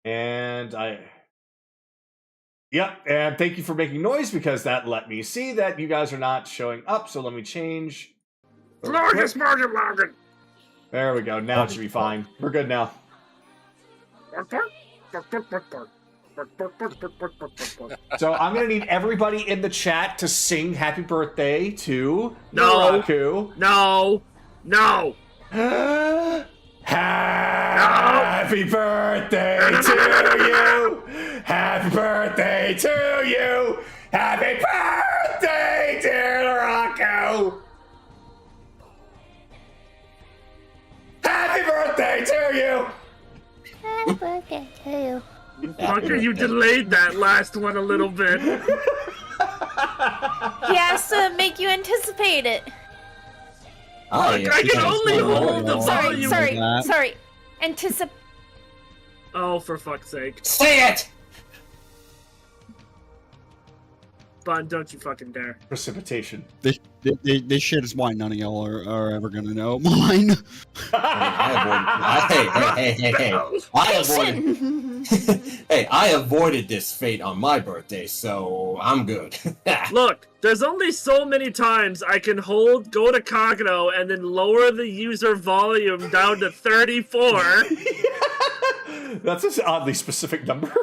And Yep, and thank you for making noise because that let me see that you guys are not showing up, so let me change. Login. There we go, now it should be fine. We're good now. So I'm going to need everybody in the chat to sing happy birthday to Naraku. No. Happy birthday to you! Happy birthday to you! Happy birthday, dear Naraku! Happy birthday to you! Happy birthday to you. Fucker, you delayed that last one a little bit. He has to make you anticipate it. Oh, yeah, I can only hold the volume. Sorry. Oh, for fuck's sake. Say it! Bun, don't you fucking dare. Precipitation. This shit is why none of y'all are ever gonna know mine. I avoided this fate on my birthday, so I'm good. Look, there's only so many times I can go to Kagato, and then lower the user volume down to 34. That's an oddly specific number.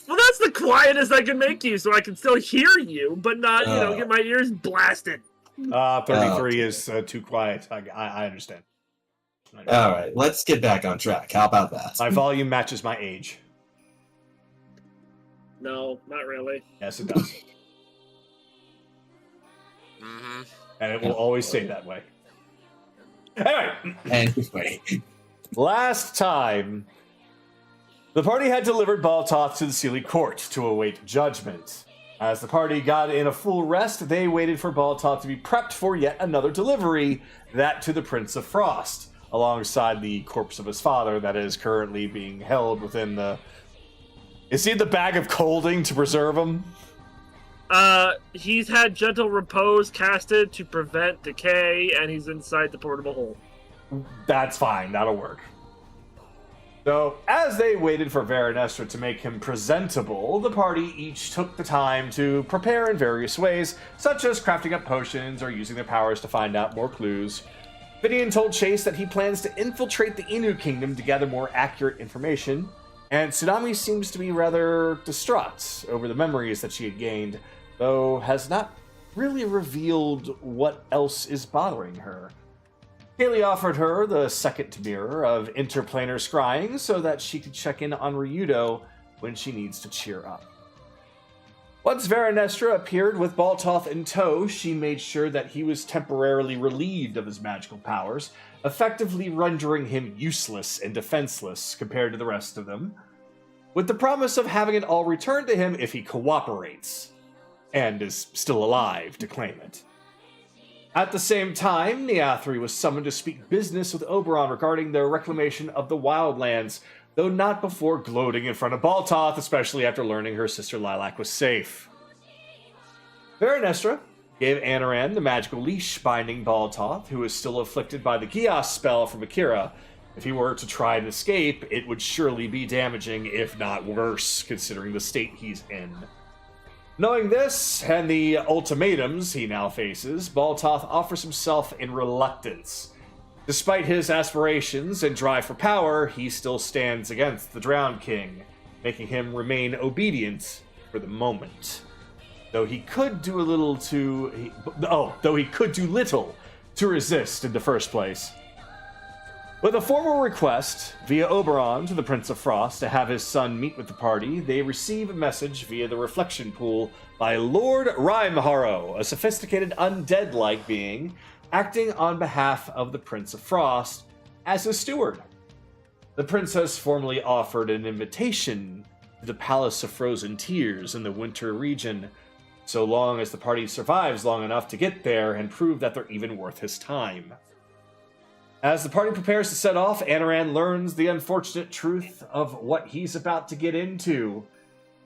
Well, that's the quietest I can make you, so I can still hear you, but not, get my ears blasted. 33 is too quiet. I understand. All right, let's get back on track. How about that? My volume matches my age. No, not really. Yes, it does. And it will always stay that way. Anyway. Last time, the party had delivered Baltoth to the Sealy Court to await judgment. As the party got in a full rest, they waited for Baltoth to be prepped for yet another delivery, that to the Prince of Frost, alongside the corpse of his father that is currently being held within the... Is he in the bag of colding to preserve him? He's had Gentle Repose casted to prevent decay, and he's inside the portable hole. That's fine, that'll work. So, as they waited for Veranestra to make him presentable, the party each took the time to prepare in various ways, such as crafting up potions or using their powers to find out more clues. Finian told Chase that he plans to infiltrate the Inu Kingdom to gather more accurate information, and Tsunami seems to be rather distraught over the memories that she had gained, though has not really revealed what else is bothering her. Kaylee offered her the second mirror of interplanar scrying so that she could check in on Ryudo when she needs to cheer up. Once Veranestra appeared with Baltoth in tow, she made sure that he was temporarily relieved of his magical powers, effectively rendering him useless and defenseless compared to the rest of them, with the promise of having it all returned to him if he cooperates, and is still alive to claim it. At the same time, Neathri was summoned to speak business with Oberon regarding their reclamation of the Wildlands, though not before gloating in front of Baltoth, especially after learning her sister Lilac was safe. Veranestra gave Anaran the magical leash binding Baltoth, who is still afflicted by the Gias spell from Akira. If he were to try and escape, it would surely be damaging, if not worse, considering the state he's in. Knowing this, and the ultimatums he now faces, Baltoth offers himself in reluctance. Despite his aspirations and drive for power, he still stands against the Drowned King, making him remain obedient for the moment. Though he could do little to resist in the first place. With a formal request via Oberon to the Prince of Frost to have his son meet with the party, they receive a message via the Reflection Pool by Lord Rhymeharrow, a sophisticated undead-like being, acting on behalf of the Prince of Frost as his steward. The princess formally offered an invitation to the Palace of Frozen Tears in the Winter region, so long as the party survives long enough to get there and prove that they're even worth his time. As the party prepares to set off, Anaran learns the unfortunate truth of what he's about to get into.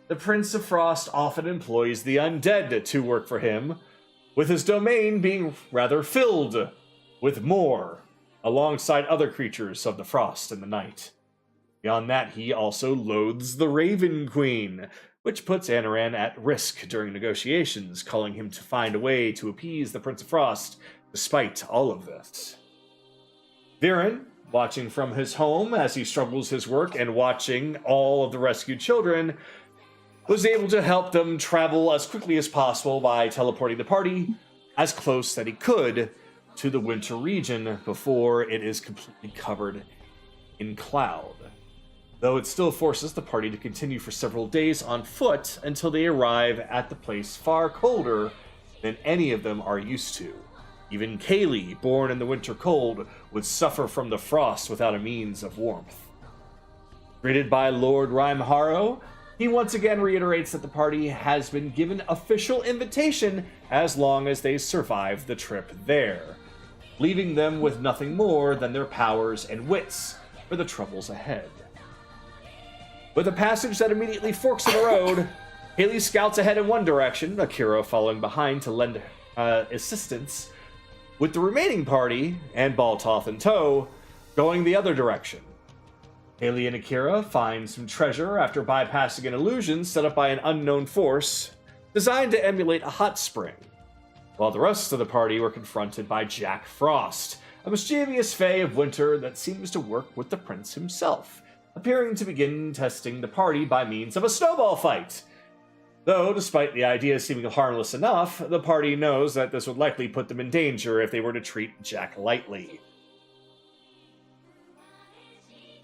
The Prince of Frost often employs the undead to work for him, with his domain being rather filled with more, alongside other creatures of the frost and the night. Beyond that, he also loathes the Raven Queen, which puts Anaran at risk during negotiations, calling him to find a way to appease the Prince of Frost despite all of this. Viren, watching from his home as he struggles his work and watching all of the rescued children, was able to help them travel as quickly as possible by teleporting the party as close that he could to the winter region before it is completely covered in cloud. Though it still forces the party to continue for several days on foot until they arrive at the place far colder than any of them are used to. Even Kaylee, born in the winter cold, would suffer from the frost without a means of warmth. Greeted by Lord Rymharo, he once again reiterates that the party has been given official invitation as long as they survive the trip there, leaving them with nothing more than their powers and wits for the troubles ahead. With a passage that immediately forks in the road, Haley scouts ahead in one direction, Akira following behind to lend assistance, with the remaining party, and Baltoth in tow, going the other direction. Haley and Akira find some treasure after bypassing an illusion set up by an unknown force designed to emulate a hot spring, while the rest of the party were confronted by Jack Frost, a mischievous fae of winter that seems to work with the prince himself, appearing to begin testing the party by means of a snowball fight. Though, despite the idea seeming harmless enough, the party knows that this would likely put them in danger if they were to treat Jack lightly.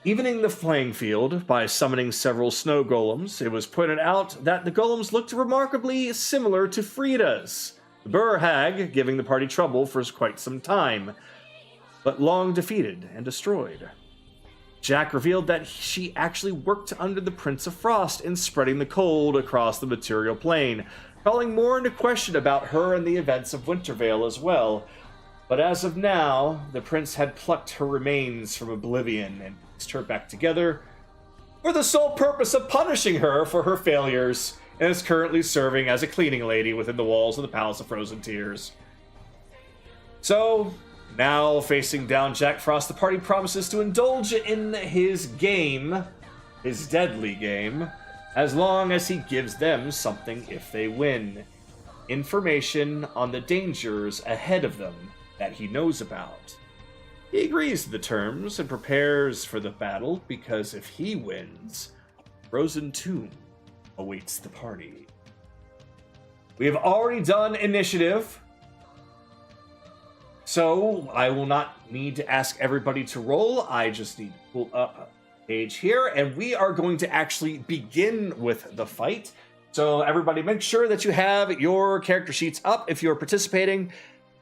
Evening the playing field by summoning several snow golems, it was pointed out that the golems looked remarkably similar to Frida's, the Burr Hag giving the party trouble for quite some time, but long defeated and destroyed. Jack revealed that she actually worked under the Prince of Frost in spreading the cold across the material plane, calling more into question about her and the events of Wintervale as well. But as of now, the prince had plucked her remains from oblivion and pieced her back together for the sole purpose of punishing her for her failures, and is currently serving as a cleaning lady within the walls of the Palace of Frozen Tears. So, now facing down Jack Frost, the party promises to indulge in his game, his deadly game, as long as he gives them something if they win. Information on the dangers ahead of them that he knows about. He agrees to the terms and prepares for the battle because if he wins, Frozen Tomb awaits the party. We have already done initiative, so I will not need to ask everybody to roll. I just need to pull up a page here, and we are going to actually begin with the fight. So everybody make sure that you have your character sheets up if you're participating,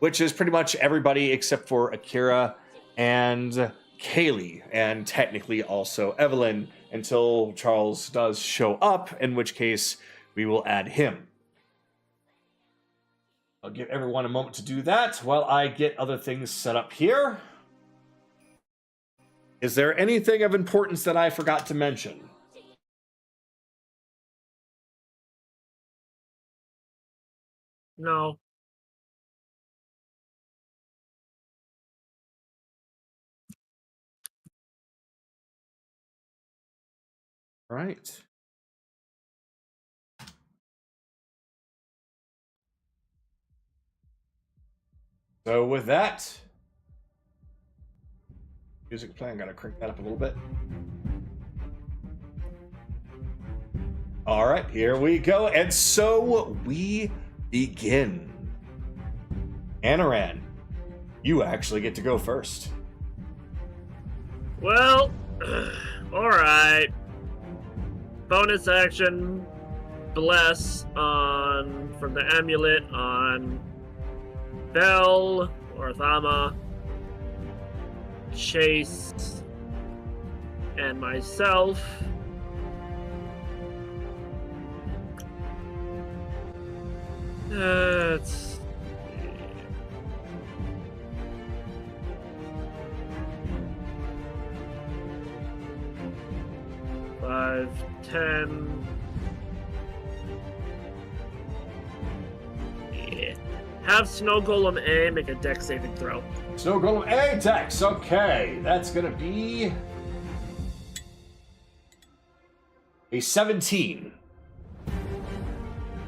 which is pretty much everybody except for Akira and Kaylee, and technically also Evelyn, until Charles does show up, in which case we will add him. I'll give everyone a moment to do that while I get other things set up here. Is there anything of importance that I forgot to mention? No. Right. So with that, music playing, gotta crank that up a little bit. All right, here we go. And so we begin. Anaran, you actually get to go first. Well, alright. Bonus action, bless on from the amulet on Bell, Orthama, Chase, and myself. Let's 5, 10. Yeah. Have Snow Golem A make a dex saving throw. Snow Golem A dex. Okay, that's gonna be A 17.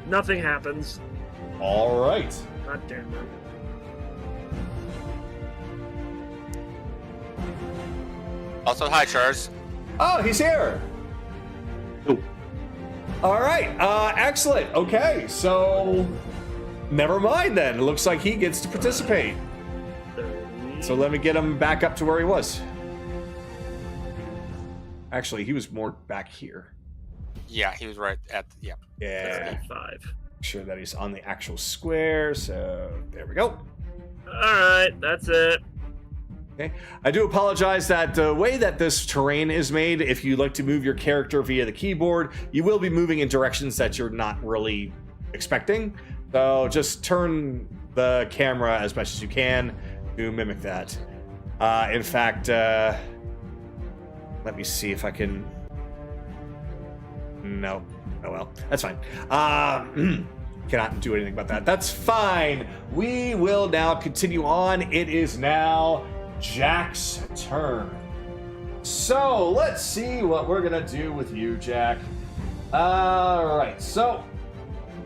Nothing happens. All right. God damn it. Also, hi, Charles. Oh, he's here. Oh. All right. Excellent. Okay, so never mind then. It looks like he gets to participate. 30. So let me get him back up to where he was. Actually, he was more back here. Yeah, he was right at. Yeah. Yeah. 35. Make sure that he's on the actual square. So there we go. Alright, that's it. Okay. I do apologize that the way that this terrain is made, if you like to move your character via the keyboard, you will be moving in directions that you're not really expecting. So just turn the camera as best as you can to mimic that. In fact, let me see if I can... No. Oh well, that's fine. Cannot do anything about that. That's fine. We will now continue on. It is now Jack's turn. So let's see what we're gonna do with you, Jack. All right, so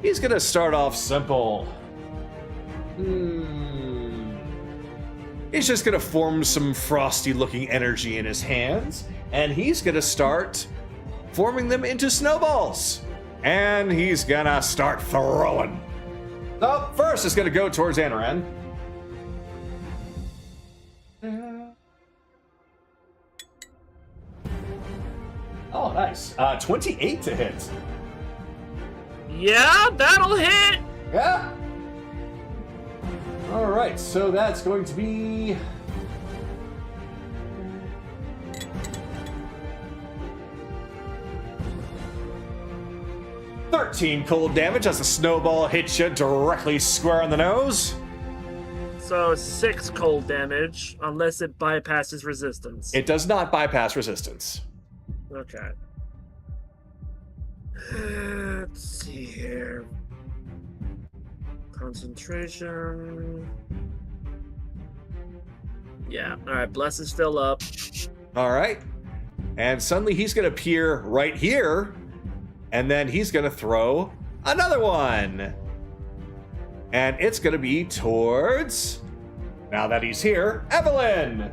he's gonna start off simple. He's just gonna form some frosty-looking energy in his hands, and he's gonna start forming them into snowballs. And he's gonna start throwing. So first, it's gonna go towards Anaran. Oh, nice. 28 to hit. Yeah, that'll hit! Yeah. All right, so that's going to be... $13 cold damage as the snowball hits you directly square on the nose. So 6 cold damage, unless it bypasses resistance. It does not bypass resistance. Okay. Let's see here. Concentration. Yeah, alright, Bless is still up. All right. And suddenly he's going to appear right here. And then he's going to throw another one. And it's going to be towards, now that he's here, Evelyn.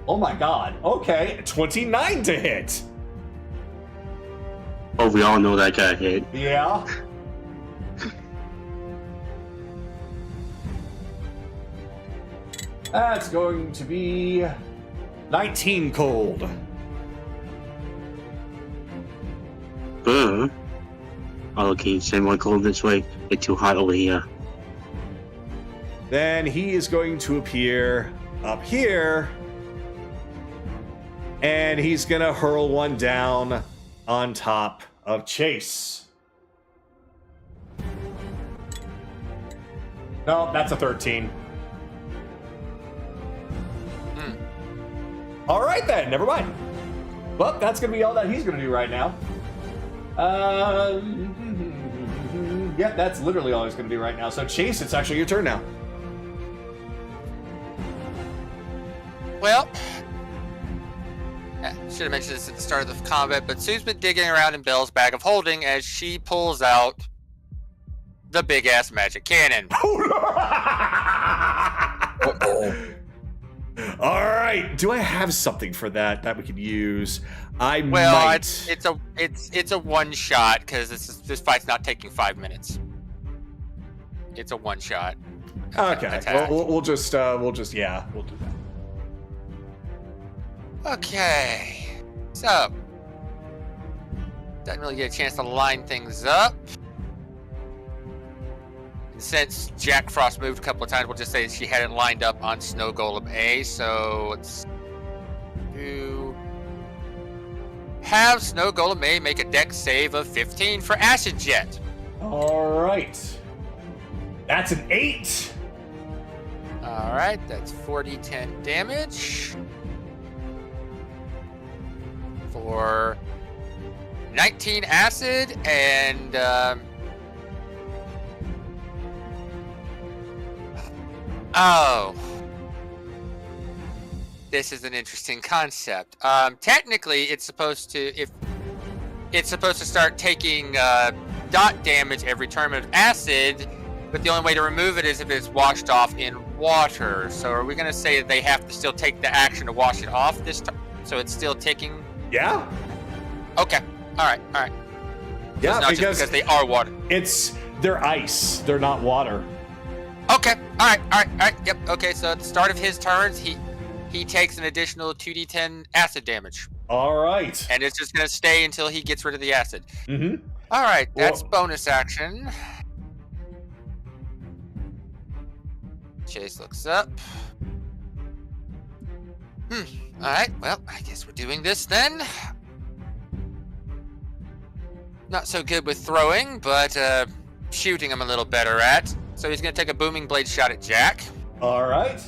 Oh my god. Okay, 29 to hit. Oh, we all know that got hit. Yeah. That's going to be 19 cold. Okay, send one cold this way. It's too hot over here. Then he is going to appear up here. And he's going to hurl one down on top of Chase. No, that's a 13. All right, then. Never mind. Well, that's going to be all that he's going to do right now. Yeah, that's literally all he's going to do right now. So, Chase, it's actually your turn now. Well, should have mentioned this at the start of the combat, but Sue's been digging around in Belle's bag of holding as she pulls out the big-ass magic cannon. All right. Do I have something for that we could use? I Well, might. it's a one shot because this fight's not taking 5 minutes. It's a one shot. Okay. attack. Well, we'll do that. Okay. So, doesn't really get a chance to line things up. And since Jack Frost moved a couple of times, we'll just say she had it lined up on Snow Golem A. So let's have Snow Golem A make a dex save of 15 for Acid Jet. All right. That's an 8. All right, that's 4d10 damage for 19 acid and This is an interesting concept. Technically, it's supposed to start taking dot damage every turn of acid, but the only way to remove it is if it's washed off in water. So are we going to say that they have to still take the action to wash it off this time? So it's still ticking? Yeah. Okay. All right. So Yeah, it's not just because they are water. They're ice. They're not water. Okay. All right. Yep. Okay. So at the start of his turns, he takes an additional 2d10 acid damage. All right. And it's just going to stay until he gets rid of the acid. Mm-hmm. All right. That's Well- bonus action. Chase looks up. All right. Well, I guess we're doing this then. Not so good with throwing, but shooting I'm a little better at. So he's going to take a booming blade shot at Jack. All right.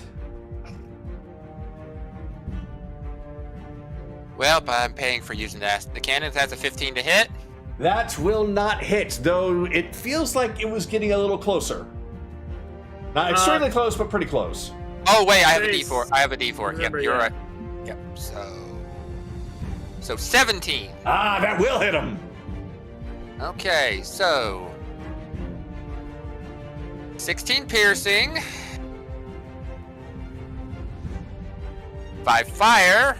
Well, I'm paying for using the cannon. That's a 15 to hit. That will not hit, though it feels like it was getting a little closer. Not extremely close, but pretty close. Oh, wait, I have a Nice. D4. Yep, Remember, you're yeah. right. Yep, so 17. Ah, that will hit him. Okay, so 16 piercing, 5 fire,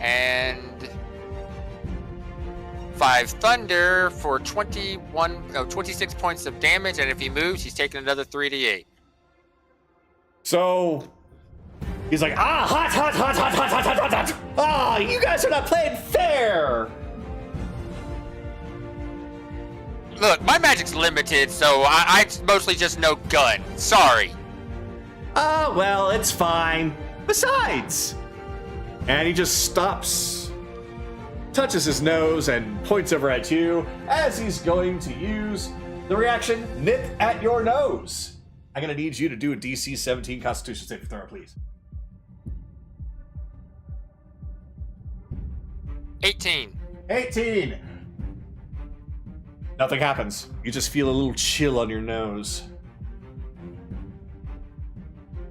and 5 thunder for 26 points of damage, and if he moves, he's taking another 3d8. So he's like, hot. Ah, you guys are not playing fair. Look, my magic's limited, so I mostly just know gun. Sorry. Ah, well, it's fine. Besides, and he just stops, touches his nose, and points over at you as he's going to use the reaction nip at your nose. I'm gonna need you to do a DC 17 Constitution saving throw, please. 18. 18. Nothing happens. You just feel a little chill on your nose.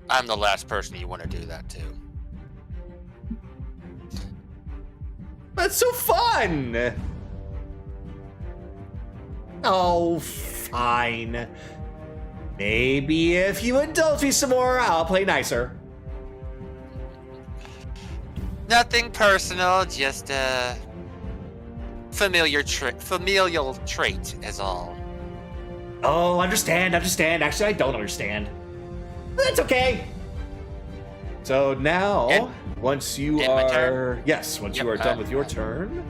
I'm the last person you want to do that to. That's so fun! Oh, fine. Maybe if you indulge me some more, I'll play nicer. Nothing personal, just a familial trait is all. Oh, understand. Actually, I don't understand. That's okay. So now, And- once you and my are... turn? Yes, once you Yep, are done with your turn.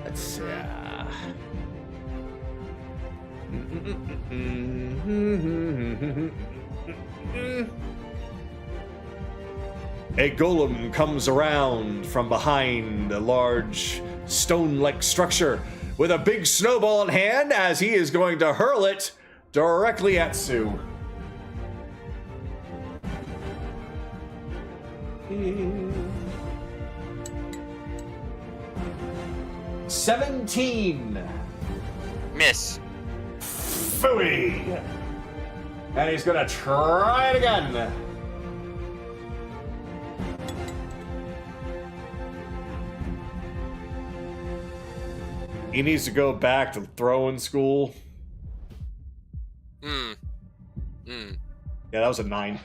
Let's see. A golem comes around from behind a large stone-like structure with a big snowball in hand as he is going to hurl it directly at Sue. $17. Miss. Phooey. And he's gonna try it again. He needs to go back to throwing school. Yeah, that was a 9.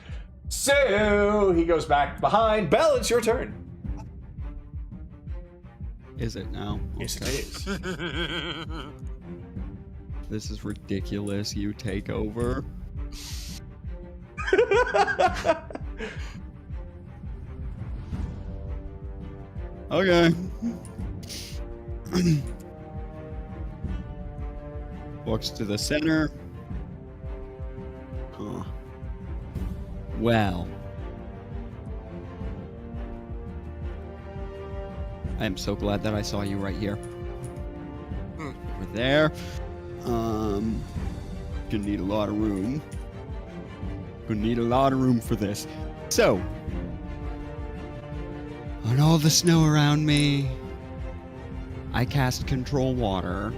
So he goes back behind. Belle, it's your turn. Is it now? Yes, it Okay. is. This is ridiculous. You take over. Okay. Walks to the center. Huh. Well. I am so glad that I saw you right here. Over there. Gonna need a lot of room. Gonna need a lot of room for this. So, on all the snow around me, I cast Control Water.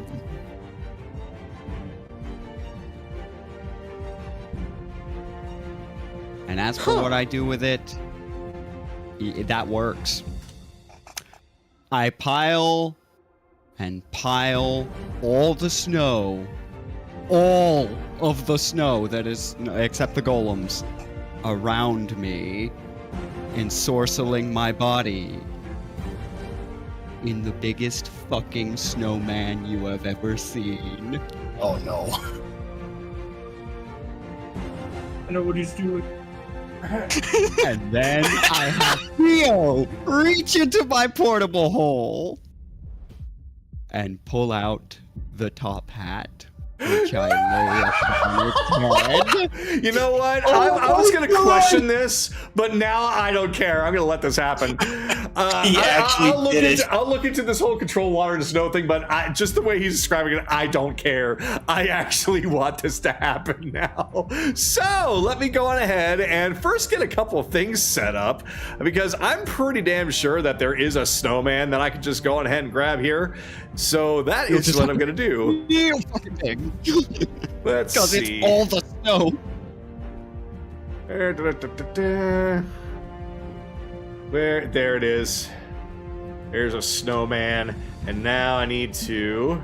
And as for what I do with it, that works. I pile and pile all the snow, all of the snow that is, except the golems, around me, ensorceling my body in the biggest fucking snowman you have ever seen. Oh no. I know what he's doing. And then I have Theo reach into my portable hole and pull out the top hat, which I lay up on its head. You know what? I was going to question this, but now I don't care. I'm going to let this happen. I'll look into this whole control water to snow thing, but just the way he's describing it, I don't care. I actually want this to happen now. So let me go on ahead and first get a couple of things set up, because I'm pretty damn sure that there is a snowman that I can just go on ahead and grab here. So that is what I'm going to do. Real fucking thing. Let's Because see. it's all the snow. There it is. There's a snowman. And now I need to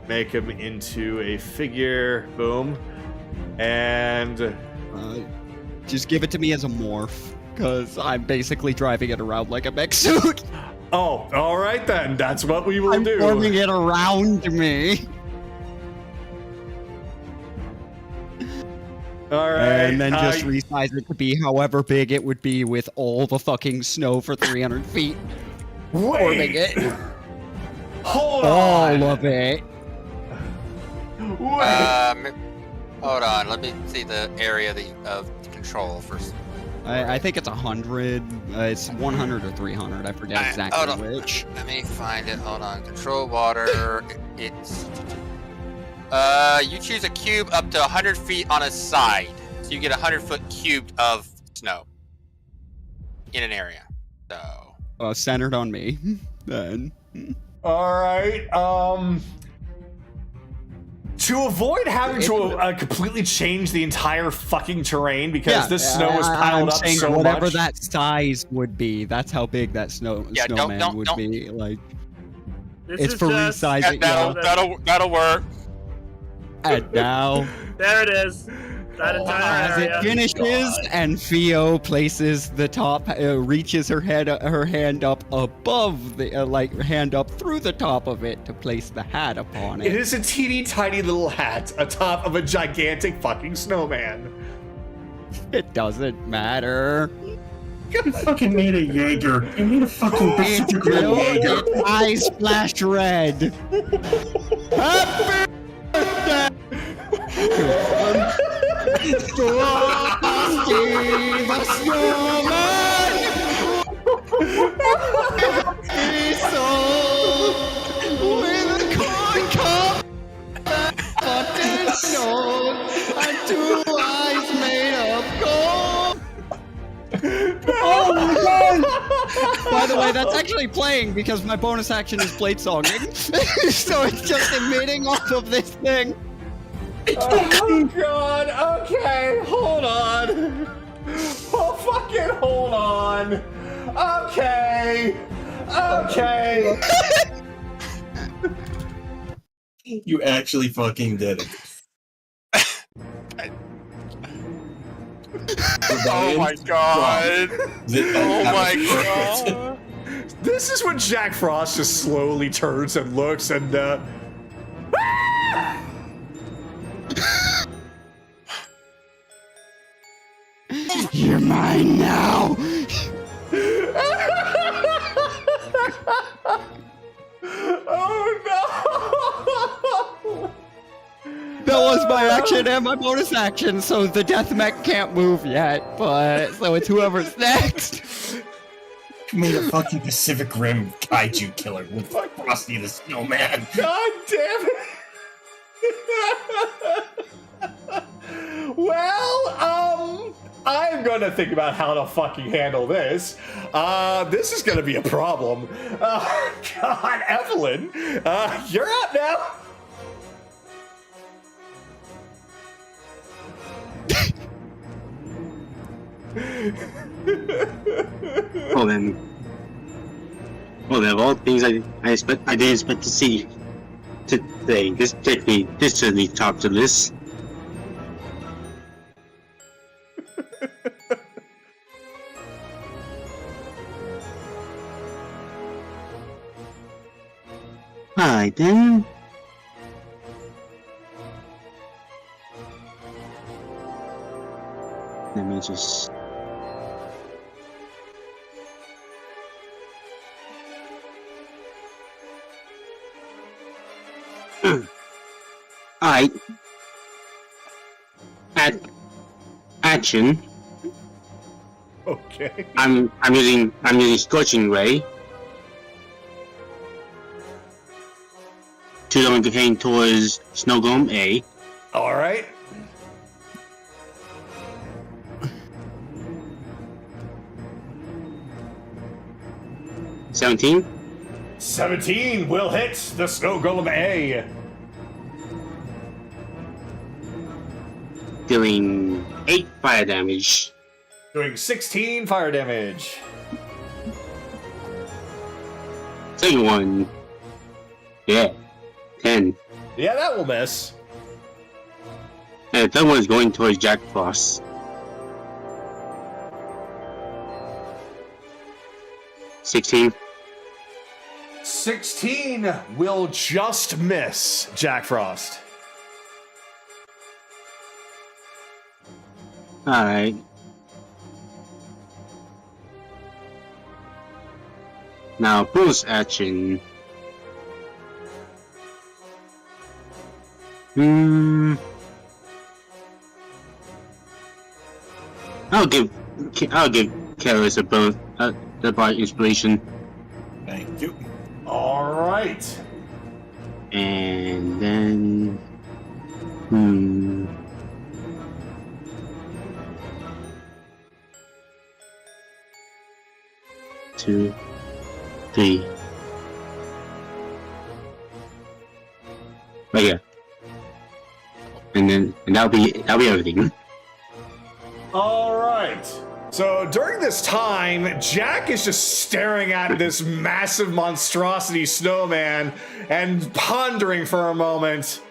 make him into a figure. Boom. And Just give it to me as a morph, because I'm basically driving it around like a mech suit. oh, all right then. That's what we will I'm do. forming it around me. All right. And then just resize it to be however big it would be with all the fucking snow for 300 feet. Forming it. Hold All on. of it. Wait. Hold on. Let me see the area of control first. I think it's 100. It's 100 or 300. I forget Alright, hold exactly on. which. Let me find it. Hold on. Control water. It's. You choose a cube up to 100 feet on a side, so you get 100-foot cubed of snow in an area. So. Centered on me. Then. All right. To avoid having to completely change the entire fucking terrain because this snow is piled up so whatever much. that size would be, that's how big that snowman would don't. be. Like, This it's is for just- resizing. That'll work. And now, There it is. That entire as it area. finishes, and Theo places the top, reaches her hand up above the, hand up through the top of it to place the hat upon It it. is a teeny tiny little hat atop of a gigantic fucking snowman. It doesn't matter. You fucking made a Jaeger. You made a fucking Pacific Rim Jaeger. Its eyes flash red. Happy birthday! Frosty the Snowman! He's sold with a corn cob, button nose, and 2 eyes made of gold. Oh my god! By the way, that's actually playing because my bonus action is blade songing. So it's just emitting off of this thing. Oh god, okay, hold on. Oh fucking hold on. Okay. You actually fucking did it. Oh my god. Oh my god. This is when Jack Frost just slowly turns and looks and You're mine now. oh no! That was my action and my bonus action, so the death mech can't move yet, but so it's whoever's next. You made a fucking Pacific Rim kaiju killer with Frosty the Snowman. God damn it! Well, I'm gonna think about how to fucking handle this. This is gonna be a problem. God, Evelyn, you're up now. Well then. Well then, of all things I didn't expect to see today. This certainly topped the list. Alright then. Let me just... Alright. Action. Okay. I'm using Scorching Ray. To the one heading towards Snow Golem A. All right. $17. 17 will hit the Snow Golem A. Dealing 8 fire damage. Doing 16 fire damage. Second one. Yeah. 10. Yeah, that will miss. And the third one is going towards Jack Frost. 16. 16 will just miss Jack Frost. Alright. Now, bonus action. I'll give Karis a bonus, the bar inspiration. Thank you. All right. And then... 2, 3. Right here. And that'll be everything. All right. So during this time, Jack is just staring at this massive monstrosity snowman and pondering for a moment.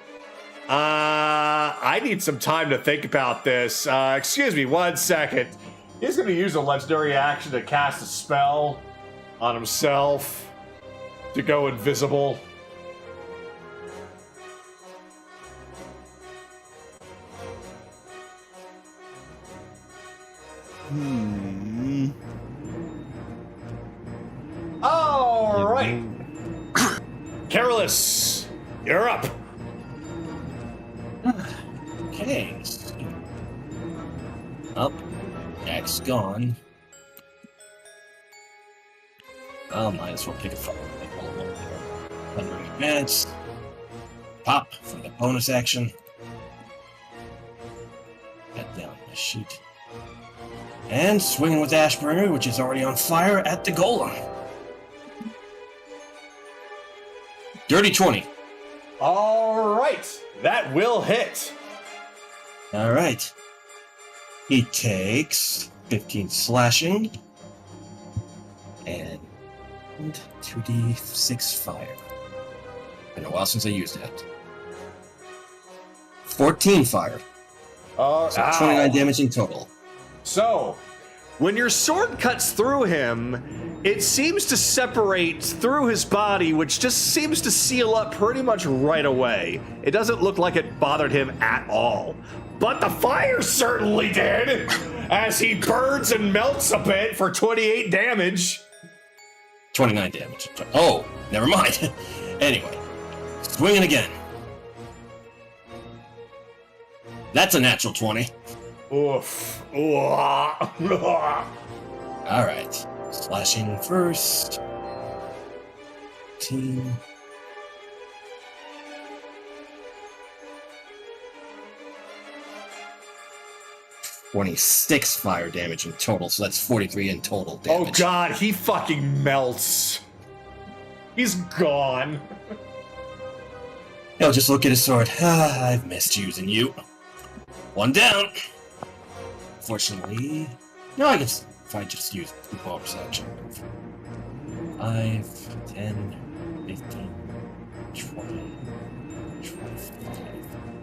I need some time to think about this. Excuse me, 1 second. He's going to use a legendary action to cast a spell on himself to go invisible. All right. Careless, you're up. Okay. Up. Jack's gone. Might as well pick a fight. Thundering advance. Pop for the bonus action. Cut down my sheet. And swinging with Ashburner, which is already on fire at the golem. Dirty 20. All right, that will hit. All right. He takes 15 slashing and 2d6 fire. Been a while since I used that. 14 fire. So 29 damage in total. So, when your sword cuts through him, it seems to separate through his body, which just seems to seal up pretty much right away. It doesn't look like it bothered him at all. But the fire certainly did, as he burns and melts a bit for 28 damage. 29 damage. Oh, never mind. Anyway, swinging again. That's a natural 20. Oof. Alright. Slashing first. 15. .26 fire damage in total, so that's 43 in total damage. Oh god, he fucking melts. He's gone. He'll just look at his sword. I've missed using you. One down. Fortunately, no, I guess if I just use the bonus action. 5, 10, 15, 20, 25.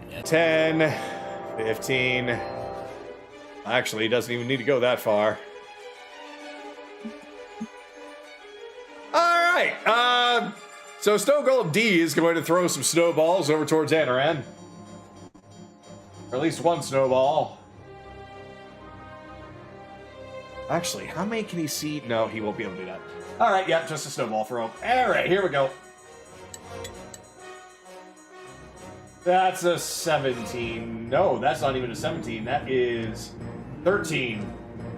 Yeah. 10, 15. Actually, he doesn't even need to go that far. Alright, so Snow Golem D is going to throw some snowballs over towards Anaran. Or at least one snowball. Actually, how many can he see? No, he won't be able to do that. Alright, yeah, just a snowball throw. Alright, here we go. That's a 17. No, that's not even a 17. That is 13.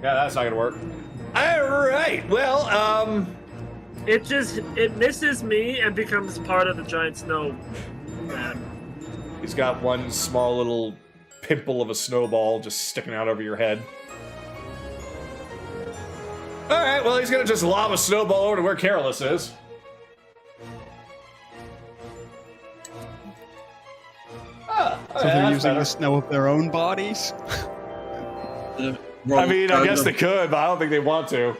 Yeah, that's not gonna work. Alright, well, It misses me and becomes part of the giant snow man. he's got one small little pimple of a snowball just sticking out over your head. Alright, well, he's gonna just lob a snowball over to where Careless is. So they're using the snow of their own bodies? I mean, I guess they could, but I don't think they want to.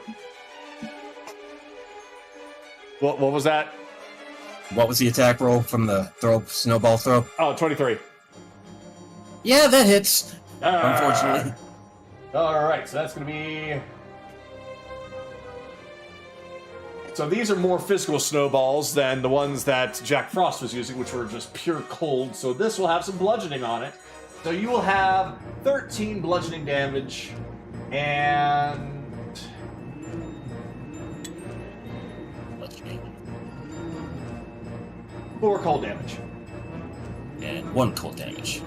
What was that? What was the attack roll from the snowball throw? Oh, 23. Yeah, that hits. Unfortunately. Alright, so that's going to be... So these are more physical snowballs than the ones that Jack Frost was using, which were just pure cold. So this will have some bludgeoning on it. So you will have 13 bludgeoning damage and... Bludgeoning. 4 cold damage. And 1 cold damage.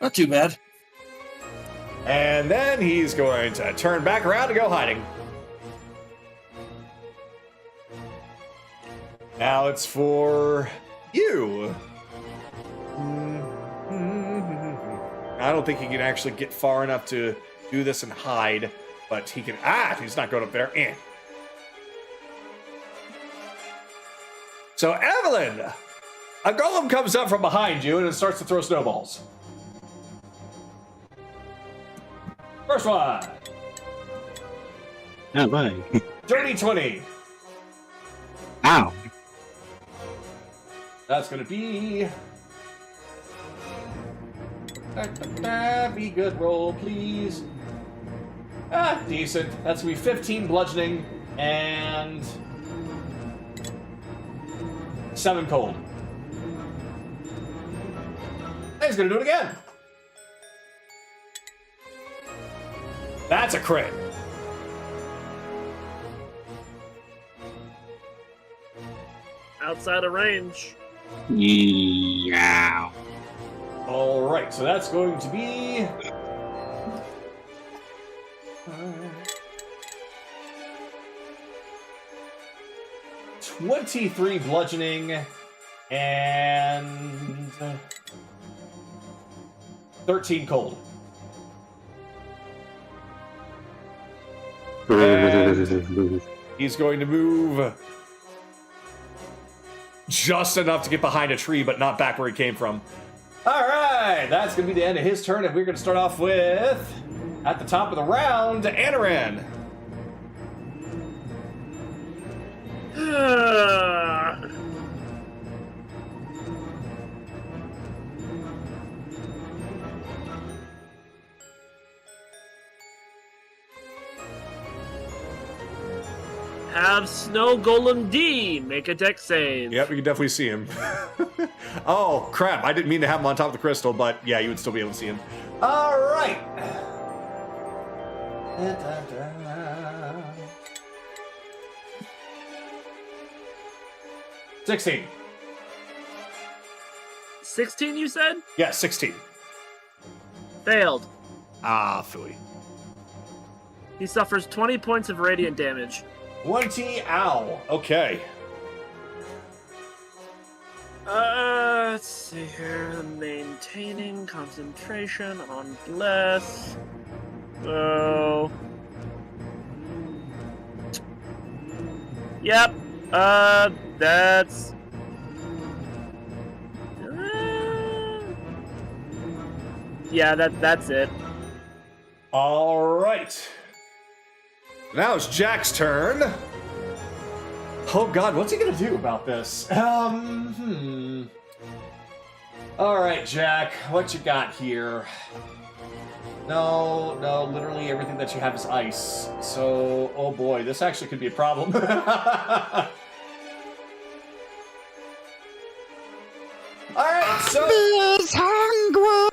Not too bad. And then he's going to turn back around and go hiding. Now it's for you. I don't think he can actually get far enough to do this and hide, but he can. He's not going up there. So, Evelyn, a golem comes up from behind you and it starts to throw snowballs. First one. Oh, boy. Dirty 20. Ow. That's going to be... Be good roll, please. Decent. That's going to be 15 bludgeoning and 7 cold. And he's going to do it again. That's a crit. Outside of range. Yeah. All right, so that's going to be... 23 bludgeoning and 13 cold. And he's going to move just enough to get behind a tree, but not back where he came from. All right, that's going to be the end of his turn, and we're going to start off with, at the top of the round, Anaran. Have Snow Golem D make a dex save. Yep, you can definitely see him. Oh, crap. I didn't mean to have him on top of the crystal, but yeah, you would still be able to see him. All right. 16. 16, you said? Yeah, 16. Failed. Ah, phooey. He suffers 20 points of radiant damage. 20, ow. Okay. Let's see here. Maintaining concentration on Bless. So... Yep. That's... Yeah, that's it. All right. Now it's Jack's turn. Oh God, what's he gonna do about this? All right, Jack, what you got here? No, literally everything that you have is ice. So, oh boy, this actually could be a problem. All right, so. He's hungry.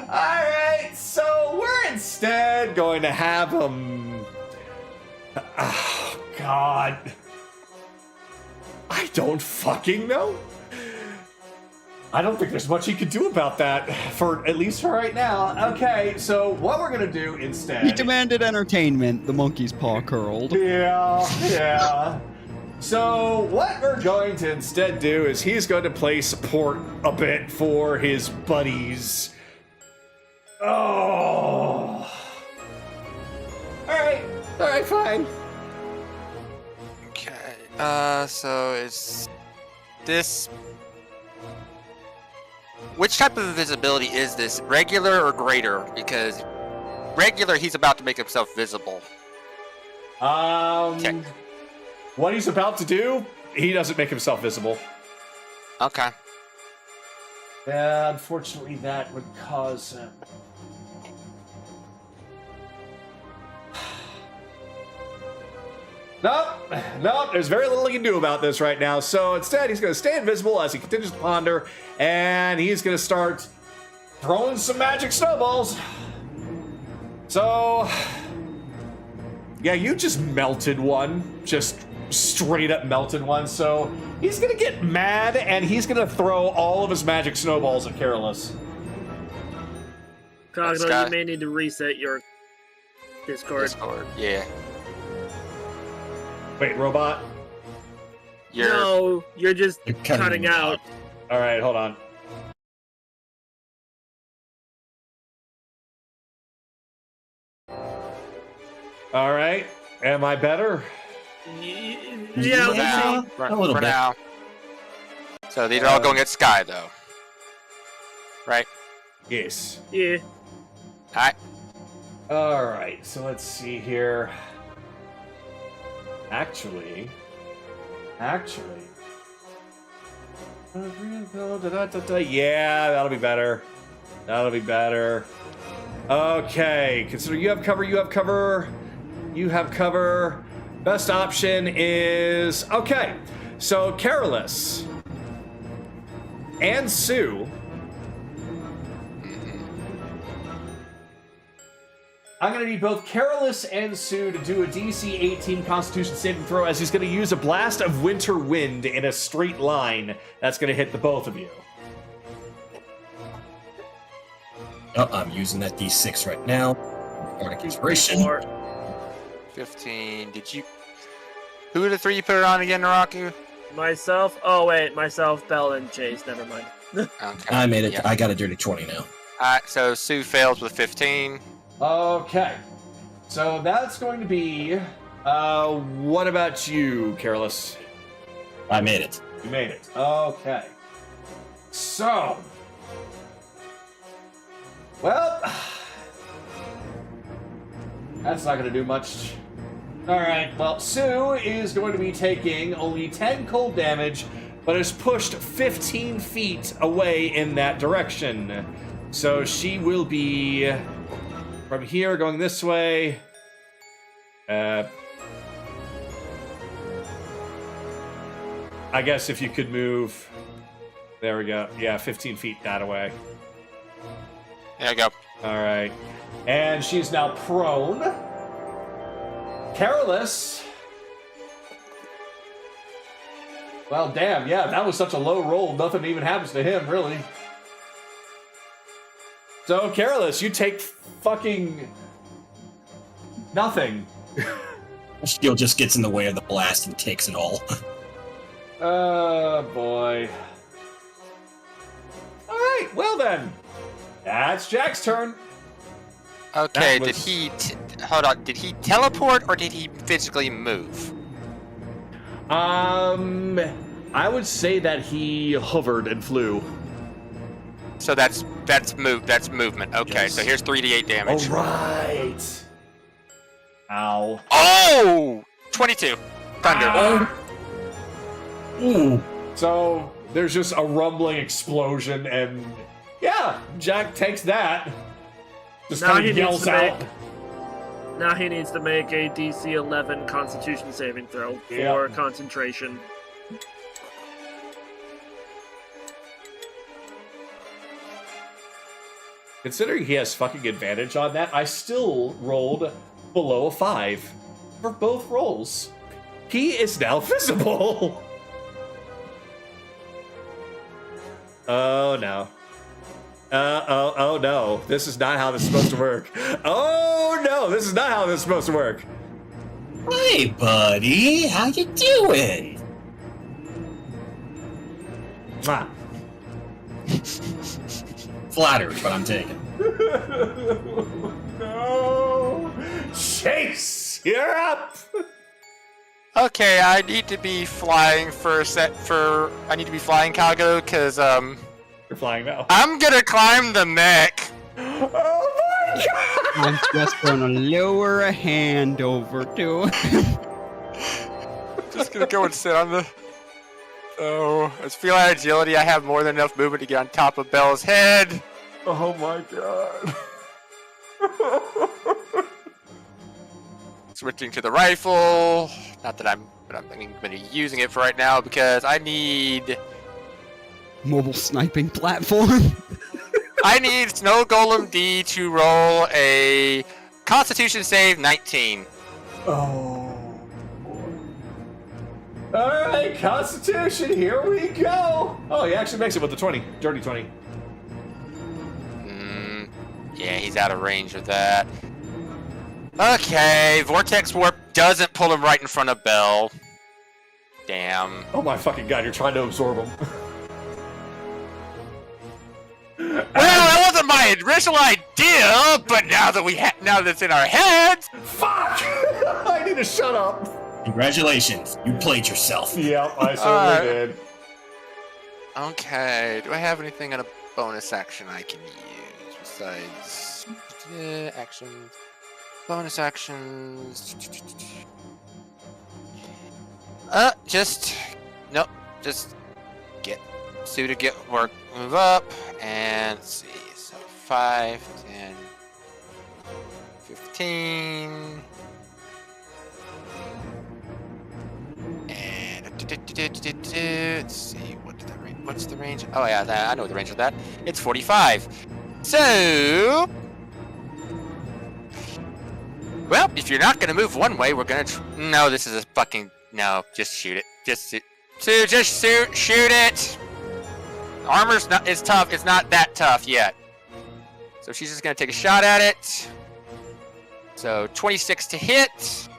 Alright, so we're instead going to have him. Oh, God. I don't fucking know. I don't think there's much he could do about that, at least for right now. Okay, so what we're gonna do instead. He demanded entertainment. The monkey's paw curled. Yeah. So what we're going to instead do is he's going to play support a bit for his buddies. Oh. All right, fine. Okay. So is this? Which type of invisibility is this? Regular or greater? Because regular, he's about to make himself visible. Okay. What he's about to do, he doesn't make himself visible. Okay. Yeah, unfortunately, that would cause him. Nope, there's very little he can do about this right now. So instead, he's going to stay invisible as he continues to ponder, and he's going to start throwing some magic snowballs. So, yeah, you just melted one. Just straight up melted one. So he's going to get mad, and he's going to throw all of his magic snowballs at Careless. Kagato, you may need to reset your Discord. Yeah. Wait, robot? No, you're just cutting out. All right, hold on. All right, am I better? Yeah, For a little bit. now. So these are all going at Sky, though. Right? Yes. Yeah. Alright. All right, so let's see here. Actually. Yeah, that'll be better. Okay, consider you have cover. Best option is... Okay, so Careless and Sue... I'm going to need both Careless and Sue to do a DC 18 Constitution saving throw, as he's going to use a blast of winter wind in a straight line. That's going to hit the both of you. Oh, I'm using that D6 right now. Bardic Inspiration. 15. Did you... Who are the three you put it on again, Naraku? Myself? Oh, wait. Myself, Bell, and Chase. Never mind. Okay. I made it. Yeah. I got a dirty 20 now. Alright, so Sue fails with 15. Okay. So that's going to be... what about you, Careless? I made it. You made it. Okay. So... Well... That's not going to do much. Alright, well, Sue is going to be taking only 10 cold damage, but is pushed 15 feet away in that direction. So she will be... From here, going this way. I guess if you could move. There we go. Yeah, 15 feet that away. There you go. All right. And she's now prone. Careless. Well, damn, yeah, that was such a low roll. Nothing even happens to him, really. So, Careless, you take fucking nothing. Shield just gets in the way of the blast and takes it all. Oh, boy. All right, well then. That's Jack's turn. Okay, That did was- he... Hold on, did he teleport or did he physically move? I would say that he hovered and flew. So that's movement. Okay, Yes. so here's 3d8 damage. Alright. Ow. Oh! 22. Thunder. Ooh. So there's just a rumbling explosion, and yeah, Jack takes that. Just Now kind he of needs yells to out. Now he needs to make a DC 11 Constitution saving throw for Yeah. concentration. Considering he has fucking advantage on that, I still rolled below a 5 for both rolls. He is now visible. Oh no. Oh no. This is not how this is supposed to work. Oh no, this is not how this is supposed to work. Hey, buddy, how you doing? Mwah. Flattery, but I'm taking. No. Chase, you're up. Okay, I need to be flying I need to be flying Kagato because You're flying now. I'm gonna climb the mech. Oh my god. I'm just gonna lower a hand over to him. Just gonna go and sit on the. Oh, it's feline agility. I have more than enough movement to get on top of Belle's head. Oh my god. Switching to the rifle. Not that I'm going to be using it for right now because I need Mobile sniping platform. I need Snow Golem D to roll a Constitution save 19. Oh. Alright, Constitution, here we go! Oh, he actually makes it with the 20. Dirty 20. Yeah, he's out of range of that. Okay, Vortex Warp doesn't pull him right in front of Belle. Damn. Oh my fucking god, you're trying to absorb him. Well, that wasn't my original idea, but now that it's in our heads. Fuck! I need to shut up. Congratulations, you played yourself. Yep, I certainly did. Okay, do I have anything in a bonus action I can use besides actions? Bonus actions. Just get Sue to get work, move up, and let's see. So 5, 10, 15. And let's see, what's the range? Oh yeah, I know the range of that. It's 45. So, well, if you're not gonna move one way, we're gonna. No, this is a fucking no. Just shoot it. Just shoot it. Armor's not. It's tough. It's not that tough yet. So she's just gonna take a shot at it. So 26 to hit.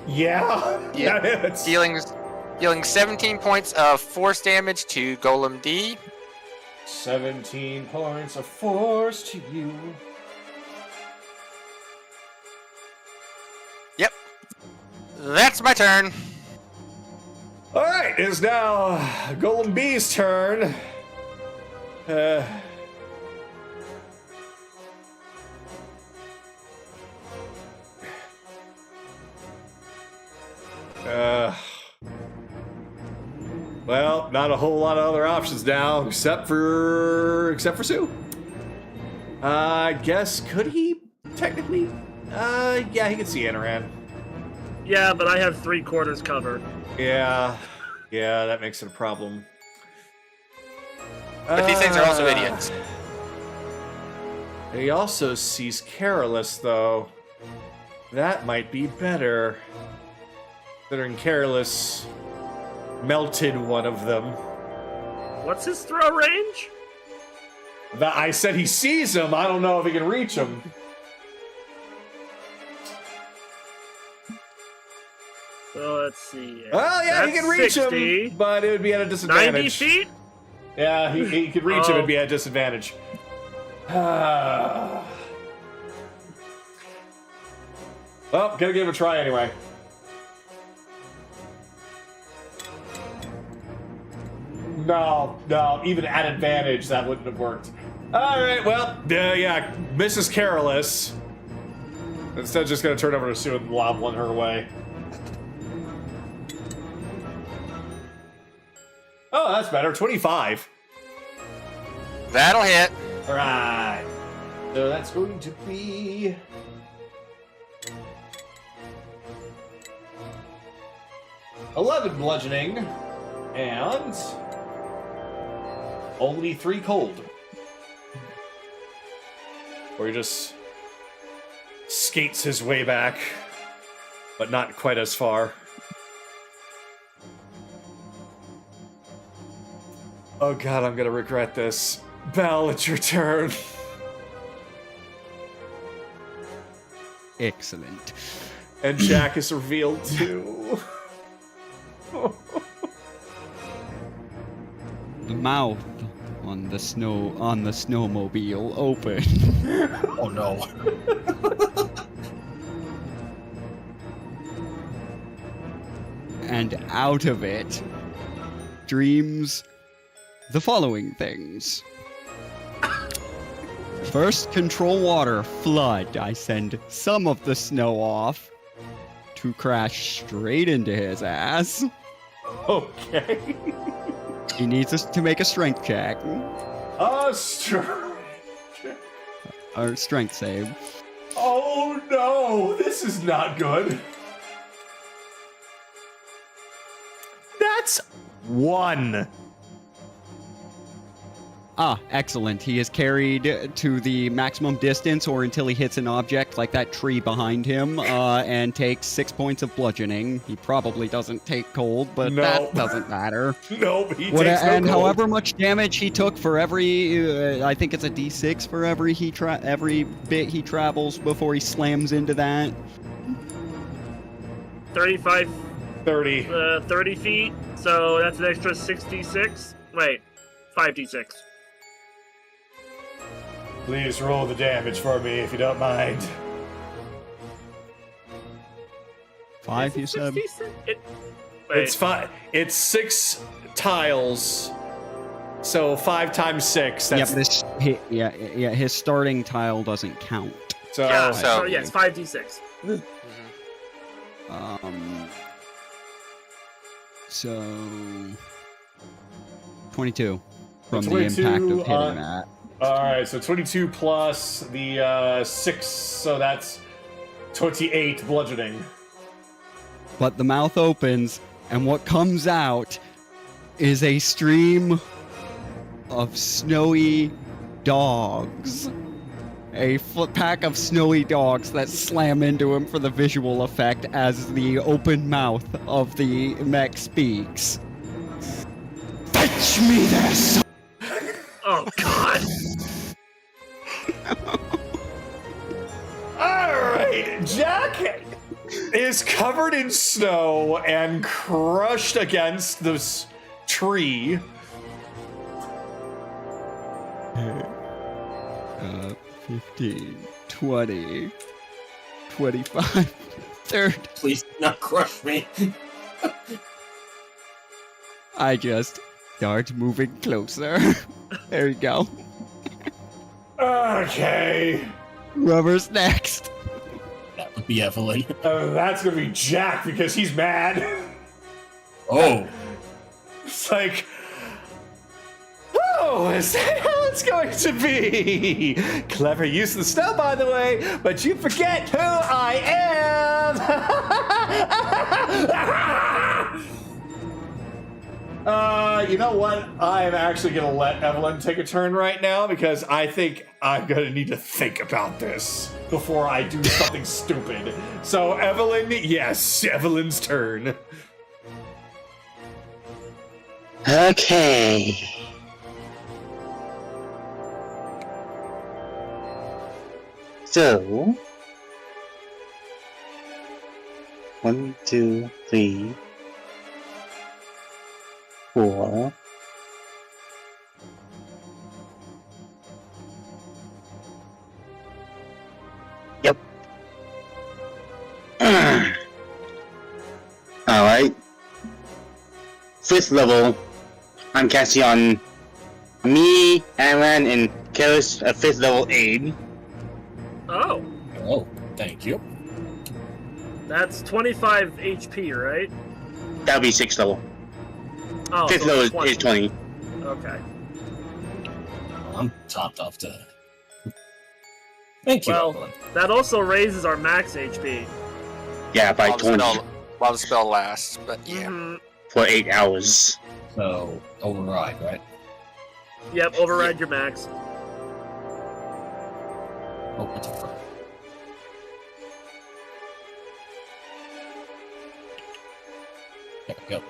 Yeah, Yeah. that hits. Dealing 17 points of force damage to Golem D. 17 points of force to you. Yep. That's my turn. Alright, it is now Golem B's turn. Well, not a whole lot of other options now, except for Sue. I guess, could he technically? Yeah, he can see Anoran. Yeah, but I have 3/4 cover. Yeah, that makes it a problem. But these things are also idiots. He also sees Careless, though. That might be better. Considering Careless melted one of them. What's his throw range? I said he sees him. I don't know if he can reach him. So let's see. Well, yeah, he That's can reach 60. him, but it would be at a disadvantage. 90 feet? Yeah, he could reach him, it'd be at a disadvantage. Well, gotta give it a try anyway. No, even at advantage, that wouldn't have worked. Alright, well, yeah, Mrs. Careless. Instead, just gonna turn over to Sue and lob one her way. Oh, that's better. 25. That'll hit. Alright. So that's going to be... $11 bludgeoning, and only 3 cold. Where he just skates his way back, but not quite as far. Oh god, I'm gonna regret this. Belle, it's your turn. Excellent. And Jack is revealed too. The mouth on the snowmobile open. Oh no. And out of it streams the following things. First, control water, flood. I send some of the snow off to crash straight into his ass. Okay. He needs us to make a strength check. Or strength save. Oh no, this is not good. That's 1. Ah, excellent. He is carried to the maximum distance or until he hits an object like that tree behind him and takes 6 points of bludgeoning. He probably doesn't take cold, but No. that doesn't matter. Nope, he takes no And cold. however much damage he took for every, I think it's a d6 for every bit he travels before he slams into that. 35, 30. 30 feet, so that's an extra 66. Wait, 5d6. Please roll the damage for me if you don't mind. 5, you said? 66? Wait, It's 5. It's 6 tiles. So 5 times 6. Yeah, That's but his starting tile doesn't count. so. yeah, so- so yes, 5d6. So 22 from the 22, impact of hitting that. All right, so 22 plus the 6, so that's 28 bludgeoning. But the mouth opens, and what comes out is a stream of snowy dogs. A pack of snowy dogs that slam into him for the visual effect as the open mouth of the mech speaks. Fetch me this! Oh god! Alright, Jack is covered in snow and crushed against this tree. 15, 20, 25, 30. Please do not crush me. I just start moving closer. There you go. Okay. Whoever's next. That would be Evelyn. That's gonna be Jack because he's mad. Oh. It's like, oh, is that how it's going to be? Clever use of the snow, by the way, but you forget who I am. You know what? I am actually gonna let Evelyn take a turn right now because I think I'm gonna need to think about this before I do something stupid. So, Evelyn, yes, Evelyn's turn. Okay. So, 1, 2, 3, 4. Yep. Alright. 5th level I'm casting on me, Aaron, and Karis a 5th level aid. Oh, Oh, thank you. that's 25 HP, right? That'll be 6th level. Oh, 5th so level is 20. Okay. Well, I'm topped off to. Thank you, Well, everyone. that also raises our max HP. Yeah, by While the 20 spell, while the spell lasts, but yeah. Mhm. for 8 hours. So, override, right? Yep, override your max. Oh, what the fuck? There we go.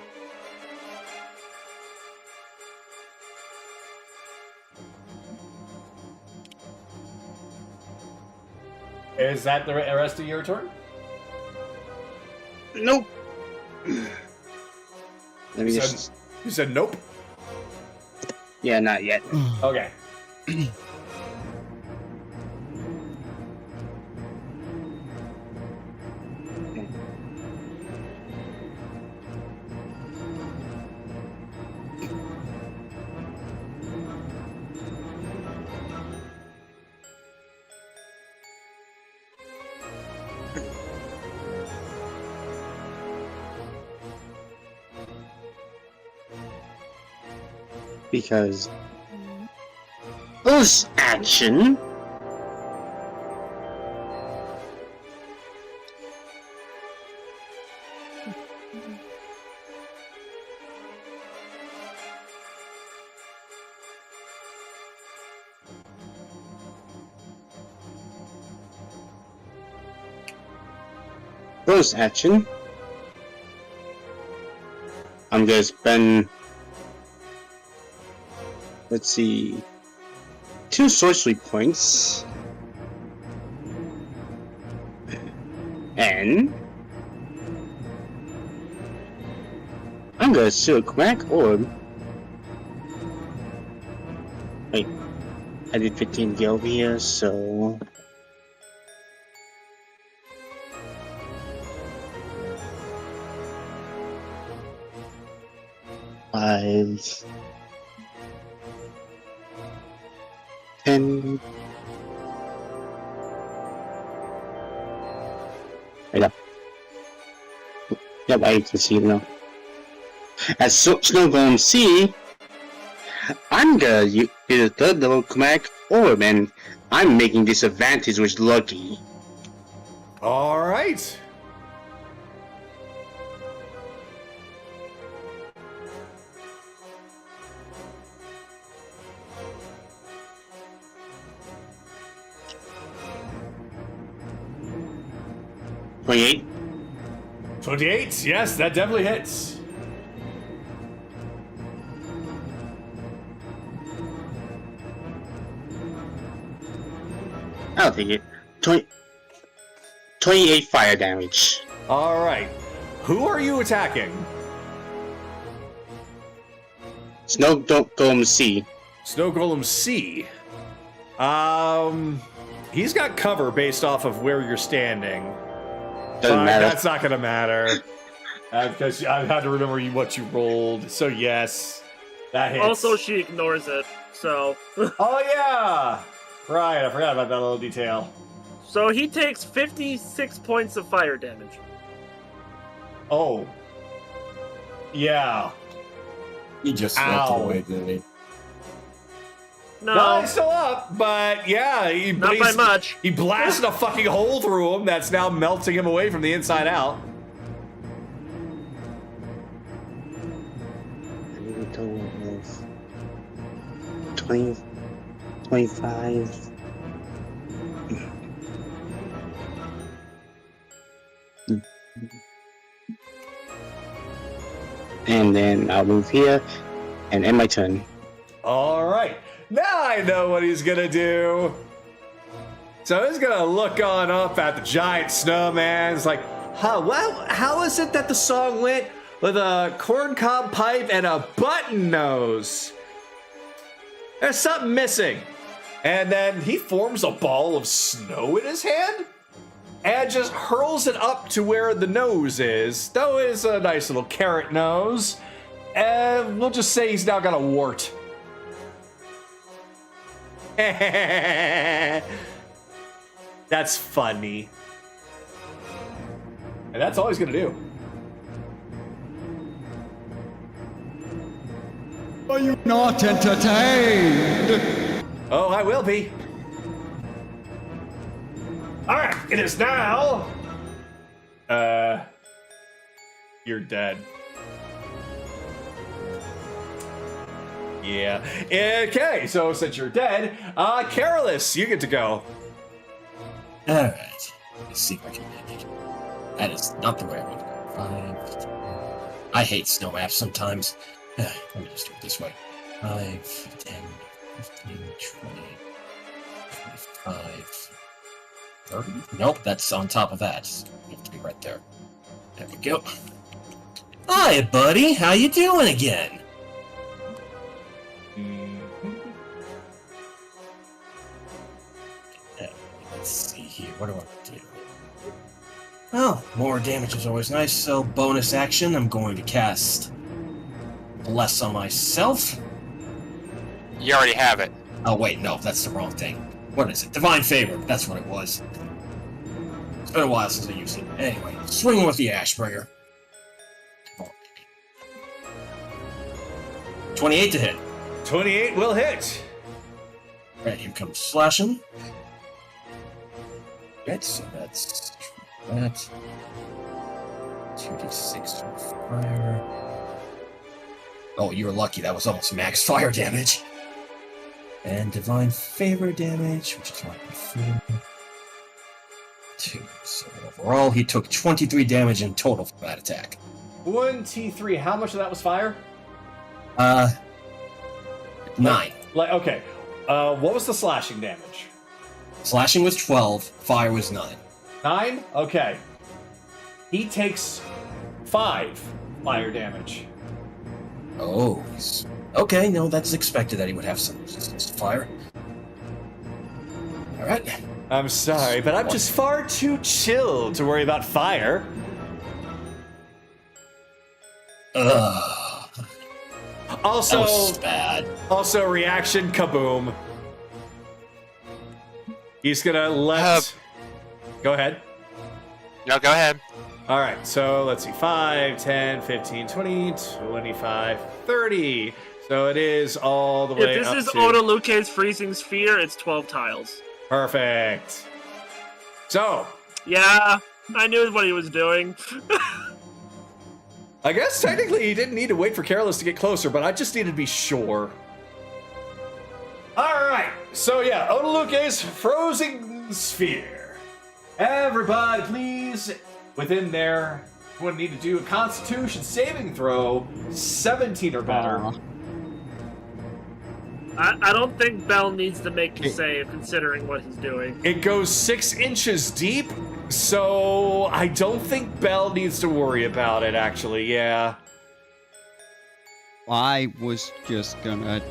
Is that the rest of your turn? Nope. Let me You just. said, you said nope? Yeah, not yet. Okay. Because. Bonus action. Bonus action. I'm gonna spend. Let's see. 2 sorcery points. And. I'm gonna do a crack orb. Wait. I did 15 gil here, so. Five. 10. Wait up. Yep, I can see it now. As Snow Golem C, I'm gonna use the 3rd level command orb, and I'm making disadvantage with Lucky. Alright. $28. 28, yes, that definitely hits. I'll take it. 28 fire damage. Alright. Who are you attacking? Snow Golem C. Snow Golem C. He's got cover based off of where you're standing. Doesn't matter. That's not gonna matter. Because I had to remember what you rolled. So yes, that hits. Also, she ignores it, so... Oh yeah! Right, I forgot about that little detail. So he takes 56 points of fire damage. Oh. Yeah. He just Ow. swept away, didn't he? No, he's still up, but yeah, not by much. He blasted a fucking hole through him that's now melting him away from the inside out. A total of 20, 25. And then I'll move here and end my turn. Alright, now I know what he's gonna do. So he's gonna look on up at the giant snowman. It's like, how is it that the song went with a corncob pipe and a button nose? There's something missing. And then he forms a ball of snow in his hand and just hurls it up to where the nose is. Though it is a nice little carrot nose. We'll just say he's now got a wart. That's funny. And that's all he's gonna do. Are you not entertained? Oh, I will be. Alright, it is now. You're dead. Yeah. Okay, so since you're dead, Carolus, you get to go. Alright. Let's see if I can make it. That is not the way I want to go. 5. I hate snow maps sometimes. Let me just do it this way. 5, 10, 15, 20, 25, 30. Nope, that's on top of that. You have to be right there. There we go. Hi, buddy. How you doing again? Let's see here. What do I do? Well, more damage is always nice, so bonus action, I'm going to cast Bless on myself. You already have it. Oh, wait, no, that's the wrong thing. What is it? Divine Favor. That's what it was. It's been a while since I used it. Anyway, swing with the Ashbringer. 28 to hit. 28 will hit. Right, here comes slashing. Right, so that's that. 2d6 for fire. Oh, you were lucky. That was almost max fire damage. And Divine Favor damage, which is right before. 2. So overall, he took 23 damage in total from that attack. 23. How much of that was fire? 9. Okay. What was the slashing damage? Slashing was 12, fire was 9. 9? Okay. He takes 5 fire damage. Oh, okay, no, that's expected that he would have some resistance to fire. Alright. I'm sorry, but I'm just far too chill to worry about fire. Ugh. Also, That was bad. Also, reaction, kaboom. He's gonna let... Go ahead. No, go ahead. All right, so let's see. 5, 10, 15, 20, 25, 30. So it is all the way If up this is to... Odaluke's freezing sphere, it's 12 tiles. Perfect. So, Yeah, I knew what he was doing. I guess technically he didn't need to wait for Careless to get closer, but I just needed to be sure. All right, so yeah, Odaluke's frozen sphere. Everybody, please, within there, we're gonna need to do a Constitution saving throw, 17 or better. I don't think Bell needs to make a save, considering what he's doing. It goes 6 inches deep, so I don't think Bell needs to worry about it, actually, yeah. I was just gonna...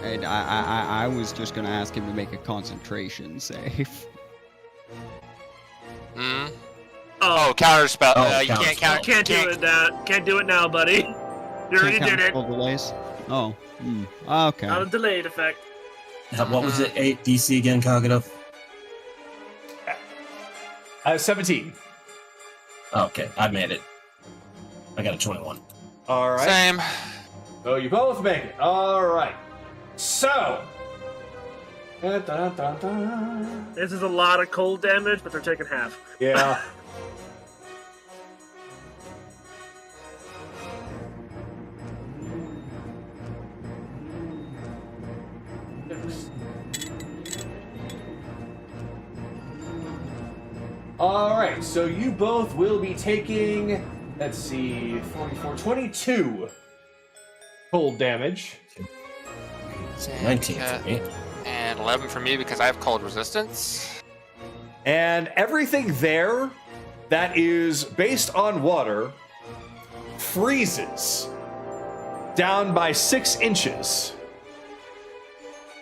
And I was just gonna ask him to make a concentration save. Hmm? Oh, counter spell. Oh, You can't counter count. Can't do it now, buddy. You already Can't did it. count delays? Oh, okay. Not a delayed effect. What was it? 8 DC again, Kagato? 17. Okay, I made it. I got a 21. All right. Same. So you both make it. All right. So. This is a lot of cold damage, but they're taking half. Yeah. All right, so you both will be taking, let's see, 44, 22 cold damage. 19 for me. And 11 for me because I have cold resistance. And everything there that is based on water freezes down by 6 inches.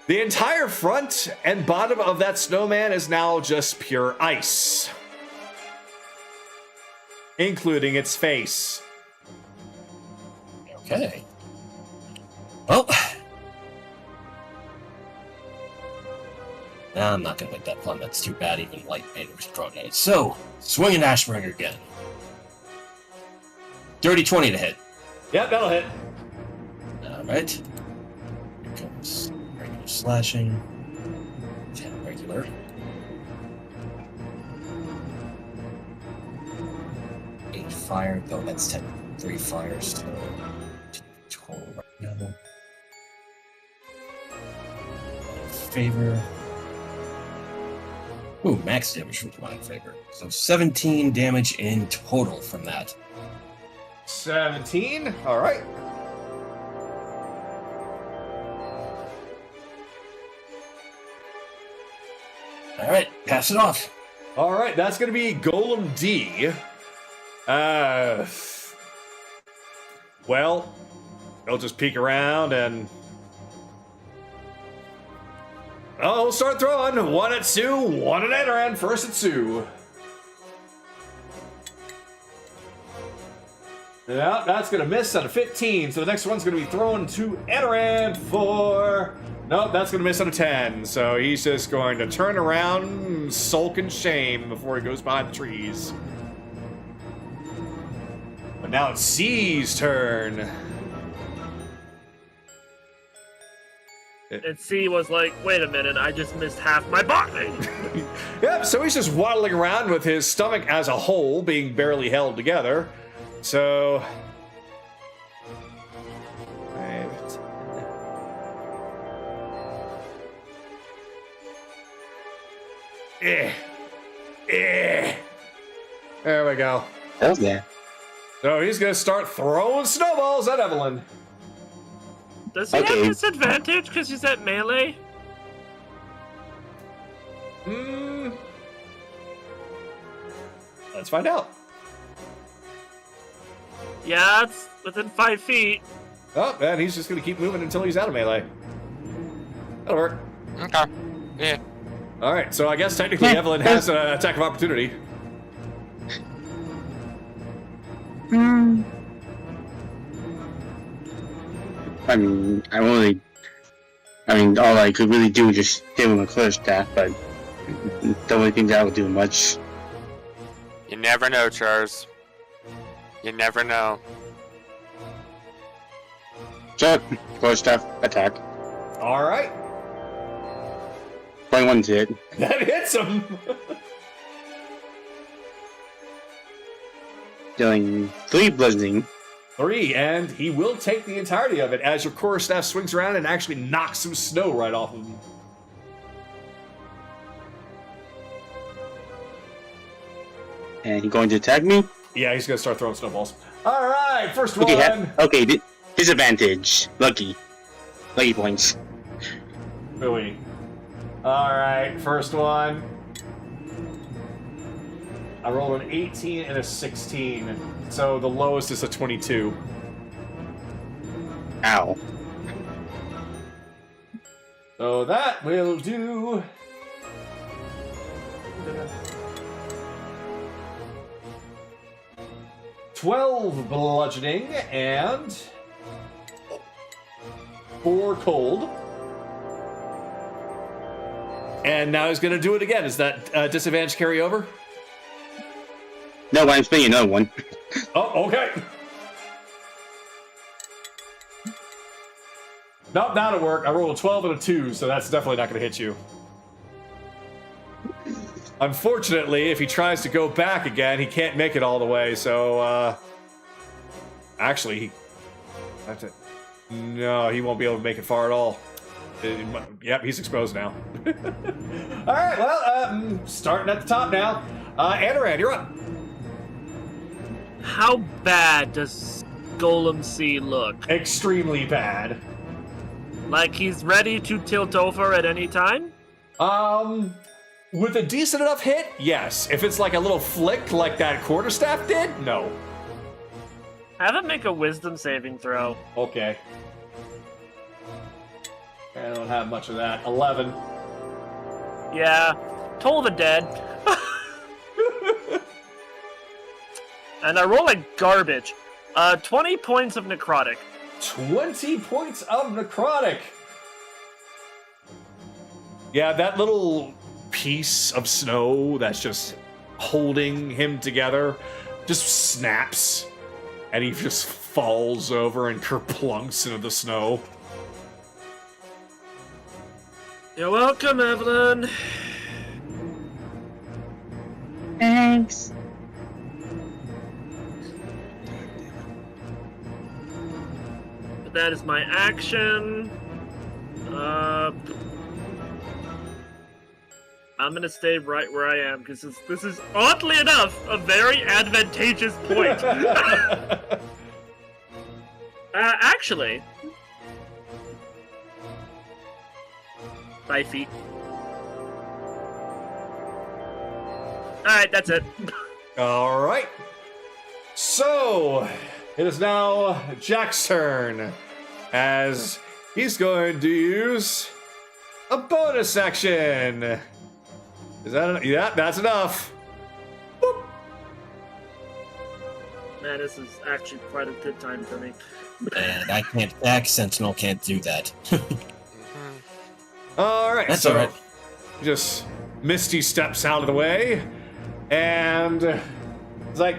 The entire front and bottom of that snowman is now just pure ice, including its face. Okay. Well, I'm not gonna make that pun. That's too bad. Even light made was thrown at it. So, swinging Ashbringer again. Dirty 20 to hit. Yep, that'll hit. All right. Here comes regular slashing. 10 regular. Eight fire. Though that's 10. 3 fires. So 12 right now. Favor. Ooh, max damage from Divine Favor. So 17 damage in total from that. 17. All right. All right, pass it off. All right, that's going to be Golem D. Well, he'll just peek around and... Oh, he'll start throwing. One at Sue, one at Adaran. First at Sue. Yeah, that's going to miss on a 15. So the next one's going to be thrown to Adaran for... Nope, that's going to miss on a 10. So he's just going to turn around, sulk in shame before he goes behind the trees. But now it's C's turn. And C was like, wait a minute, I just missed half my body. Yep, so he's just waddling around with his stomach as a whole being barely held together. So... There we go. Okay. So he's gonna start throwing snowballs at Evelyn. Does he have disadvantage because he's at melee? Let's find out. Yeah, it's within 5 feet. Oh, and he's just gonna keep moving until he's out of melee. That'll work. Okay. Yeah. Alright, so I guess technically Evelyn has an attack of opportunity. I mean, all I could really do is just hit him with a clear staff, but don't really think that would do much. You never know, Charles. You never know. So, clear staff, attack. Alright. 21 to hit. That hits him! Dealing 3 bludgeoning. 3, and he will take the entirety of it as your core staff swings around and actually knocks some snow right off of him. And he's going to attack me? Yeah, he's gonna start throwing snowballs. Alright, first Okay, one! okay, disadvantage. Lucky. Lucky points. Really? Alright, first one. I rolled an 18 and a 16, so the lowest is a 22. Ow. So that will do... 12 bludgeoning and 4 cold. And now he's going to do it again. Is that disadvantage carry over? No, but I'm spending another one. Oh, okay. Nope, that'll work. I rolled a 12 and a 2, so that's definitely not going to hit you. Unfortunately, if he tries to go back again, he can't make it all the way, so, actually, no, he won't be able to make it far at all. Yep, he's exposed now. Alright, well, starting at the top now. Adaran, you're up. How bad does Golem C look? Extremely bad. Like he's ready to tilt over at any time? With a decent enough hit, yes. If it's like a little flick like that quarterstaff did, no. Have him make a wisdom saving throw. Okay. I don't have much of that. 11. Yeah. Toll the dead. And I roll like garbage. 20 points of necrotic. 20 points of necrotic. Yeah, that little piece of snow that's just holding him together just snaps, and he just falls over and kerplunks into the snow. You're welcome, Evelyn. Thanks. But that is my action. I'm gonna stay right where I am because this is oddly enough a very advantageous point. Actually, 5 feet. All right, that's it. All right. So it is now Jack's turn, as he's going to use a bonus action. Is that enough? Yeah, that's enough. Boop. Man, this is actually quite a good time for me. And I can't attack. Sentinel can't do that. All right. That's so all right. just Misty steps out of the way, and it's like,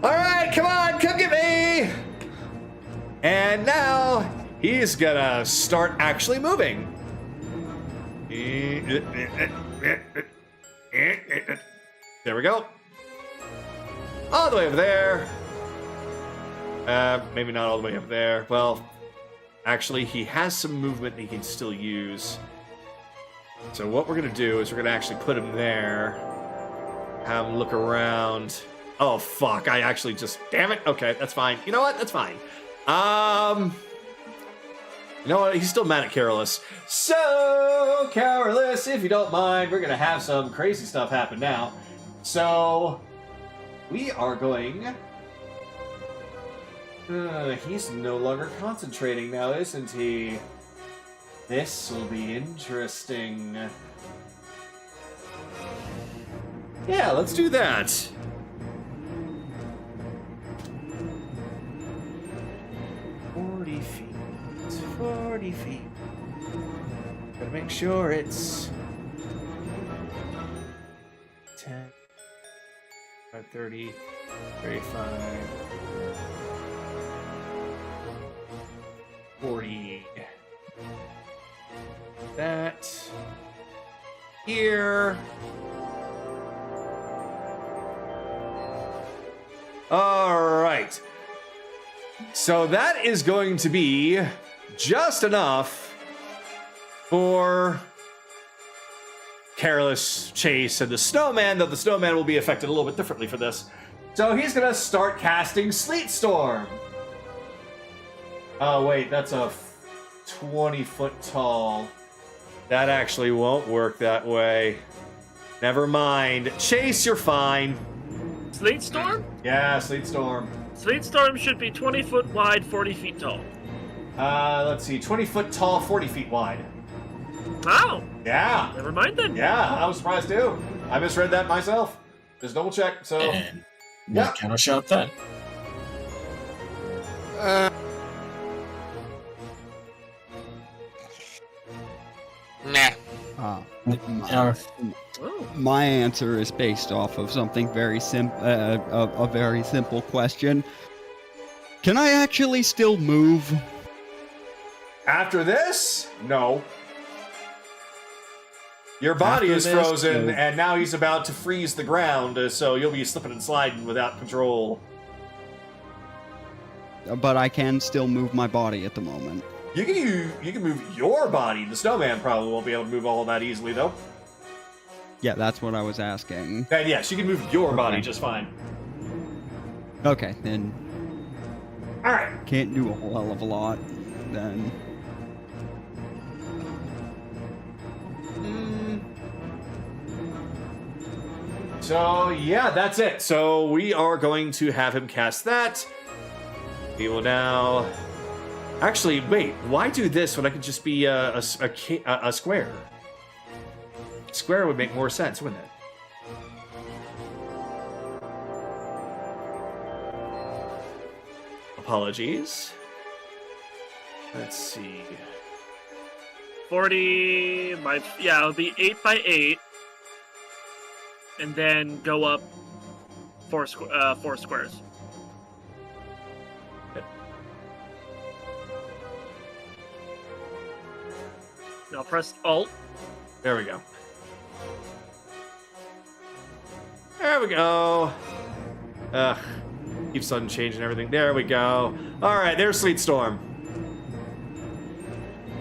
all right, come get me. And now he's gonna start actually moving. There we go. All the way over there. Maybe not all the way over there. Well, actually, he has some movement that he can still use. So what we're going to do is we're going to actually put him there. Have him look around. Oh, fuck. I actually just... Damn it. Okay, that's fine. You know what? That's fine. You know what? He's still mad at Carolus. So, Carolus, if you don't mind, we're going to have some crazy stuff happen now. So, we are going... he's no longer concentrating now, isn't he? This will be interesting. Yeah, let's do that. 40 feet. 40 feet. Gotta make sure it's 10, 30, 35, 40. That here. All right. So that is going to be just enough for Careless, Chase, and the Snowman, though the Snowman will be affected a little bit differently for this. So he's going to start casting Sleet Storm. Oh, wait, that's a 20-foot tall. That actually won't work that way. Never mind. Chase, you're fine. Sleet Storm? Yeah, Sleet Storm. Sleet Storm should be 20 foot wide, 40 feet tall. Let's see. 20 foot tall, 40 feet wide. Wow. Yeah. Never mind then. Yeah, I was surprised too. I misread that myself. Just double check. So, And yeah. counter shot that. Nah. My answer is based off of something very a very simple question. Can I actually still move? After this, no. Your body After is this, frozen, no. and now he's about to freeze the ground, so you'll be slipping and sliding without control. But I can still move my body at the moment. You can move your body. The Snowman probably won't be able to move all that easily, though. Yeah, that's what I was asking. And yes, you can move your body Okay. just fine. Okay, then All right. can't do a whole hell of a lot, then. So, yeah, that's it. So, we are going to have him cast that. We will now... Actually, wait. Why do this when I could just be a square? Square would make more sense, wouldn't it? Apologies. Let's see. 40. It'll be 8 by 8, and then go up 4 squares. Now press Alt. There we go. There we go. Ugh. Keeps sudden changing everything. There we go. All right, there's Sleet Storm.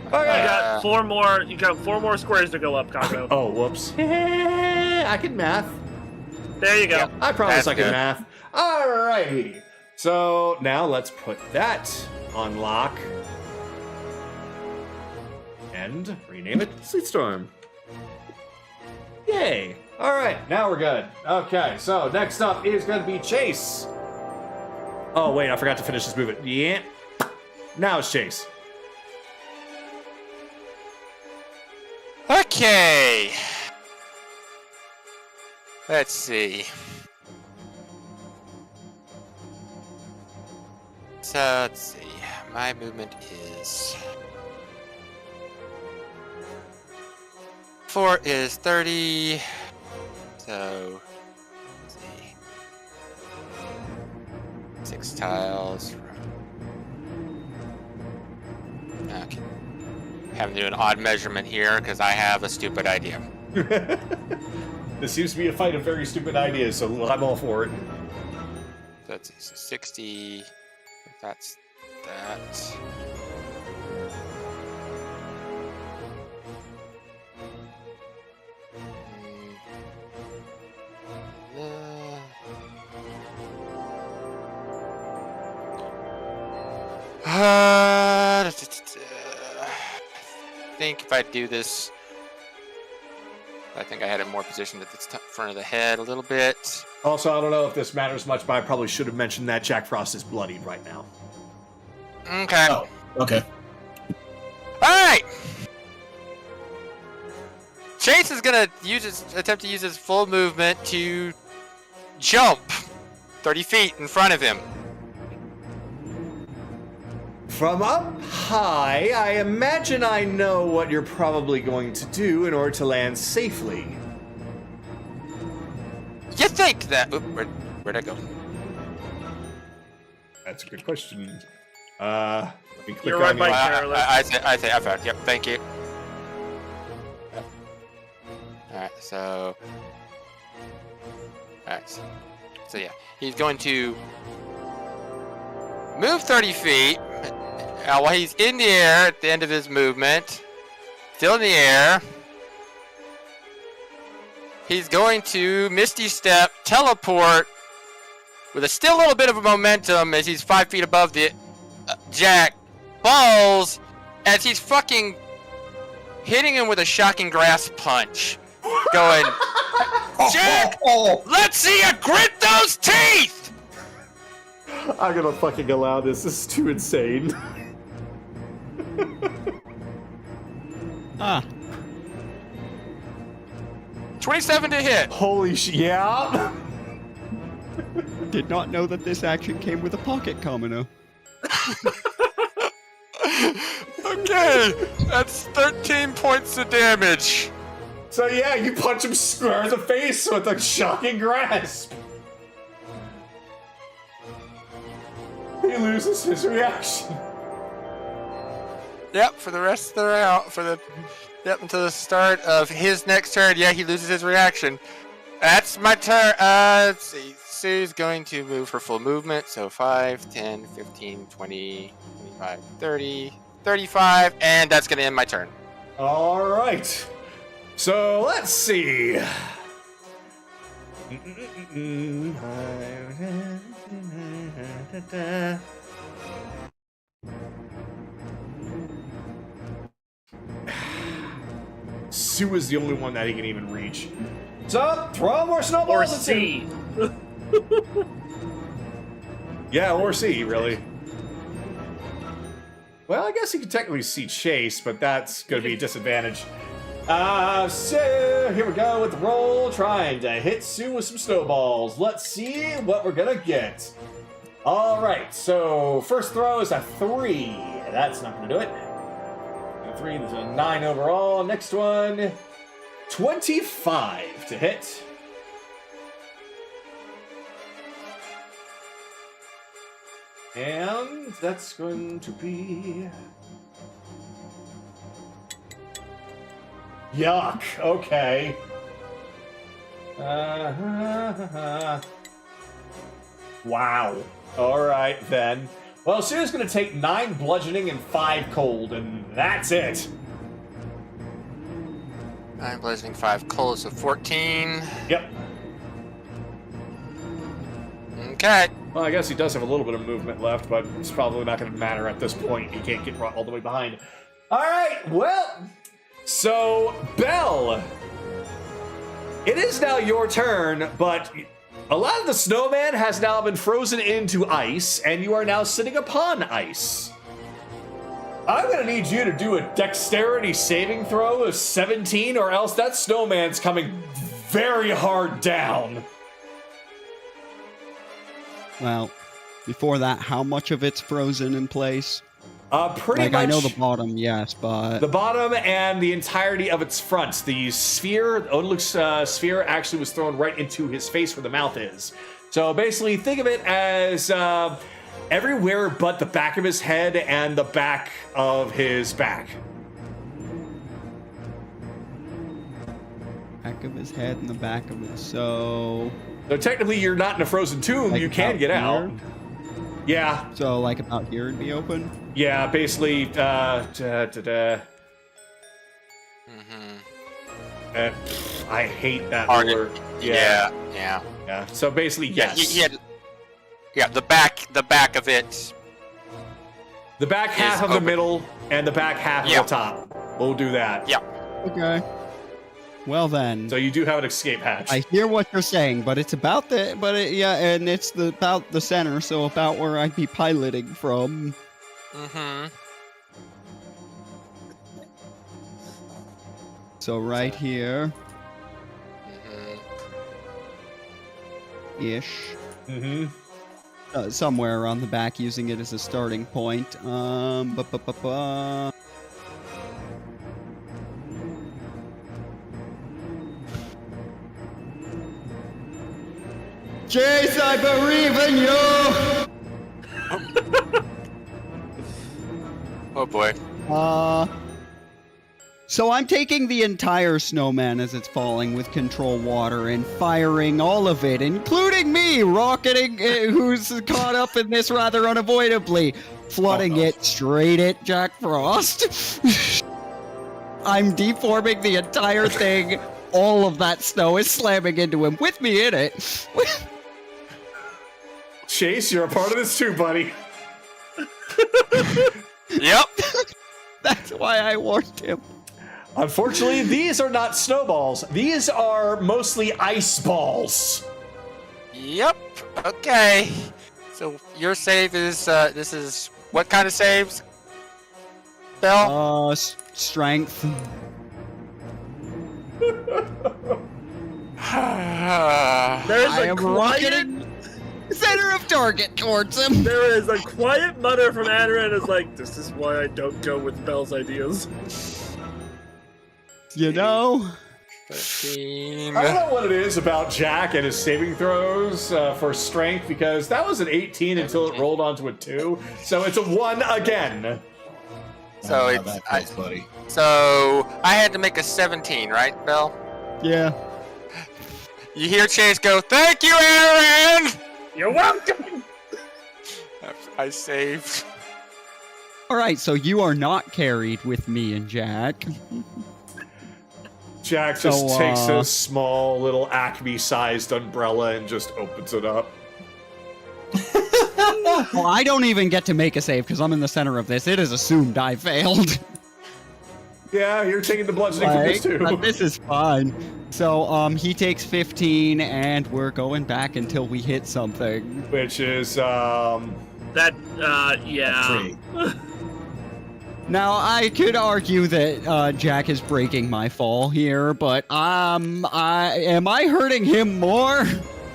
You Okay. got 4 more. You got 4 more squares to go up, Kagato. Oh, whoops. I can math. There you go. Yep. I promise That's I can good. math. Alrighty. So now let's put that on lock. And rename it Sleet Storm. Yay. Alright, now we're good. Okay, so next up is going to be Chase. Oh, wait, I forgot to finish this movement. Yeah. Now it's Chase. Okay. Let's see. So let's see. My movement is 4 is 30. So let's see. 6 tiles. Okay. Having to do an odd measurement here because I have a stupid idea. This seems to be a fight of very stupid ideas, so I'm all for it. So let's see. So 60. That's that. I think if I do this, I think I had it more positioned at the front of the head a little bit. Also, I don't know if this matters much, but I probably should have mentioned that Jack Frost is bloodied right now. Okay. Oh, okay. Alright! Chase is gonna attempt to use his full movement to jump 30 feet in front of him. From up high, I imagine I know what you're probably going to do in order to land safely. You think that? Oop, where'd I go? That's a good question. Let me click You're on right the- by Well, Carolyn. I found it. Yep, thank you. Alright, so... Alright, so yeah. He's going to move 30 feet. While he's in the air at the end of his movement, still in the air, he's going to Misty Step, teleport, with still a little bit of a momentum as he's 5 feet above the Jack, balls, as he's fucking hitting him with a shocking grasp punch. Going, Jack, let's see you grit those teeth! I'm gonna fucking allow this. This is too insane. Ah, 27 to hit. Holy shit. Yeah. did not know that this action came with a pocket commoner. Okay, that's 13 points of damage. So yeah, you punch him square in the face with a shocking grasp. He loses his reaction. Yep, for the rest of the round, until the start of his next turn, yeah, he loses his reaction. That's my turn. Let's see. Sue's going to move her full movement, so 5, 10, 15, 20, 25, 30, 35, and that's going to end my turn. All right. So let's see. Sue is the only one that he can even reach. So throw more Or snowballs at Sue. C. Yeah, or C, really. Well, I guess he could technically see Chase, but that's going to be a disadvantage. So here we go with the roll, trying to hit Sue with some snowballs. Let's see what we're going to get. All right, so first throw is a 3, that's not going to do it. 3, there's a 9 overall. Next one, 25 to hit. And that's going to be... Yuck, okay. Wow. Alright then. Well, Sierra's gonna take 9 bludgeoning and 5 cold, and that's it. 9 bludgeoning, 5 cold, so 14. Yep. Okay. Well, I guess he does have a little bit of movement left, but it's probably not going to matter at this point. He can't get all the way behind. All right, well, so, Belle, it is now your turn, but a lot of the snowman has now been frozen into ice, and you are now sitting upon ice. I'm going to need you to do a dexterity saving throw of 17, or else that snowman's coming very hard down. Well, before that, how much of it's frozen in place? Pretty much. I know the bottom, yes, but... The bottom and the entirety of its front. The sphere, Odaluk's sphere actually was thrown right into his face where the mouth is. So basically, think of it as everywhere but the back of his head and the back of his back. Back of his head and the back of it, so technically, you're not in a frozen tomb. Like you can get out. here? Yeah. So, like, about here it'd be open? Yeah, basically, I hate that word. Yeah. So basically, yes. Yeah, the back of it. The back half of open. the middle and the back half of the top. We'll do that. Yeah. Okay. Well then. So you do have an escape hatch. I hear what you're saying, but it's about the, and it's about the center, so about where I'd be piloting from. Mm-hmm. So right here. Ish. Mm-hmm. Somewhere around the back, using it as a starting point. Jace, I believe in you! Oh boy. So I'm taking the entire snowman as it's falling with control water and firing all of it, including me, rocketing, who's caught up in this rather unavoidably, flooding it straight at Jack Frost. I'm deforming the entire thing. All of that snow is slamming into him with me in it. Chase, you're a part of this too, buddy. Yep. That's why I warned him. Unfortunately, these are not snowballs. These are mostly ice balls. Yep. Okay. So your save is this is what kind of saves? Bell? Strength. There's a quiet center of target towards him. There is a quiet mutter from Anaran is like, this is why I don't go with Bell's ideas. You know? 13. I don't know what it is about Jack and his saving throws for strength, because that was an 18 until it rolled onto a 2. So it's a 1 again. So it's buddy. So I had to make a 17, right, Bell? Yeah. You hear Chase go, "Thank you, Aaron." You're welcome. I saved. All right, so you are not carried with me and Jack. Jack just takes a small little Acme-sized umbrella and just opens it up. Well, I don't even get to make a save because I'm in the center of this. It is assumed I failed. Yeah, you're taking the bludgeoning from this too. But this is fine. So, he takes 15, and we're going back until we hit something. Which is, yeah. Now, I could argue that Jack is breaking my fall here, but am I hurting him more?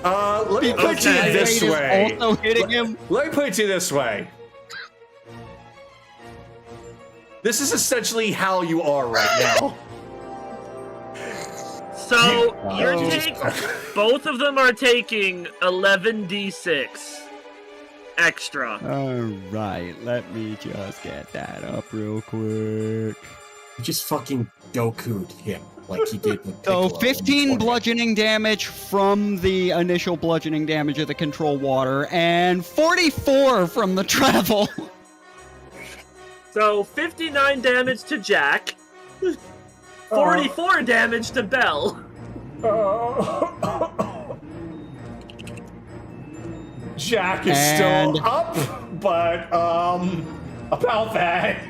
Let me put it this way. Also hitting him. Let me put it to you this way. This is essentially how you are right now. So both of them are taking 11d6 extra. Alright, let me just get that up real quick. You just fucking Goku'd him like he did with So Piccolo 15 in bludgeoning damage from the initial bludgeoning damage of the control water, and 44 from the travel. So 59 damage to Jack, 44 damage to Belle. Jack is still up, but about that.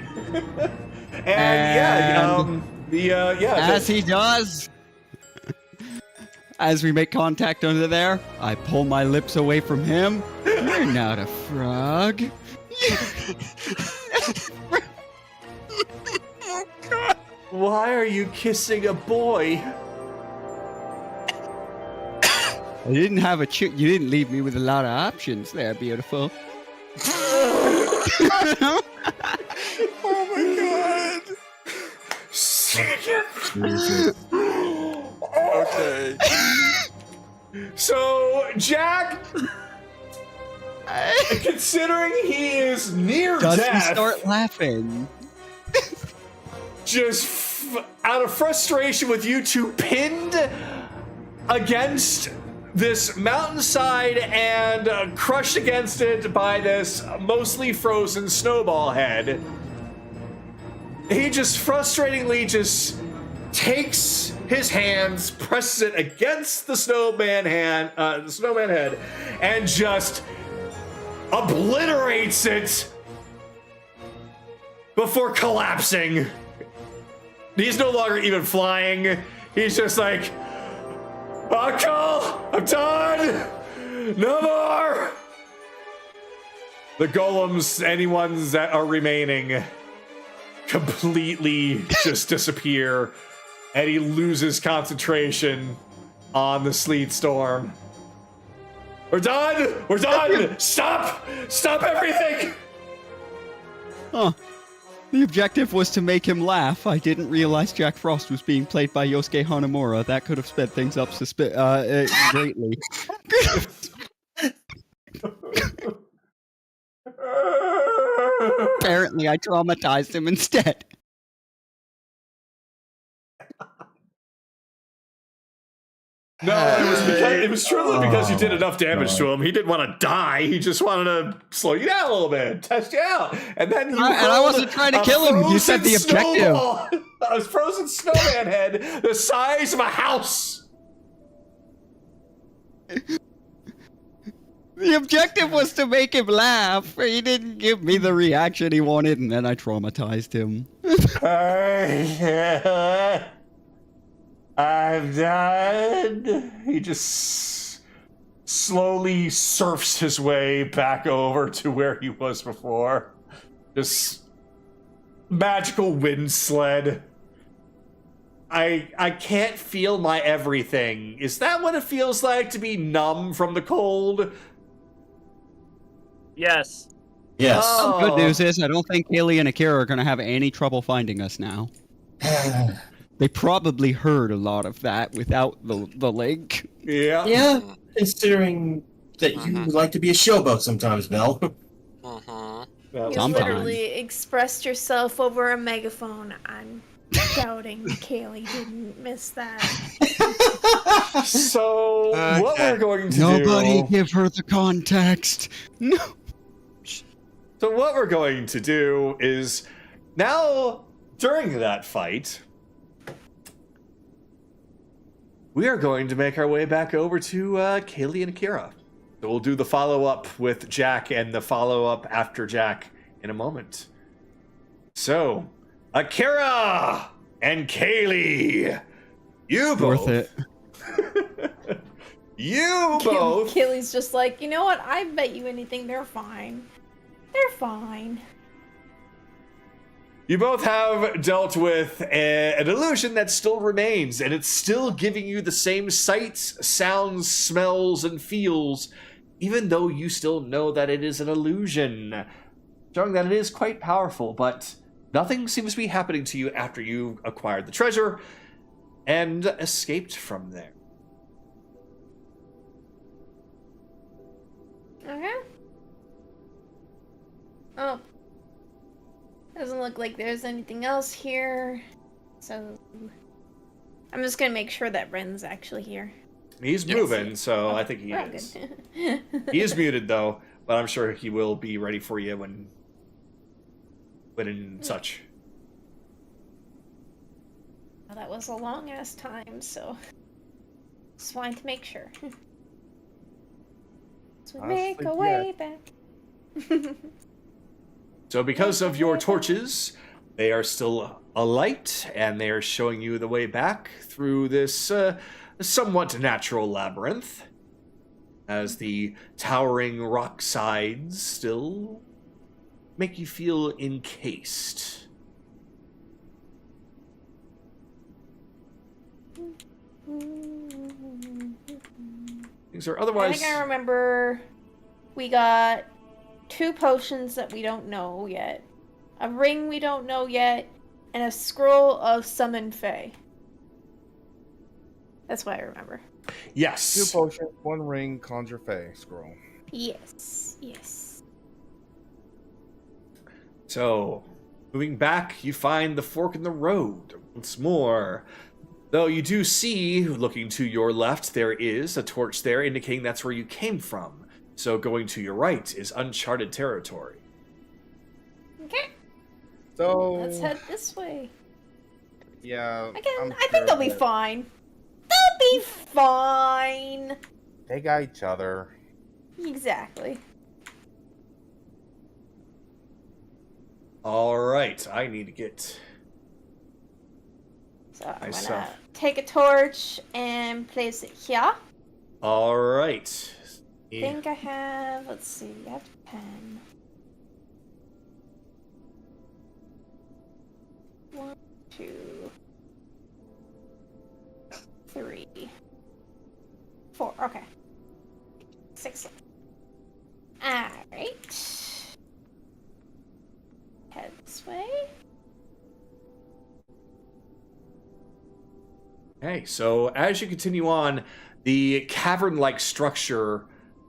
As he does, as we make contact under there, I pull my lips away from him. You're not a frog. Why are you kissing a boy? I didn't have a you didn't leave me with a lot of options there, beautiful. Oh my god! Okay. So, Jack, considering he is near Does death, he start laughing? just out of frustration with you two pinned against this mountainside and crushed against it by this mostly frozen snowball head, he just frustratingly just takes his hands, presses it against the snowman head, and just obliterates it before collapsing. He's no longer even flying. He's just like, Uncle, I'm done. No more. The golems, anyone that are remaining, completely just disappear, and he loses concentration on the sleet storm. We're done. We're done. Stop. Stop everything. Huh. The objective was to make him laugh. I didn't realize Jack Frost was being played by Yosuke Hanamura. That could have sped things up greatly. Apparently, I traumatized him instead. No, it was truly because you did enough damage to him. He didn't want to die. He just wanted to slow you down a little bit, test you out, and then you and I wasn't trying to kill him. You said the objective. A frozen snowman head the size of a house. The objective was to make him laugh. He didn't give me the reaction he wanted, and then I traumatized him. I'm done. He just slowly surfs his way back over to where he was before. Just magical wind sled. I can't feel my everything. Is that what it feels like to be numb from the cold? Yes. Yes. Oh. Good news is, I don't think Haley and Akira are going to have any trouble finding us now. They probably heard a lot of that without the link. Yeah. Yeah, considering that you like to be a showboat sometimes, Mel. You Sometimes. literally expressed yourself over a megaphone. I'm doubting Kaylee didn't miss that. So, what we're going to Nobody do... give her the context. No. So what we're going to do is, now, during that fight, we are going to make our way back over to Kaylee and Akira. So we'll do the follow-up with Jack and the follow-up after Jack in a moment. So, Akira and Kaylee, you both... Worth it. You both... Kaylee's just like, you know what? I bet you anything they're fine. They're fine. You both have dealt with an illusion that still remains, and it's still giving you the same sights, sounds, smells, and feels, even though you still know that it is an illusion. Showing that it is quite powerful, but nothing seems to be happening to you after you acquired the treasure and escaped from there. Okay. Oh. Doesn't look like there's anything else here. So I'm just gonna make sure that Ren's actually here. He's moving, so I think he We're all is. good. He is muted though, but I'm sure he will be ready for you when and such. Well, that was a long ass time, so just wanted to make sure. So we make a way back. So because of your torches, they are still alight, and they are showing you the way back through this somewhat natural labyrinth, as the towering rock sides still make you feel encased. Things are otherwise... I think I remember we got 2 potions that we don't know yet, a ring we don't know yet, and a scroll of summon Fae. That's what I remember. Yes. 2 potions, 1 ring, conjure Fae scroll. Yes, yes. So, moving back, you find the fork in the road once more. Though you do see, looking to your left, there is a torch there indicating that's where you came from. So going to your right is uncharted territory. Okay, So let's head this way. yeah, I think they'll be fine. They'll be fine. They got each other. Exactly. All right, I need to get... So I'm Nice gonna stuff. take a torch and place it here. All right. I think I have, let's see, I have 10. 1, 2, 3, 4. Okay. 6. Alright. Head this way. Okay, so as you continue on, the cavern-like structure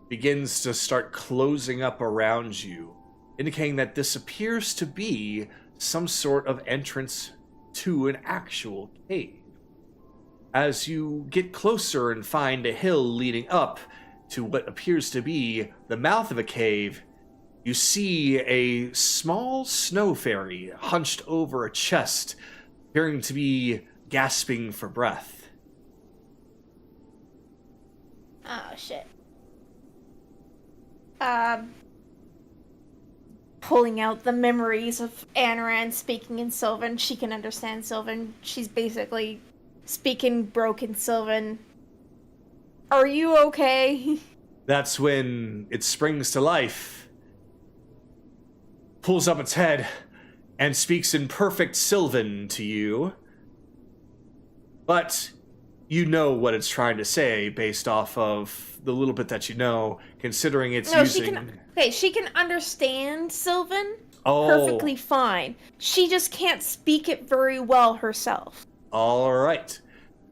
begins to start closing up around you, indicating that this appears to be some sort of entrance to an actual cave. As you get closer and find a hill leading up to what appears to be the mouth of a cave, you see a small snow fairy hunched over a chest, appearing to be gasping for breath. Oh, shit. Pulling out the memories of Anaran speaking in Sylvan. She can understand Sylvan. She's basically speaking broken Sylvan. Are you okay? That's when it springs to life, pulls up its head, and speaks in perfect Sylvan to you. But you know what it's trying to say based off of the little bit that you know, considering it's using... She can understand Sylvan Oh. perfectly fine. She just can't speak it very well herself. All right.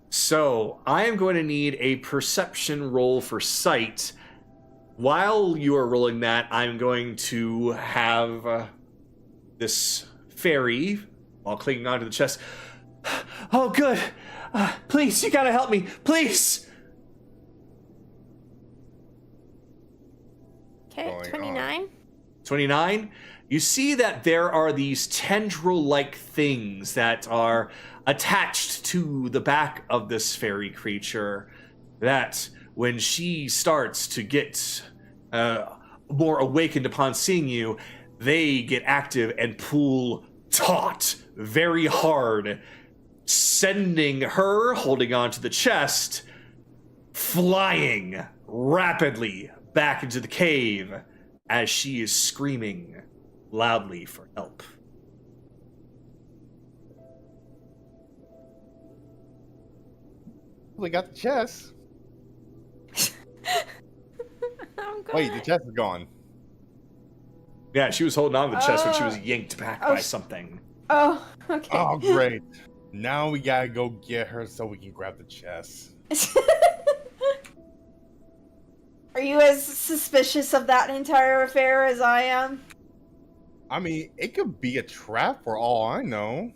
So I am going to need a perception roll for sight. While you are rolling that, I'm going to have this fairy, while clinging onto the chest. Oh, good. Please, you gotta help me. Please. Okay, Going 29. 29. You see that there are these tendril-like things that are attached to the back of this fairy creature that when she starts to get more awakened upon seeing you, they get active and pull taut very hard, sending her, holding onto the chest, flying rapidly back into the cave as she is screaming loudly for help. We got the chest. I'm good. Wait, the chest is gone. Yeah, she was holding on to the chest when she was yanked back Oh, by something. Oh, okay. Oh, great. Now we gotta go get her so we can grab the chest. Are you as suspicious of that entire affair as I am? I mean, it could be a trap for all I know.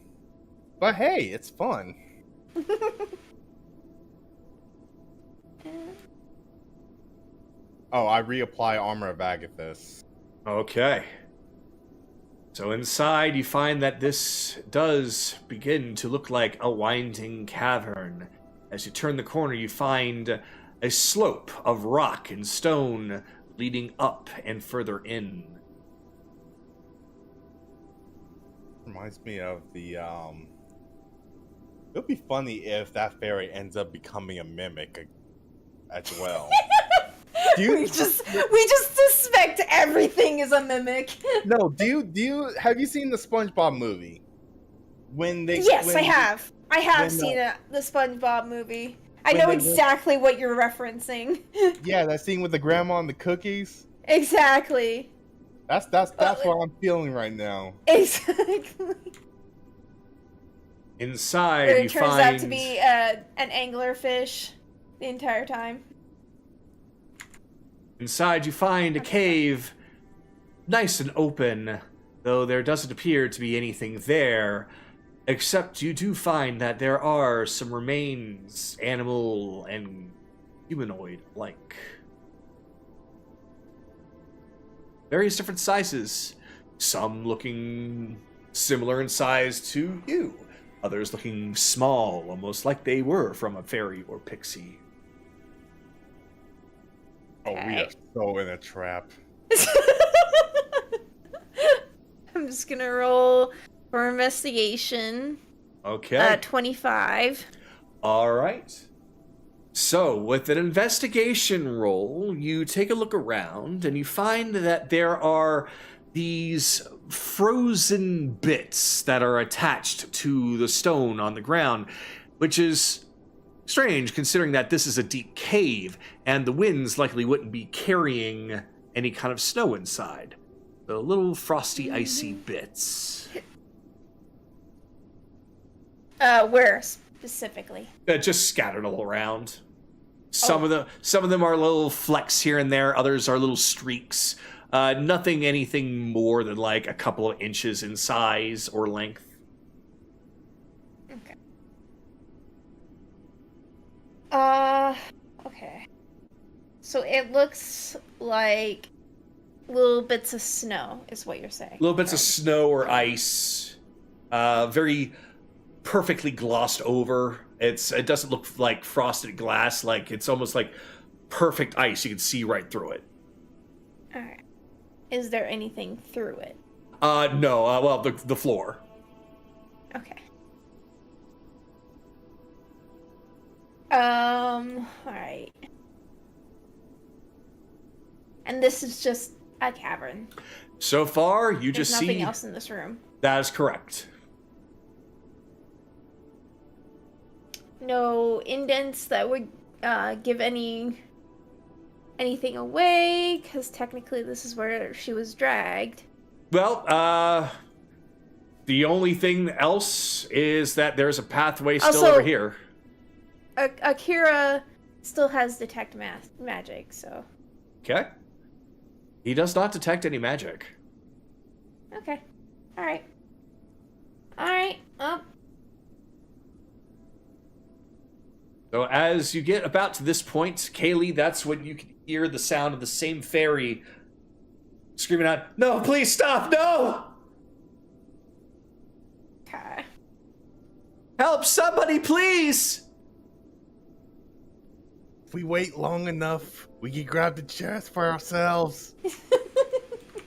But hey, it's fun. Oh, I reapply Armor of Agathis. Okay. So inside you find that this does begin to look like a winding cavern. As you turn the corner, you find a slope of rock and stone leading up and further in. Reminds me of the, It'll be funny if that fairy ends up becoming a mimic as well. We just suspect everything is a mimic. No, have you seen the SpongeBob movie? Yes, I have. I have seen the SpongeBob movie. I know exactly what you're referencing. Yeah, that scene with the grandma and the cookies. Exactly. That's what I'm feeling right now. Exactly. Inside It you turns find out to be an anglerfish the entire time. Inside you find a cave, nice and open, though there doesn't appear to be anything there, except you do find that there are some remains, animal and humanoid-like. Various different sizes, some looking similar in size to you, others looking small, almost like they were from a fairy or pixie. Oh, we are so in a trap. I'm just gonna roll for investigation. Okay. 25. All right. So, with an investigation roll, you take a look around and you find that there are these frozen bits that are attached to the stone on the ground, which is strange considering that this is a deep cave and the winds likely wouldn't be carrying any kind of snow inside. The little frosty, icy bits. Where specifically? Just scattered all around. Some of them are little flecks here and there. Others are little streaks. Anything more than like a couple of inches in size or length. Okay. Okay. So it looks like little bits of snow, is what you're saying. Little bits of snow or ice. Very perfectly glossed over. It doesn't look like frosted glass. Like it's almost like perfect ice. You can see right through it. All right. Is there anything through it? No. Well, the floor. Okay. All right. And this is just a cavern. So far, you There's just see nothing else in this room. That is correct. No indents that would give anything away, because technically this is where she was dragged. Well, the only thing else is that there's a pathway still Also, over here. Akira still has detect magic, so... Okay. He does not detect any magic. Okay. Alright. Alright. So as you get about to this point, Kaylee, that's when you can hear the sound of the same fairy screaming out, "No, please stop, no! Okay. Help somebody, please!" If we wait long enough, we can grab the chest for ourselves.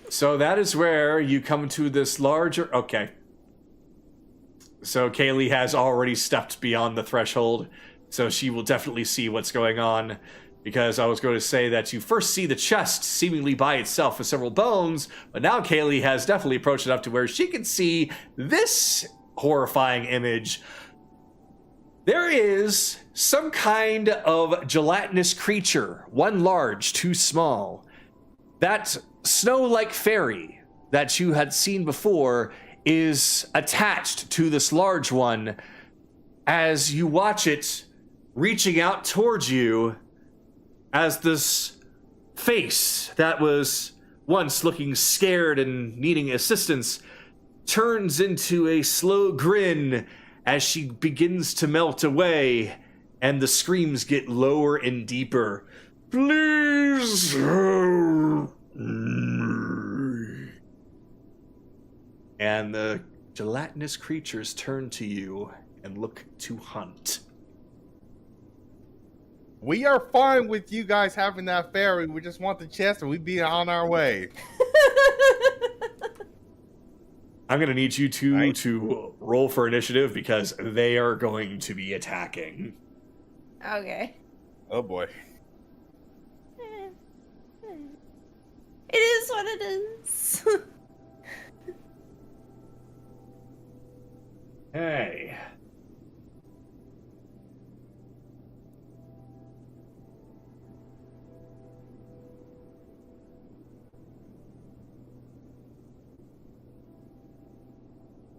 So that is where you come to this larger... Okay. So Kaylee has already stepped beyond the threshold, so she will definitely see what's going on, because I was going to say that you first see the chest seemingly by itself with several bones, but now Kaylee has definitely approached enough to where she can see this horrifying image. There is some kind of gelatinous creature, one large, two small. That snow-like fairy that you had seen before is attached to this large one as you watch it reaching out towards you as this face that was once looking scared and needing assistance turns into a slow grin as she begins to melt away, and the screams get lower and deeper. Please help me. And the gelatinous creatures turn to you and look to hunt. We are fine with you guys having that fairy. We just want the chest and we'd be on our way. I'm going to need you two to roll for initiative because they are going to be attacking. Okay. Oh boy. It is what it is. Hey.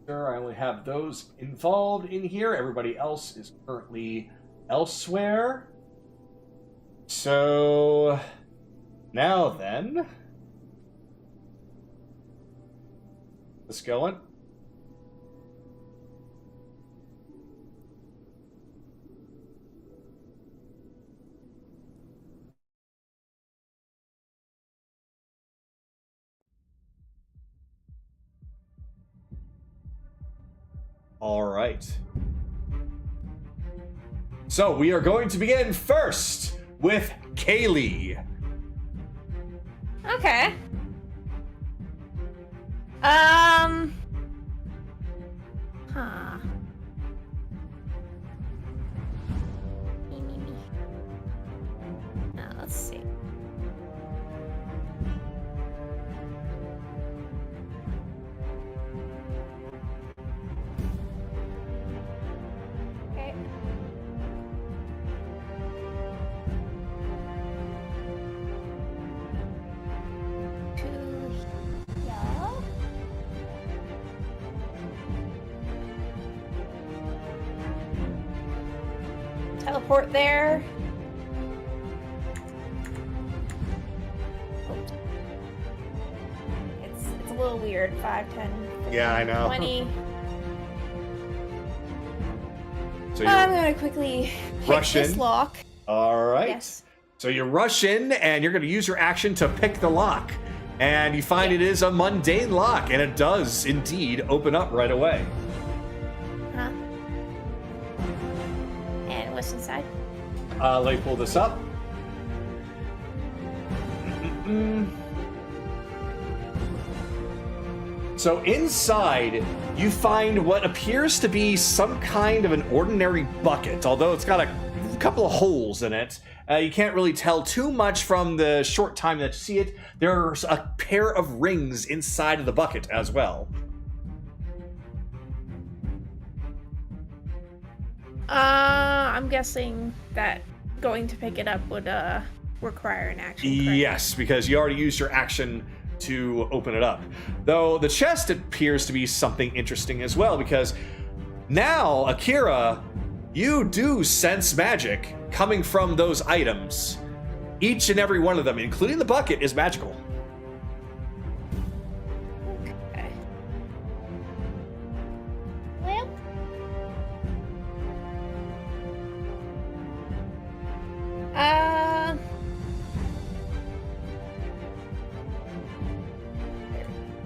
I only have those involved in here. Everybody else is currently elsewhere. So now then, let's go on. All right. So we are going to begin first with Kaylee. Okay. Huh. Now, let's see. Okay. Yeah. Teleport there. It's a little weird. 5, 10, Yeah, I know. 20. So I'm you're gonna quickly pick rush this in. lock. all right. Yes. So you rush in and you're going to use your action to pick the lock. And you find it is a mundane lock, and it does indeed open up right away. Huh? And what's inside? Let me pull this up. So inside, you find what appears to be some kind of an ordinary bucket, although it's got a couple of holes in it. You can't really tell too much from the short time that you see it. There's a pair of rings inside of the bucket as well. I'm guessing that going to pick it up would require an action. Correct? Yes, because you already used your action to open it up. Though the chest appears to be something interesting as well, because now, Akira, you do sense magic coming from those items. Each and every one of them, including the bucket, is magical. Okay. Well.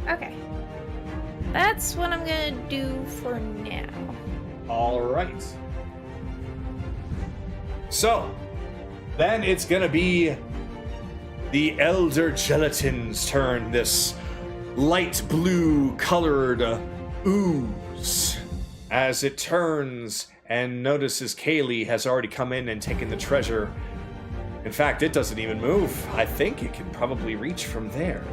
Okay. That's what I'm gonna do for now. All right. So, then it's gonna be the Elder Gelatin's turn. This light blue colored ooze, as it turns and notices Kaylee has already come in and taken the treasure. In fact, it doesn't even move. I think it can probably reach from there.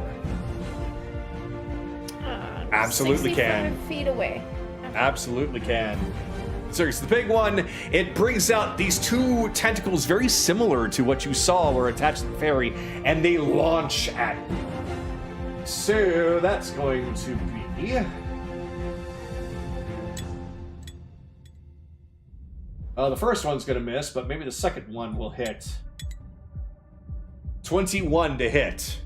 Absolutely 65 can. feet away. Absolutely can. Seriously, the big one, it brings out these two tentacles very similar to what you saw were attached to the fairy, and they launch at you. So that's going to be The first one's going to miss, but maybe the second one will hit. 21 to hit.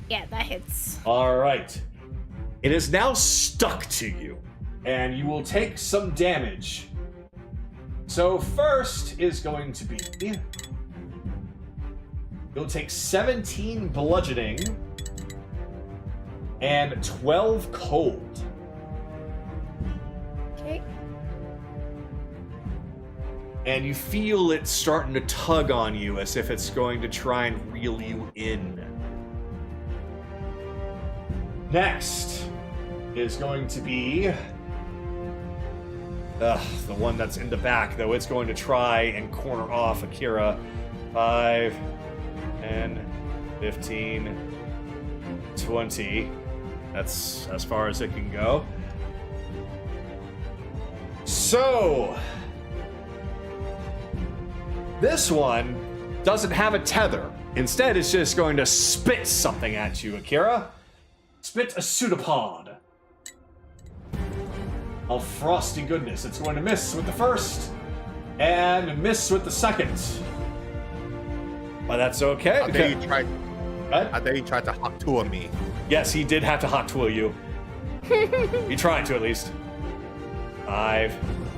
Yeah, that hits. All right. It is now stuck to you, and you will take some damage. So first is going to be... You'll take 17 bludgeoning and 12 cold. Okay. And you feel it starting to tug on you as if it's going to try and reel you in. Next is going to be the one that's in the back, though. It's going to try and corner off Akira. 5, 10, 15, 20. That's as far as it can go. So, this one doesn't have a tether. Instead, it's just going to spit something at you, Akira. Spit a pseudopod. Oh, frosty goodness. It's going to miss with the first and miss with the second. But that's okay. I think you tried. What? I think you tried to hot tour me. Yes, he did have to hot tool you. He tried to, at least. 5,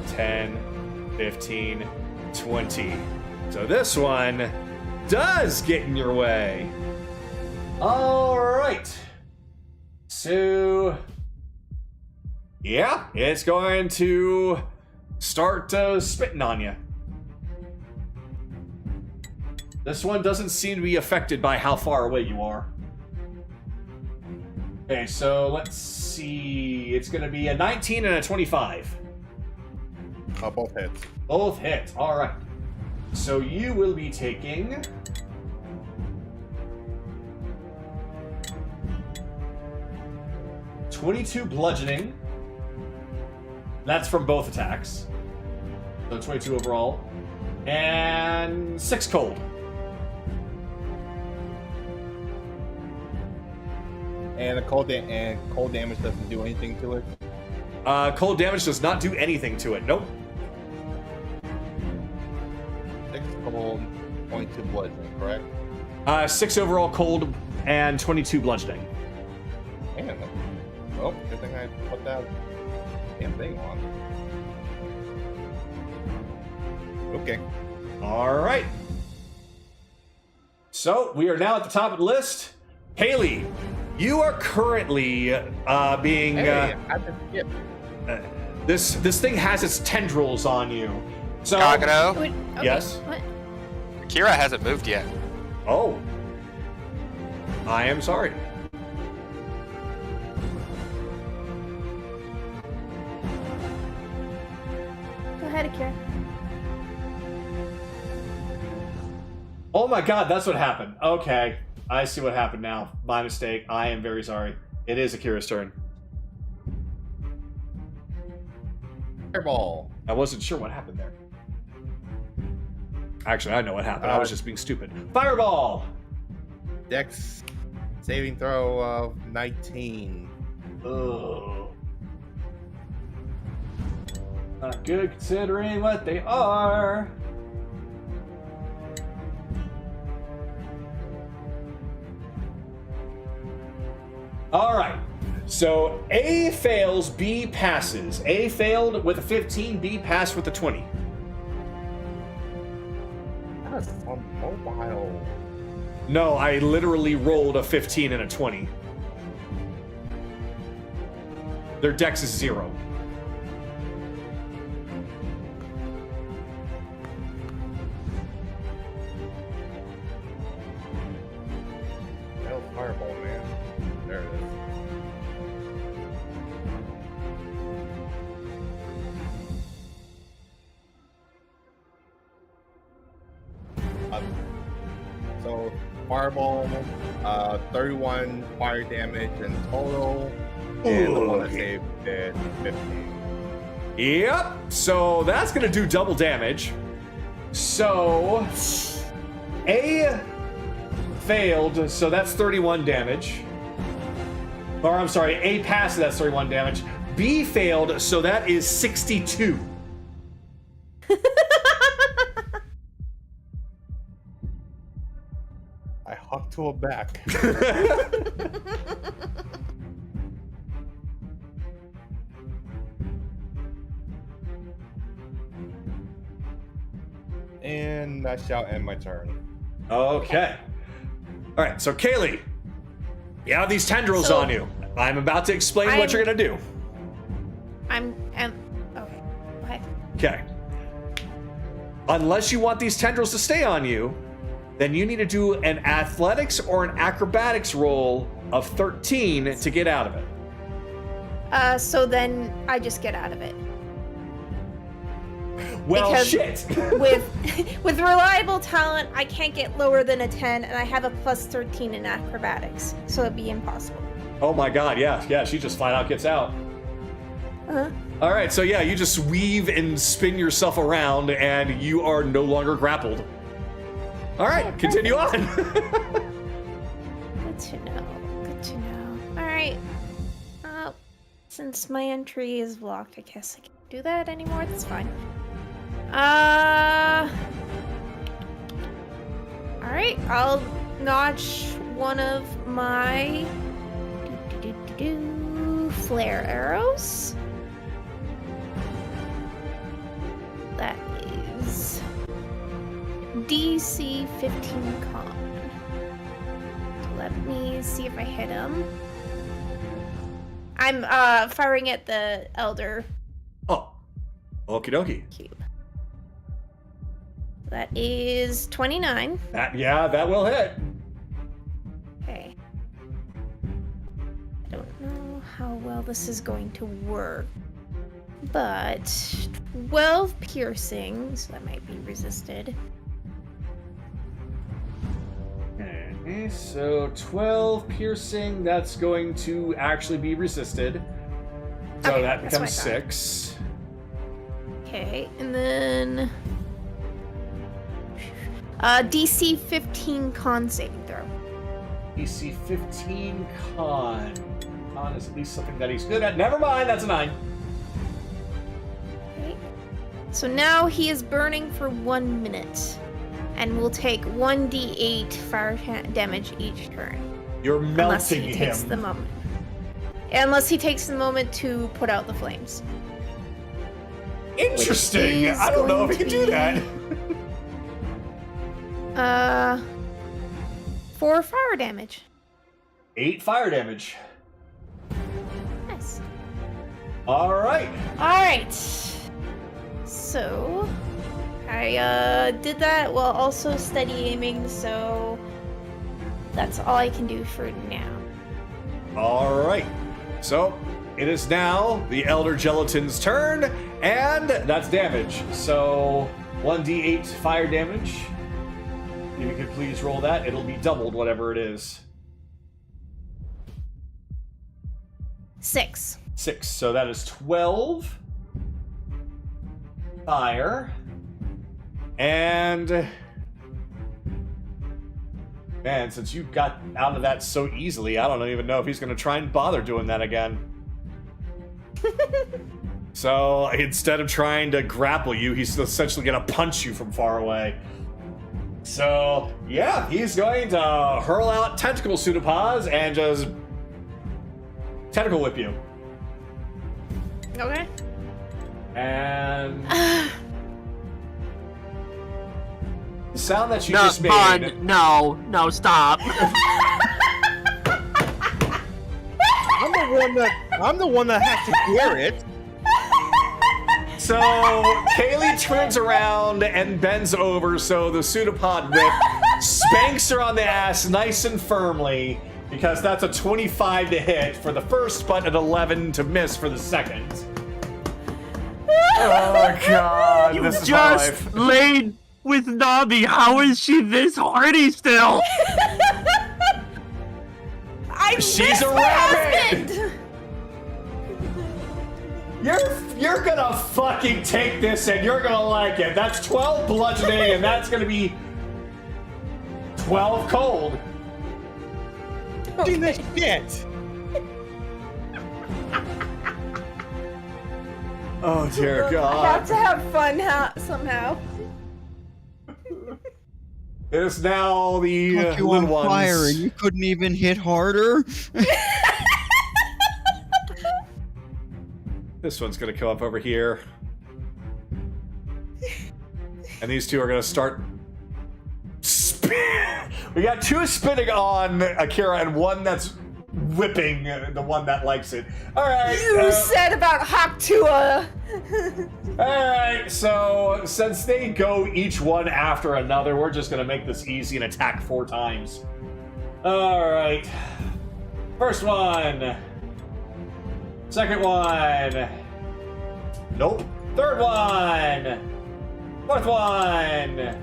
10, 15, 20. So this one does get in your way. All right. So, yeah, it's going to start spitting on you. This one doesn't seem to be affected by how far away you are. Okay, so let's see. It's going to be a 19 and a 25. Both hits. Both hit. All right. So you will be taking... ...22 bludgeoning. That's from both attacks. So 22 overall. And 6 cold. And the cold damage doesn't do anything to it. Cold damage does not do anything to it. Nope. 6 cold, 22 bludgeoning, correct? 6 overall cold and 22 bludgeoning. Damn. Oh, good thing I put that damn thing on. Okay. All right. So we are now at the top of the list. Haley, you are currently being. Hey, I just skip. This thing has its tendrils on you. So. Kagato, Wait, okay, Yes? What? Akira hasn't moved yet. Oh. I am sorry. Go ahead, Akira. Oh my god, that's what happened. Okay. I see what happened now. My mistake. I am very sorry. It is Akira's turn. Fireball. I wasn't sure what happened there. Actually, I know what happened. I was just being stupid. Fireball! Dex saving throw of 19. Ugh. Not good considering what they are. All right. So A fails, B passes. A failed with a 15, B passed with a 20. That's on mobile. No, I literally rolled a 15 and a 20. Their dex is 0. Hell, fireball, man. There it is. So fireball, 31 fire damage in total, and the one that saved did 15. Yep. So that's going to do double damage. So A failed, so that's 31 damage. Or I'm sorry, A passed, that's 31 damage. B failed, so that is 62. to her back. And that shall end my turn. Okay. All right, so Kaylee, you have these tendrils So- on you. I'm about to explain what you're gonna do. okay. Go ahead. Okay. Unless you want these tendrils to stay on you, then you need to do an athletics or an acrobatics roll of 13 to get out of it. So then I just get out of it. Well, Because- shit. With reliable talent, I can't get lower than a 10, and I have a plus 13 in acrobatics, so it'd be impossible. Oh my god, yeah, she just flat out gets out. Uh-huh. All right, so yeah, you just weave and spin yourself around, and you are no longer grappled. All right, continue on. Good to know. Good to know. All right. Since my entry is blocked, I guess I can't do that anymore. That's fine. All right. I'll notch one of my flare arrows. That is DC 15 con. Let me see if I hit him. I'm firing at the Elder Oh, okie dokie. Cube. That is 29. That will hit. Okay. I don't know how well this is going to work, but 12 piercing, so that might be resisted. Okay, so 12 piercing, that's going to actually be resisted. So Okay, that that's what I becomes thought. 6. Okay, and then DC 15 con saving throw. DC 15 con. Con is at least something that he's good at. Never mind, that's a 9. Okay. So now he is burning for 1 minute, and will take 1d8 fire damage each turn. You're Unless melting he takes him. the moment. Unless he takes the moment to put out the flames. Interesting. is I don't know if he going can to do that. be- 4 fire damage. 8 fire damage. Nice. All right. Alright. So, I did that while also steady aiming, so that's all I can do for now. All right. So it is now the Elder Gelatin's turn, and that's damage. So 1d8 fire damage. If you could please roll that, it'll be doubled, whatever it is. 6. 6. So that is 12 fire. And man, since you got out of that so easily, I don't even know if he's going to try and bother doing that again. So instead of trying to grapple you, he's essentially going to punch you from far away. So yeah, he's going to hurl out tentacle pseudopods and just tentacle whip you. Okay. And the sound that you No, just made. Bun, no, stop. I'm the one that has to hear it. So Kaylee turns around and bends over, so the pseudopod whip spanks her on the ass nice and firmly, because that's a 25 to hit for the first, but an 11 to miss for the second. Oh god, You this is my just life. laid with Nobby. How is she this hardy still? I She's missed a my rabbit! husband! You're gonna fucking take this and you're gonna like it. That's 12 bludgeoning and that's gonna be 12 cold. Doing this shit. Oh dear I have god. to have fun somehow. It is now the Got you little on fire ones. and you couldn't even hit harder. This one's gonna come up over here. And these two are gonna start spin. We got two spinning on Akira and one that's whipping the one that likes it. Alright. You said about Haktua. Alright, so since they go each one after another, we're just gonna make this easy and attack 4 times. Alright. First one. Second one. Nope. Third one. Fourth one.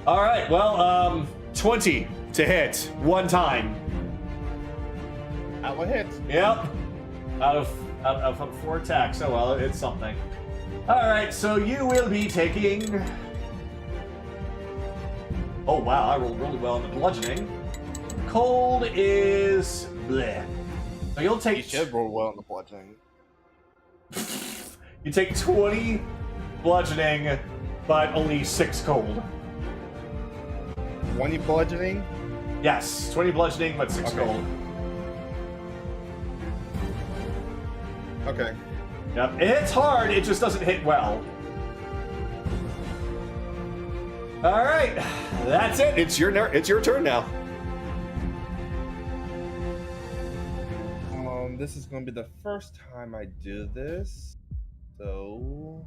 Alright, well, 20 to hit 1 time. That one hit. Yep. Out of 4 attacks. Oh well, it's something. Alright, so you will be taking... Oh wow, I rolled really well in the bludgeoning. Cold is... bleh. So you'll take... You should roll well in the bludgeoning. You take 20 bludgeoning, but only 6 cold. 20 bludgeoning? Yes, 20 bludgeoning, but 6 Okay. cold. Okay. Yep, it's hard, it just doesn't hit well. Alright, that's it. It's your turn now. This is going to be the first time I do this. So...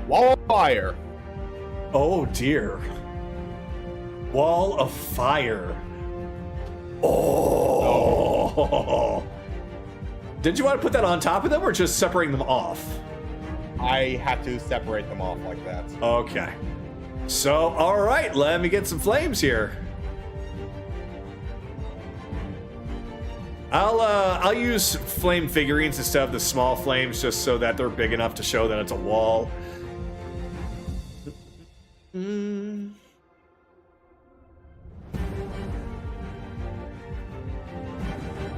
Wall of fire. Oh dear. Wall of fire. Oh. Did you want to put that on top of them or just separating them off? I have to separate them off like that. Okay. So, all right, let me get some flames here. I'll use flame figurines instead of the small flames just so that they're big enough to show that it's a wall.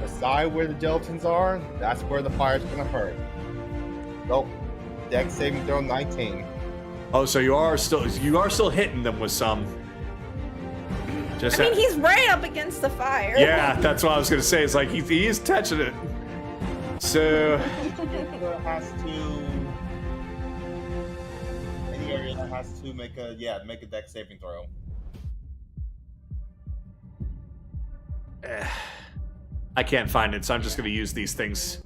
The side where the gelatins are, that's where the fire's gonna hurt. Nope. Dex saving throw 19. Oh, so you are still hitting them with some. Just I mean, he's right up against the fire. yeah, that's what I was gonna say. It's like he's touching it. So Has to. Any area that has to make a dex saving throw. I can't find it, so I'm just gonna use these things.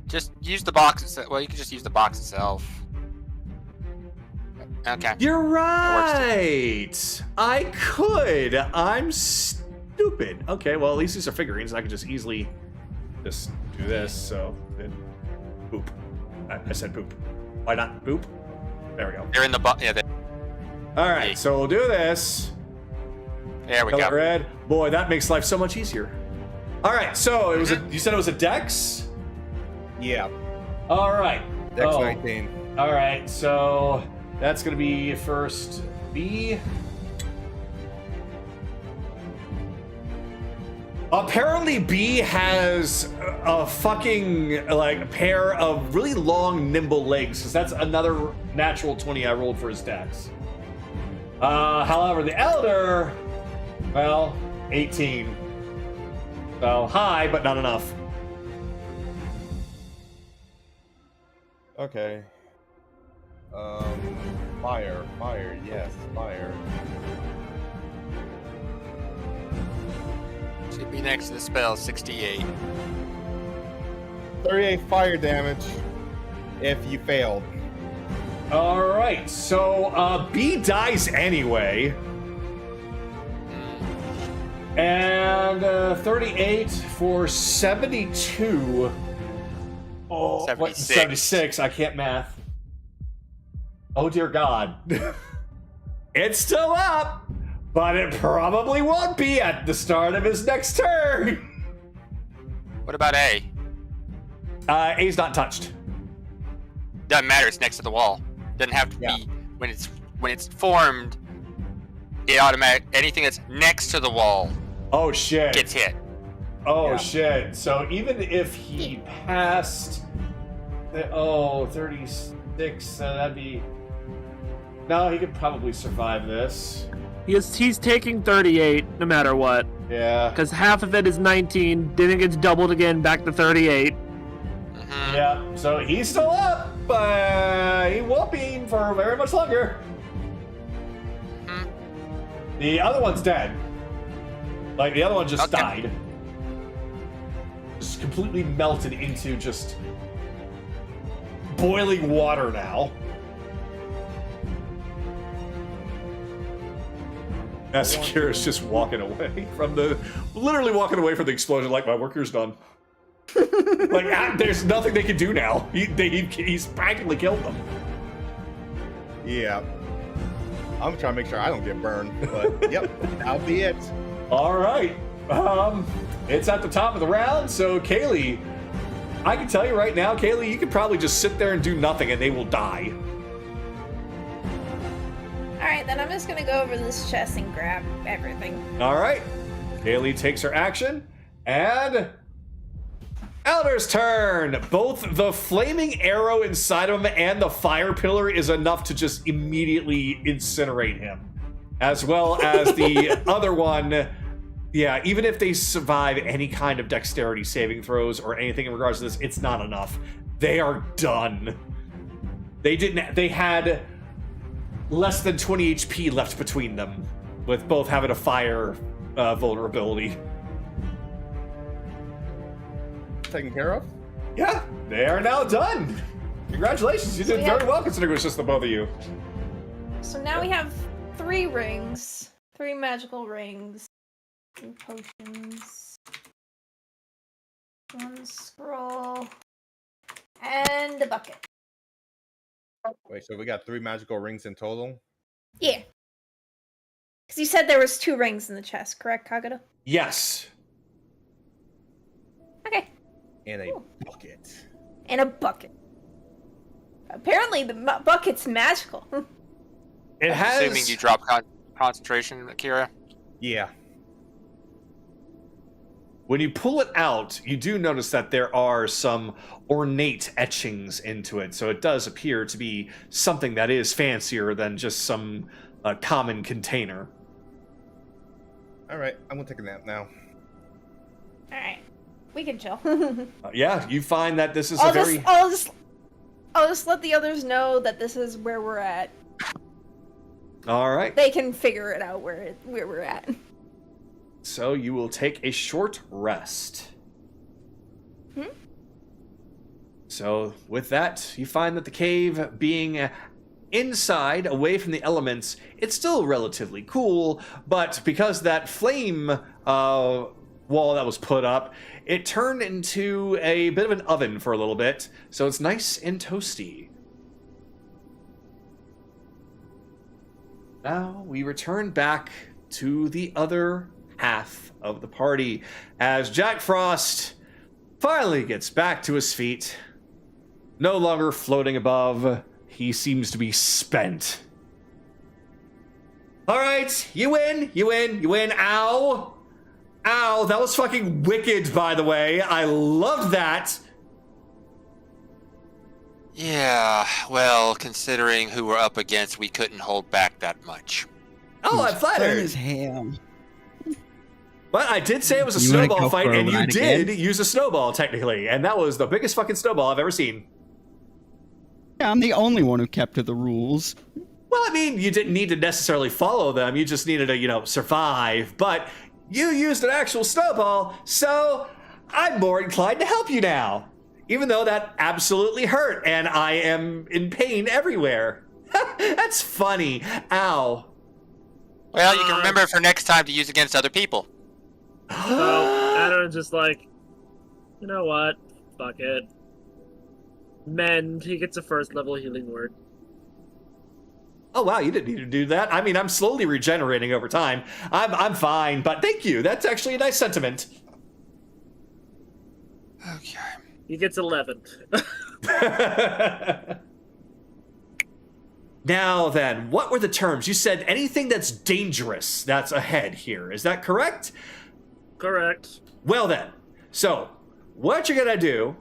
Just use the box itself. Well, you can just use the box itself. Okay. You're works too. right. I could. I'm stupid. Okay, well at least these are figurines. I can just easily just do this. So boop. I said boop. Why not boop? There we go. They're in the box. Yeah, All right, so we'll do this. there we Color go. red. Boy, that makes life so much easier. All right, so it was you said it was a dex. Yeah. All right. Dex Oh. 19. All right, so that's gonna be first B. Apparently, B has a fucking like pair of really long, nimble legs, because that's another natural 20 I rolled for his dex. However, the Elder, well, 18. So high, but not enough. Okay. Fire, yes, fire. Should be next to the spell, 68. 38 fire damage if you failed. All right, so B dies anyway. And 38 for 72. Oh, 76. 76. I can't math. Oh, dear God. It's still up, but it probably won't be at the start of his next turn. What about A? A's not touched. Doesn't matter. It's next to the wall. Doesn't have to be when it's formed. It anything that's next to the wall Oh, shit. gets hit. Oh, shit. So even if he passed... 36, that'd be... No, he could probably survive this. He's taking 38 no matter what. Yeah. Because half of it is 19, then it gets doubled again back to 38. Mm-hmm. Yeah, so he's still up, but he won't be for very much longer. Mm-hmm. The other one's dead. Like, the other one just Okay. died. Just completely melted into just boiling water now. As Kira's just walking away from literally walking away from the explosion like, my work here's done. Like, there's nothing they can do now. He's practically killed them. Yeah. I'm trying to make sure I don't get burned, but yep, that'll be it. All right. It's at the top of the round, so Kaylee, I can tell you right now, Kaylee, you could probably just sit there and do nothing and they will die. Alright, then I'm just gonna go over this chest and grab everything. All right. Kaylee takes her action, and Elder's turn. Both the flaming arrow inside of him and the fire pillar is enough to just immediately incinerate him, as well as the other one. Yeah, even if they survive any kind of dexterity saving throws or anything in regards to this, it's not enough. They are done. They had less than 20 HP left between them, with both having a fire vulnerability. Taken care of? Yeah, they are now done. Congratulations, you did very well considering it was just the both of you. So now we have 3 rings. 3 magical rings. 3 potions. 1 scroll. And a bucket. Wait, so we got 3 magical rings in total? Yeah. Because you said there was 2 rings in the chest, correct, Kagato? Yes. Okay. And a Cool. bucket. And a bucket. Apparently the bucket's magical. It has... Assuming you drop concentration, Akira. Yeah. When you pull it out, you do notice that there are some ornate etchings into it, so it does appear to be something that is fancier than just some common container. Alright, I'm gonna take a nap now. Alright. We can chill. Yeah, you find that this is I'll a very... I'll just let the others know that this is where we're at. All right. They can figure it out where we're at. So you will take a short rest. So with that, you find that the cave being inside, away from the elements, it's still relatively cool, but because that flame wall that was put up, it turned into a bit of an oven for a little bit, so it's nice and toasty. Now we return back to the other half of the party as Jack Frost finally gets back to his feet. No longer floating above, he seems to be spent. All right, you win, you win, you win. Ow. Ow, that was fucking wicked, by the way. I loved that. Yeah, well, considering who we're up against, we couldn't hold back that much. Oh, I'm Fun flattered. as hell. But I did say it was a You wanna snowball go fight, for a and you ride did again? use a snowball, technically. And that was the biggest fucking snowball I've ever seen. Yeah, I'm the only one who kept to the rules. Well, I mean, you didn't need to necessarily follow them. You just needed to, survive. But you used an actual snowball, so I'm more inclined to help you now. Even though that absolutely hurt, and I am in pain everywhere. That's funny. Ow. Well, you can remember for next time to use against other people. So Adam's just like, you know what? Fuck it. Mend. He gets a first level healing word. Oh wow, you didn't need to do that. I mean, I'm slowly regenerating over time. I'm fine, but thank you. That's actually a nice sentiment. Okay. He gets 11. Now then, what were the terms? You said anything that's dangerous that's ahead here. Is that correct? Correct. Well then, so what you're gonna do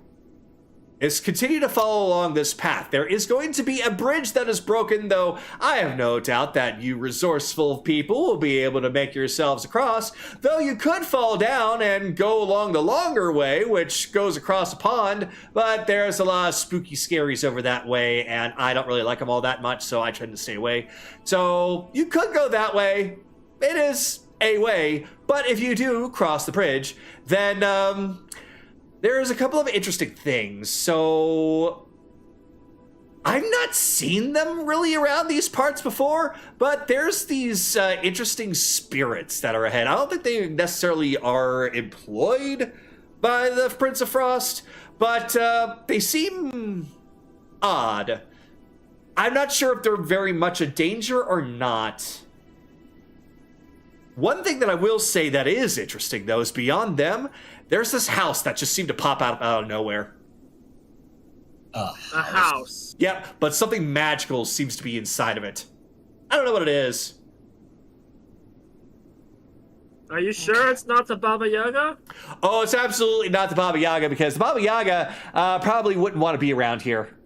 is continue to follow along this path. There is going to be a bridge that is broken, though I have no doubt that you resourceful people will be able to make yourselves across, though you could fall down and go along the longer way, which goes across a pond, but there's a lot of spooky scaries over that way, and I don't really like them all that much, so I tend to stay away. So you could go that way. It is a way, but if you do cross the bridge, then, there's a couple of interesting things. So I've not seen them really around these parts before, but there's these interesting spirits that are ahead. I don't think they necessarily are employed by the Prince of Frost, but they seem odd. I'm not sure if they're very much a danger or not. One thing that I will say that is interesting, though, is beyond them, there's this house that just seemed to pop out of nowhere. A house. Yep, but something magical seems to be inside of it. I don't know what it is. Are you sure it's not the Baba Yaga? Oh, it's absolutely not the Baba Yaga, because the Baba Yaga probably wouldn't want to be around here.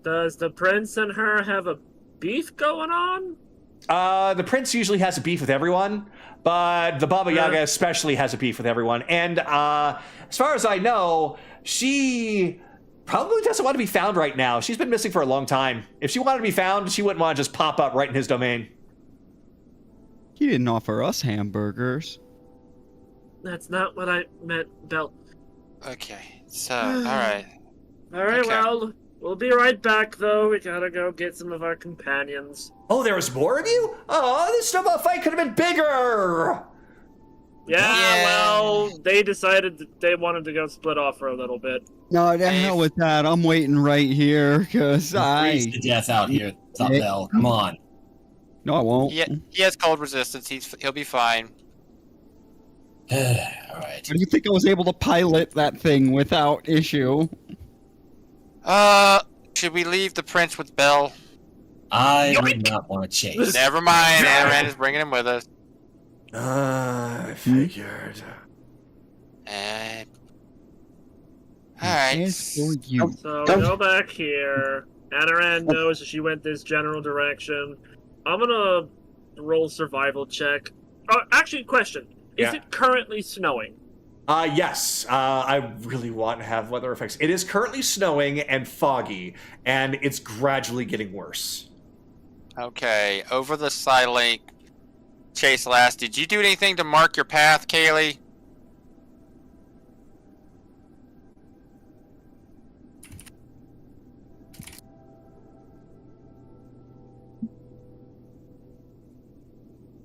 Does the prince and her have a beef going on? The prince usually has a beef with everyone, but the Baba Yaga especially has a beef with everyone. And as far as I know, she probably doesn't want to be found right now. She's been missing for a long time. If she wanted to be found, she wouldn't want to just pop up right in his domain. He didn't offer us hamburgers. That's not what I meant, Belt. Okay. So, alright. Alright, Okay. well, we'll be right back, though. We gotta go get some of our companions. Oh, there was more of you? Oh, this snowball fight could have been bigger! Yeah, well, they decided that they wanted to go split off for a little bit. No, the hell with that. I'm waiting right here, because Freeze to death out here, Bell. Come on. No, I won't. He has cold resistance. He'll be fine. Alright. Do you think I was able to pilot that thing without issue? Should we leave the prince with Belle? I would not want to chase. Never mind. Aaron is bringing him with us. I figured. Alright. As for you. So, go back here. Anaran knows she went this general direction. I'm gonna roll survival check. Actually, question. Is it currently snowing? Yes. I really want to have weather effects. It is currently snowing and foggy, and it's gradually getting worse. Okay, over the Psylink. Chase last. Did you do anything to mark your path, Kaylee?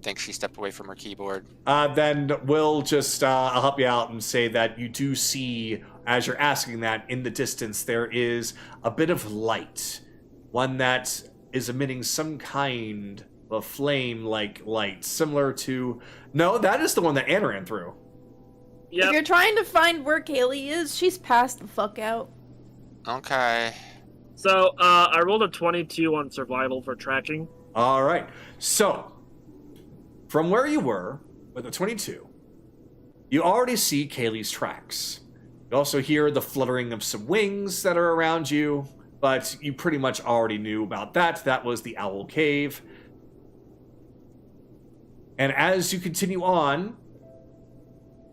Think she stepped away from her keyboard. Then we'll just, I'll help you out and say that you do see, as you're asking that, in the distance, there is a bit of light. One that is emitting some kind of flame-like light, similar to... No, that is the one that Anna ran through. Yep. If you're trying to find where Kaylee is, she's passed the fuck out. Okay. So, I rolled a 22 on survival for tracking. All right. So, from where you were, with a 22, you already see Kaylee's tracks. You also hear the fluttering of some wings that are around you, but you pretty much already knew about that. That was the Owl Cave. And as you continue on,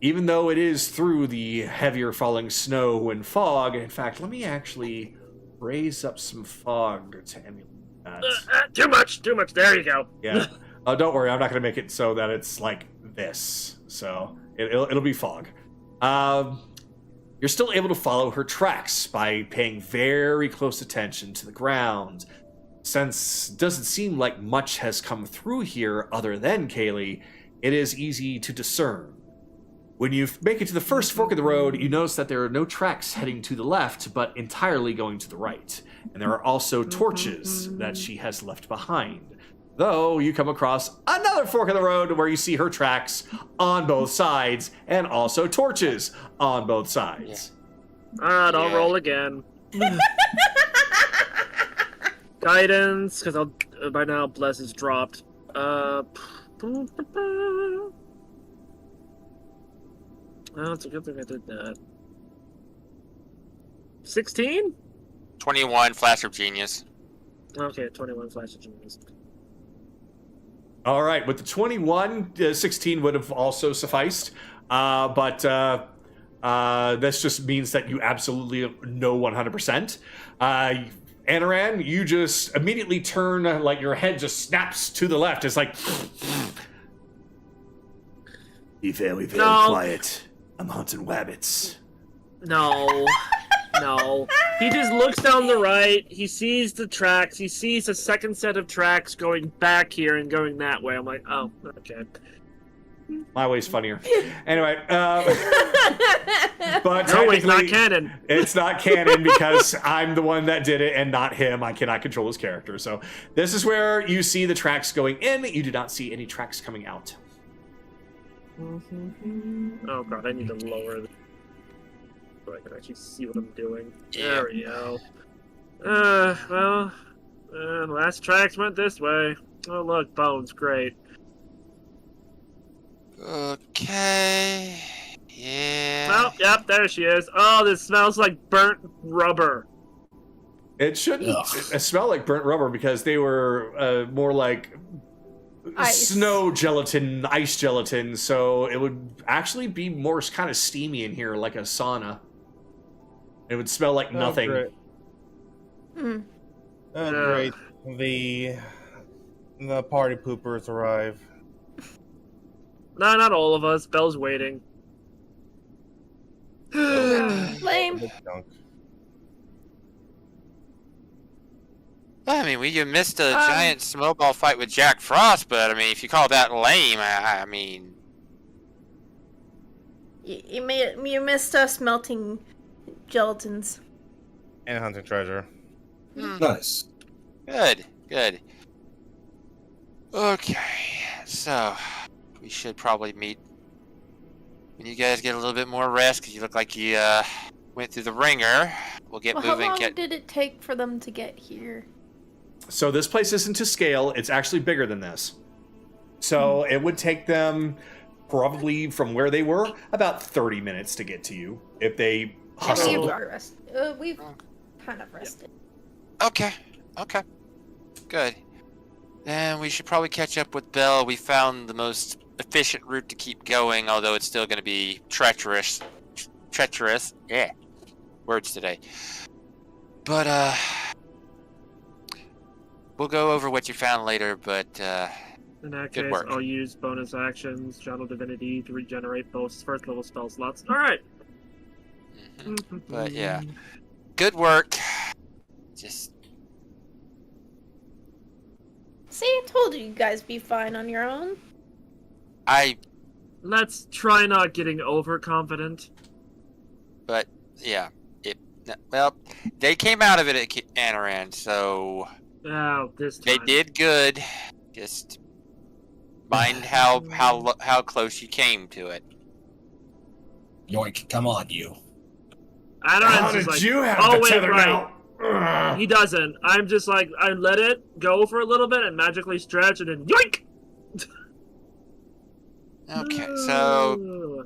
even though it is through the heavier falling snow and fog, in fact, let me actually raise up some fog to emulate that. Too much. There you go. Yeah. Oh, don't worry, I'm not going to make it so that it's like this. So it'll be fog. You're still able to follow her tracks by paying very close attention to the ground. Since it doesn't seem like much has come through here other than Kaylee, it is easy to discern When you make it to the first fork of the road, you notice that there are no tracks heading to the left, but entirely going to the right. And there are also torches that she has left behind. Though you come across another fork of the road where you see her tracks on both sides and also torches on both sides. Alright, I'll roll again. Guidance, because by now Bless is dropped. Oh, it's a good thing I did that. 16? 21, Flash of Genius. Okay, 21 Flash of Genius. All right, with the 21, 16 would have also sufficed. But this just means that you absolutely know 100%. Anaran, you just immediately turn, like your head just snaps to the left. It's like... Be very, very quiet. I'm hunting wabbits. No. No. He just looks down the right, he sees the tracks, he sees a second set of tracks going back here and going that way. I'm like, oh, okay. My way's funnier. Anyway, but no, it's not canon. It's not canon because I'm the one that did it and not him. I cannot control his character. So this is where you see the tracks going in. You do not see any tracks coming out. Oh god, I need to lower this so I can actually see what I'm doing. There we go. Last tracks went this way. Oh look, bones, great. Okay. Yeah. Oh, yep, there she is. Oh, this smells like burnt rubber. It shouldn't smell like burnt rubber because they were more like snow gelatin, ice gelatin, so it would actually be more kind of steamy in here, like a sauna. It would smell like nothing. Great. Great. The party poopers arrive. No, not all of us. Belle's waiting. Lame. I mean, you missed a giant snowball fight with Jack Frost, but I mean, if you call that lame, I mean... You missed us melting gelatins. And hunting treasure. Nice. Good, good. Okay, so we should probably meet when you guys get a little bit more rest, because you look like you went through the ringer. We'll get moving. How long did it take for them to get here? So this place isn't to scale. It's actually bigger than this. So it would take them probably from where they were about 30 minutes to get to you if they hustled. We've kind of rested. Okay, okay. Good. And we should probably catch up with Belle. We found the most efficient route to keep going, although it's still going to be treacherous. Treacherous. Yeah. Words today. But, we'll go over what you found later, but, in that good case, work. I'll use bonus actions, Channel Divinity, to regenerate both first level spell slots. Alright! But, yeah. Good work. Just... See, I told you guys be fine on your own. Let's try not getting overconfident. But, yeah. Well, they came out of it at Anaran, so... Oh, this time. They did good. Just mind how close you came to it. Yoink, come on, you. How did you have oh, the wait, tether right. now? He doesn't. I'm just like, I let it go for a little bit and magically stretch and then yoink! Okay, so...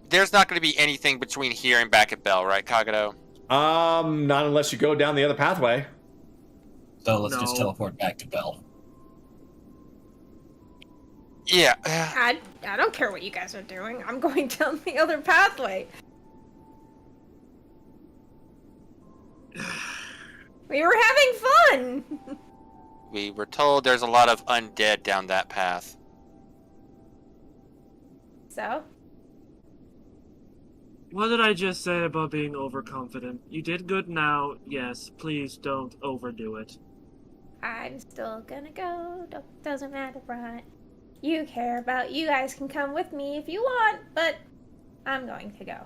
There's not going to be anything between here and back at Belle, right, Kagato? Not unless you go down the other pathway. So let's just teleport back to Belle. Yeah. I don't care what you guys are doing. I'm going down the other pathway. We were having fun! We were told there's a lot of undead down that path. So? What did I just say about being overconfident? You did good now, yes. Please don't overdo it. I'm still gonna go. Doesn't matter, right? you care about. You guys can come with me if you want, but I'm going to go.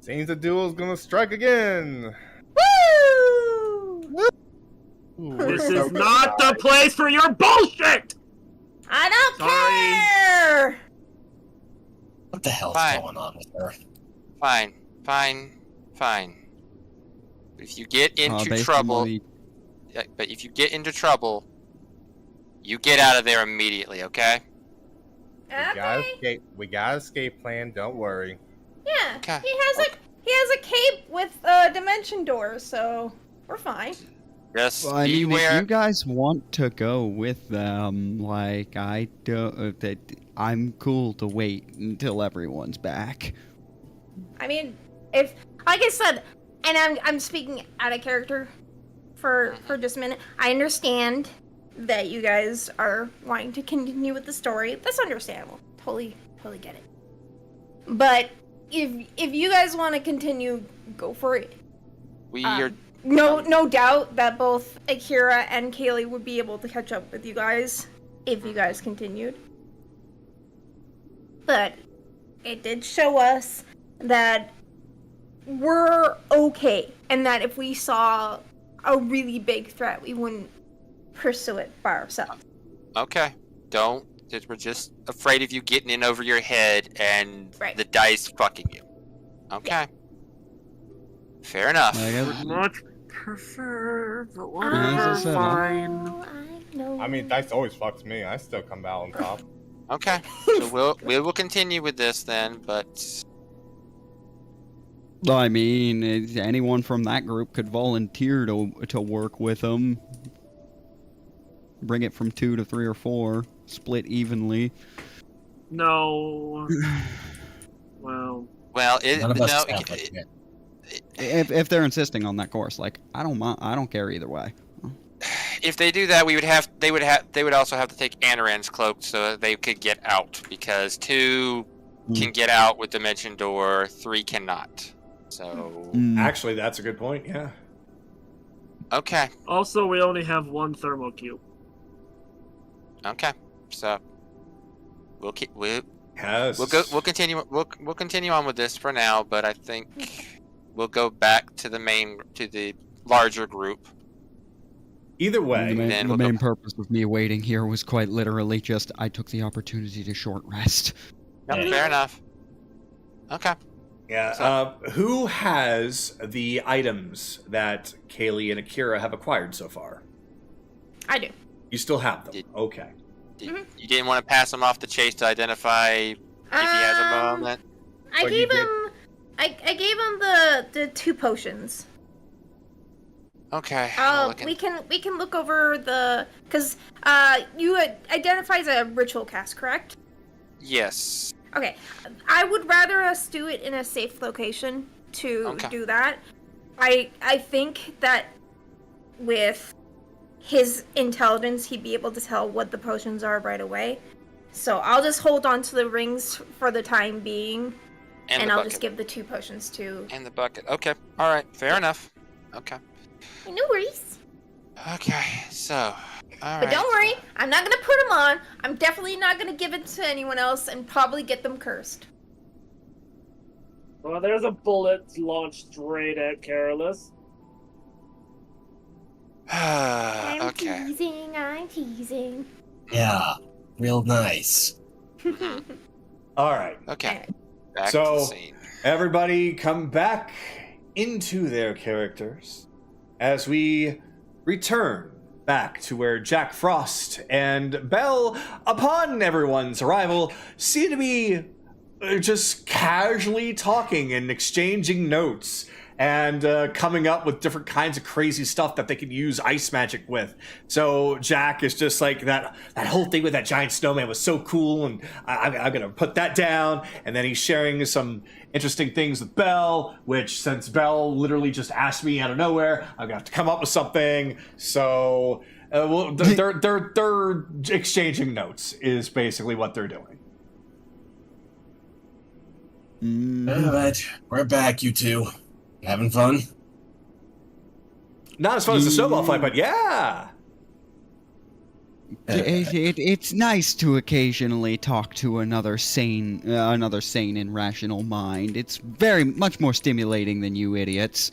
Seems the duel's gonna strike again. Woo! Ooh, This we're so is not the place for your bullshit! I don't Sorry. care! What the hell's Fine. going on with her? Fine. If you get into based on trouble, what he- yeah, but if you get into trouble, you get out of there immediately, okay? Okay. We got escape plan. Don't worry. Yeah. Okay. He has a cape with a dimension door, so we're fine. Just Well, I mean, beware. if you guys want to go with them, like I do, I'm cool to wait until everyone's back. I mean, if like I said, and I'm speaking out of character for just a minute. I understand that you guys are wanting to continue with the story. That's understandable. Totally get it. But if you guys want to continue, go for it. We are No doubt that both Akira and Kaylee would be able to catch up with you guys if you guys continued. But it did show us that we're okay, and that if we saw a really big threat, we wouldn't pursue it by ourselves. okay. Don't. We're just afraid of you getting in over your head and Right. the dice fucking you. Okay. Fair enough. I guess- Much prefer, but as I whatever, said, fine. I know. I mean, dice always fucks me. I still come out on top. Okay. So we will continue with this then, but Well, I mean, anyone from that group could volunteer to work with them. Bring it from 2 to 3 or 4, split evenly. No. Well, None of us no. is Catholic yet. If they're insisting on that course, like I don't care either way. If they do that, they would also have to take Anaran's cloak so that they could get out, because 2 can get out with Dimension Door, 3 cannot. So Actually, that's a good point. Yeah. okay, also we only have one thermo cube. okay. So we'll Yes. we'll continue on with this for now, but I think we'll go back to the larger group. Either way, Then The we'll main go- purpose of me waiting here was quite literally just I took the opportunity to short rest. Yep, fair enough. Okay. yeah. So- Who has the items that Kaylee and Akira have acquired so far? I do. You still have them. Did- Okay. You didn't want to pass him off to Chase to identify if he has a moment. I But you gave did- him. I gave him the 2 potions. Okay. I'll look We can look over because you identify as a ritual cast, correct? Yes. Okay, I would rather us do it in a safe location to Okay. do that. I think that with his intelligence, he'd be able to tell what the potions are right away. So I'll just hold on to the rings for the time being, And and the I'll bucket. just give the 2 potions to. And the bucket. Okay. All right. Fair enough. Okay. No worries. Okay. So. All But right. don't worry, I'm not gonna put them on. I'm definitely not gonna give it to anyone else and probably get them cursed. Well, there's a bullet launched straight at Carolus. okay. I'm teasing. Yeah, real nice. All right. Okay. Back to So- the scene. Everybody come back into their characters as we return back to where Jack Frost and Belle, upon everyone's arrival, seem to be just casually talking and exchanging notes and coming up with different kinds of crazy stuff that they can use ice magic with. So Jack is just like, that whole thing with that giant snowman was so cool, and I'm gonna put that down. And then he's sharing some interesting things with Belle, which, since Belle literally just asked me out of nowhere, I'm gonna have to come up with something. So they're exchanging notes is basically what they're doing. Alright, we're back, you two. Having fun? Not as fun as the snowball fight, but yeah. It's nice to occasionally talk to another sane and rational mind. It's very much more stimulating than you idiots.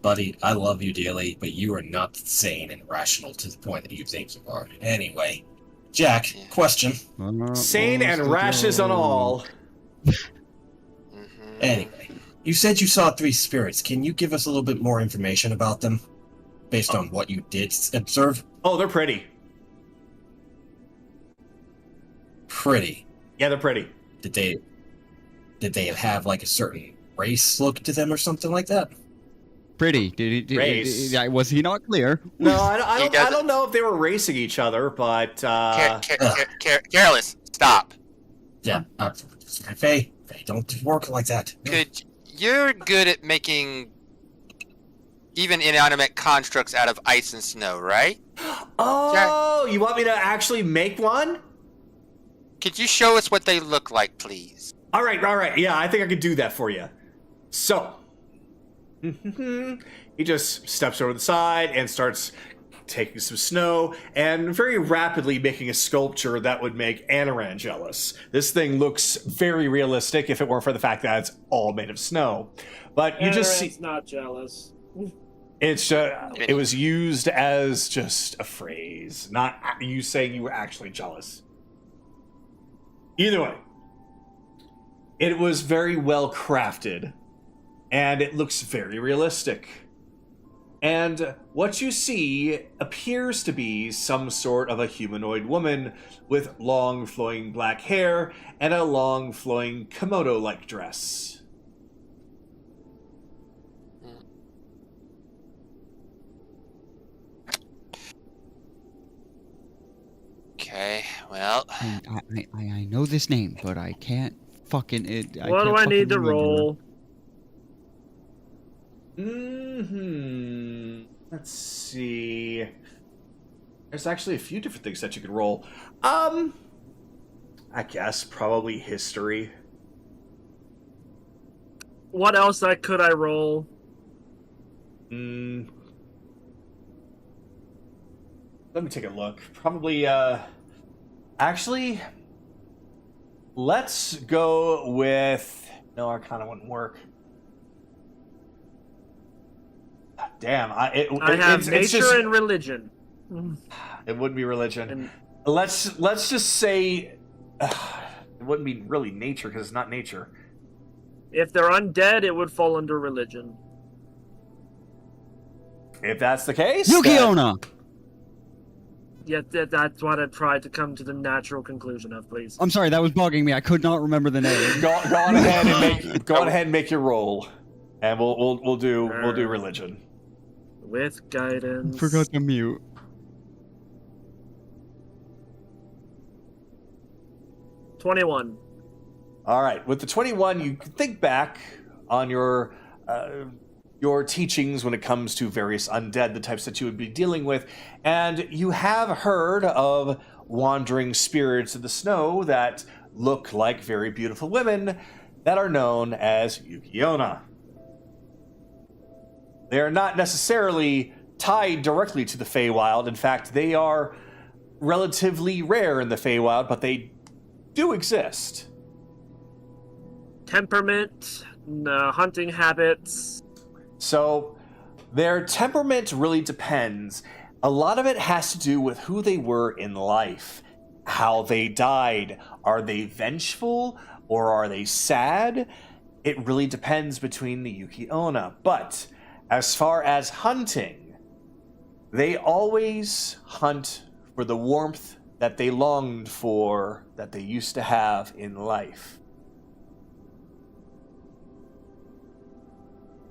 Buddy, I love you dearly, but you are not sane and rational to the point that you think you are. Anyway, Jack, question. Sane and rashes on all. Anyway, you said you saw 3 spirits. Can you give us a little bit more information about them? Based on what you did observe? Oh, they're pretty. Pretty. Yeah, they're pretty. Did they have like a certain race look to them or something like that? Pretty. Was he not clear? No, I don't know if they were racing each other, but Careless. Stop. Yeah. Faye, don't work like that. You're good at making even inanimate constructs out of ice and snow, right? Oh, Jack, you want me to actually make one? Could you show us what they look like, please? All right. Yeah, I think I could do that for you. So, he just steps over the side and starts taking some snow and very rapidly making a sculpture that would make Anaran jealous. This thing looks very realistic if it weren't for the fact that it's all made of snow. But you just see... not jealous. It's it was used as just a phrase, not you saying you were actually jealous. Either way, it was very well crafted, and it looks very realistic. And what you see appears to be some sort of a humanoid woman with long flowing black hair and a long flowing kimono-like dress. Okay, well... I know this name, but I can't fucking... What do I need to roll? Let's see. There's actually a few different things that you could roll. I guess probably history. What else could I roll? Let me take a look. Probably, actually, let's go with... No, Arcana wouldn't work. Damn, I have nature and religion. It wouldn't be religion. Let's just say it wouldn't be really nature because it's not nature. If they're undead, it would fall under religion. If that's the case, Yuki-onna! Yeah, that's what I tried to come to the natural conclusion of, please. I'm sorry, that was bugging me. I could not remember the name. Go on ahead and make your roll, and we'll do religion. With guidance. Forgot to mute. $21. All right, with the 21, you can think back on your teachings when it comes to various undead, the types that you would be dealing with, and you have heard of wandering spirits of the snow that look like very beautiful women that are known as Yuki-onna. They are not necessarily tied directly to the Feywild. In fact, they are relatively rare in the Feywild, but they do exist. Temperament, hunting habits. So, their temperament really depends. A lot of it has to do with who they were in life, how they died. Are they vengeful or are they sad? It really depends between the Yuki-onna. But as far as hunting, they always hunt for the warmth that they longed for, that they used to have in life.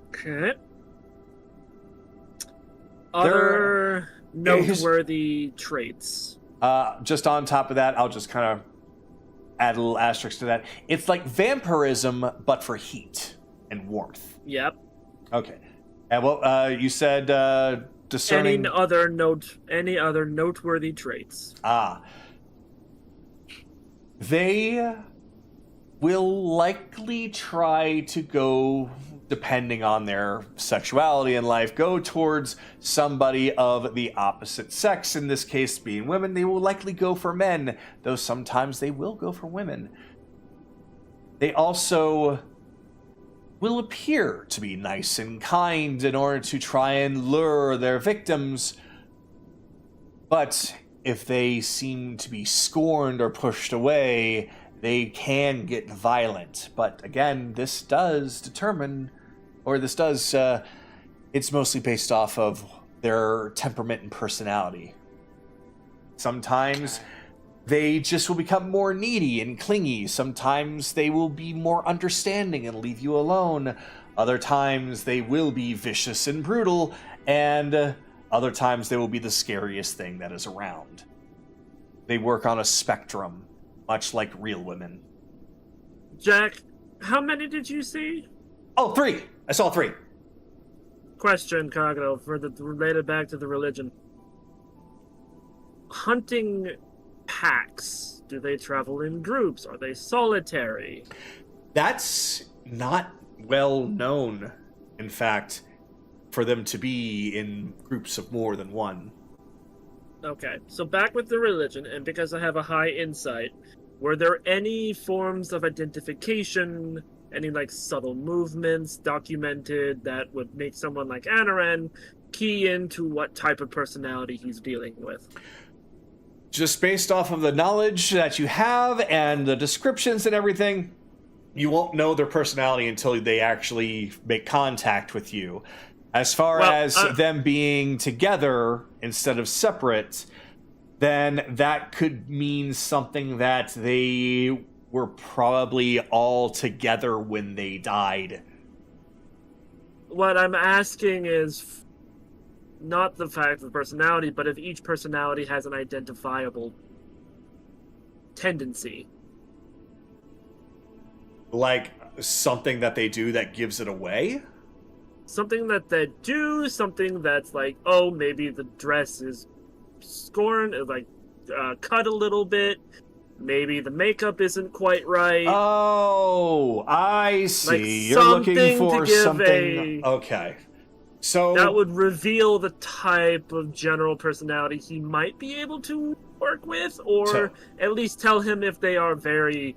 Okay. Other noteworthy traits. Just on top of that, I'll just kind of add a little asterisk to that. It's like vampirism, but for heat and warmth. Yep. Okay. And you said discerning... Any other noteworthy traits. They will likely try to go depending on their sexuality in life, go towards somebody of the opposite sex. In this case, being women, they will likely go for men, though sometimes they will go for women. They also will appear to be nice and kind in order to try and lure their victims. But if they seem to be scorned or pushed away, they can get violent. But again, this does determine, or this does, it's mostly based off of their temperament and personality. Sometimes they just will become more needy and clingy. Sometimes they will be more understanding and leave you alone. Other times they will be vicious and brutal, and other times they will be the scariest thing that is around. They work on a spectrum, much like real women. Jack, how many did you see? Oh, 3! I saw 3. Question, Kagato, related back to the religion. Hunting packs, do they travel in groups? Are they solitary? That's not well known, in fact, for them to be in groups of more than one. Okay, so back with the religion, and because I have a high insight, were there any forms of identification, any like subtle movements documented that would make someone like Anaran key into what type of personality he's dealing with? Just based off of the knowledge that you have and the descriptions and everything, you won't know their personality until they actually make contact with you. As far as them being together instead of separate, then that could mean something that they were probably all together when they died. What I'm asking is not the fact of personality, but if each personality has an identifiable tendency. Like something that they do that gives it away? Something that they do, something that's like, oh, maybe the dress is cut a little bit. Maybe the makeup isn't quite right. Oh, I see. Like You're looking for something. Okay. So that would reveal the type of general personality he might be able to work with, or at least tell him if they are very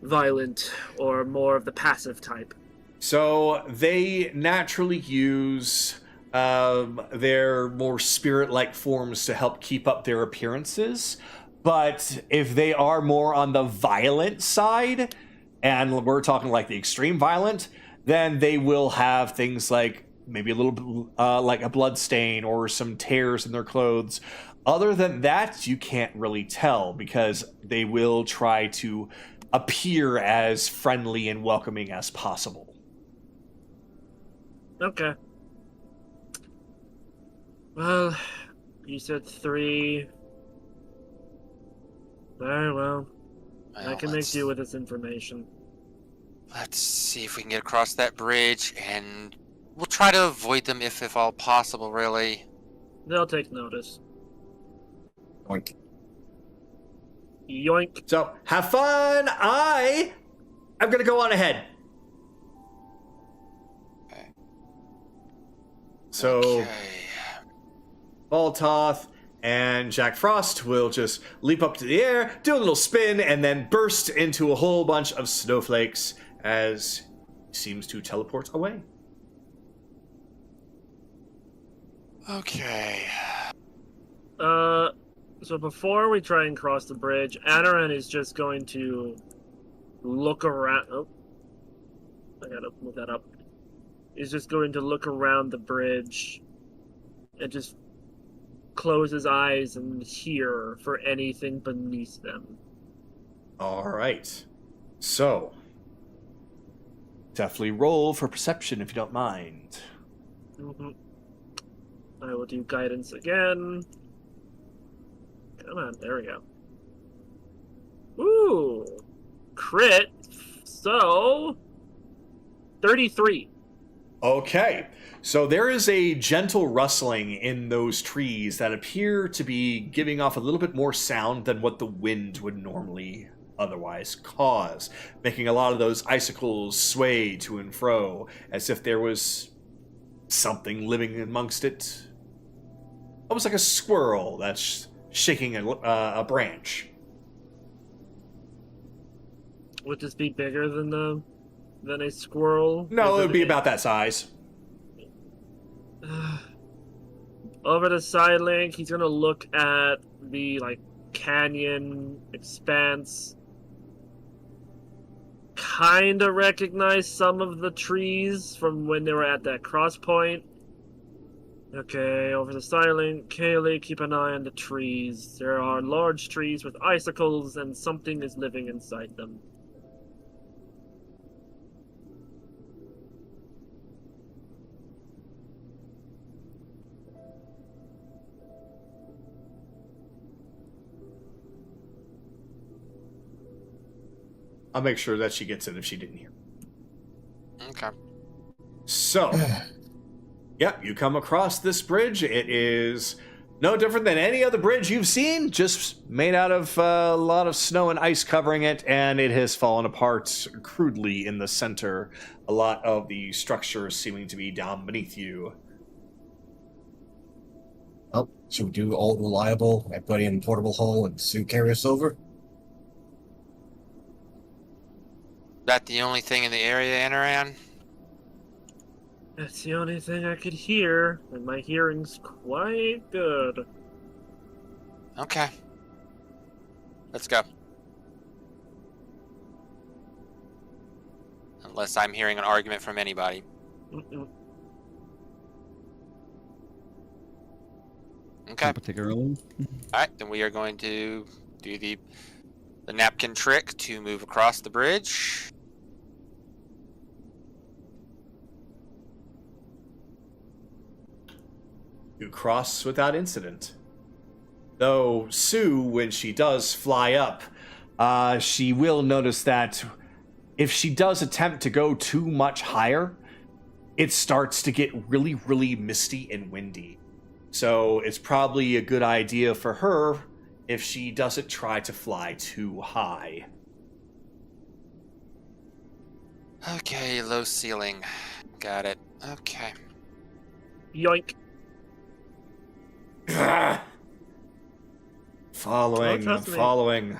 violent or more of the passive type. So they naturally use their more spirit-like forms to help keep up their appearances. But if they are more on the violent side, and we're talking like the extreme violent, then they will have things like maybe a little like a blood stain or some tears in their clothes. Other than that, you can't really tell because they will try to appear as friendly and welcoming as possible. Okay. Well, you said 3. Very well. I can make do with this information. Let's see if we can get across that bridge, and we'll try to avoid them if at all possible, really. They'll take notice. Oink. Yoink. So, have fun! I'm gonna go on ahead. Okay. So, Okay. Baltoth and Jack Frost will just leap up to the air, do a little spin, and then burst into a whole bunch of snowflakes as he seems to teleport away. Okay. So before we try and cross the bridge, Anaran is just going to look around. Oh, I gotta move that up. He's just going to look around the bridge and just close his eyes and hear for anything beneath them. All right. So, definitely roll for perception if you don't mind. Mm-hmm. I will do guidance again. Come on, there we go. Ooh, crit. So, 33. Okay. So there is a gentle rustling in those trees that appear to be giving off a little bit more sound than what the wind would normally otherwise cause, making a lot of those icicles sway to and fro as if there was something living amongst it. Almost like a squirrel that's shaking a branch. Would this be bigger than a squirrel? No, it would be about that size. Over the side link, he's gonna look at the canyon expanse. Kinda recognize some of the trees from when they were at that cross point. Okay, over the side link, Kaylee, keep an eye on the trees. There are large trees with icicles, and something is living inside them. I'll make sure that she gets it if she didn't hear. Okay. So, yep, you come across this bridge. It is no different than any other bridge you've seen, just made out of a lot of snow and ice covering it, and it has fallen apart crudely in the center. A lot of the structure seeming to be down beneath you. Oh, should we do all reliable, everybody in portable hull, and Sue carry us over? That the only thing in the area, Anaran? That's the only thing I could hear, and my hearing's quite good. Okay. Let's go. Unless I'm hearing an argument from anybody. Mm-mm. Okay. Particularly. Alright, then we are going to do the napkin trick to move across the bridge. You cross without incident. Though Sue, when she does fly up, she will notice that if she does attempt to go too much higher, it starts to get really, really misty and windy. So it's probably a good idea for her if she doesn't try to fly too high. Okay, low ceiling. Got it. Okay. Yoink. Following, Oh, I'm trust me. following.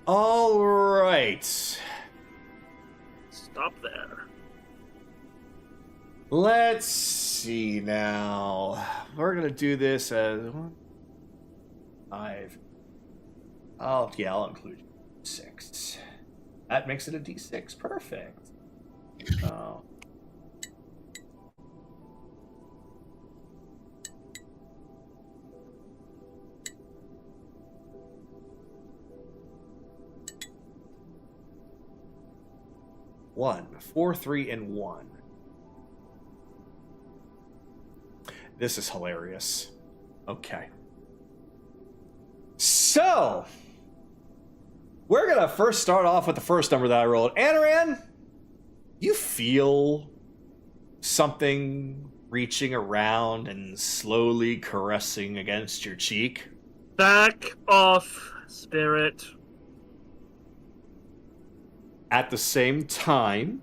All right. Stop there. Let's see now. We're gonna do this as 5. I'll include 6. That makes it a D6. Perfect. Oh. One, 4, 3, and 1. This is hilarious. Okay. So, we're gonna first start off with the first number that I rolled. Anaran, you feel something reaching around and slowly caressing against your cheek. Back off, spirit. At the same time,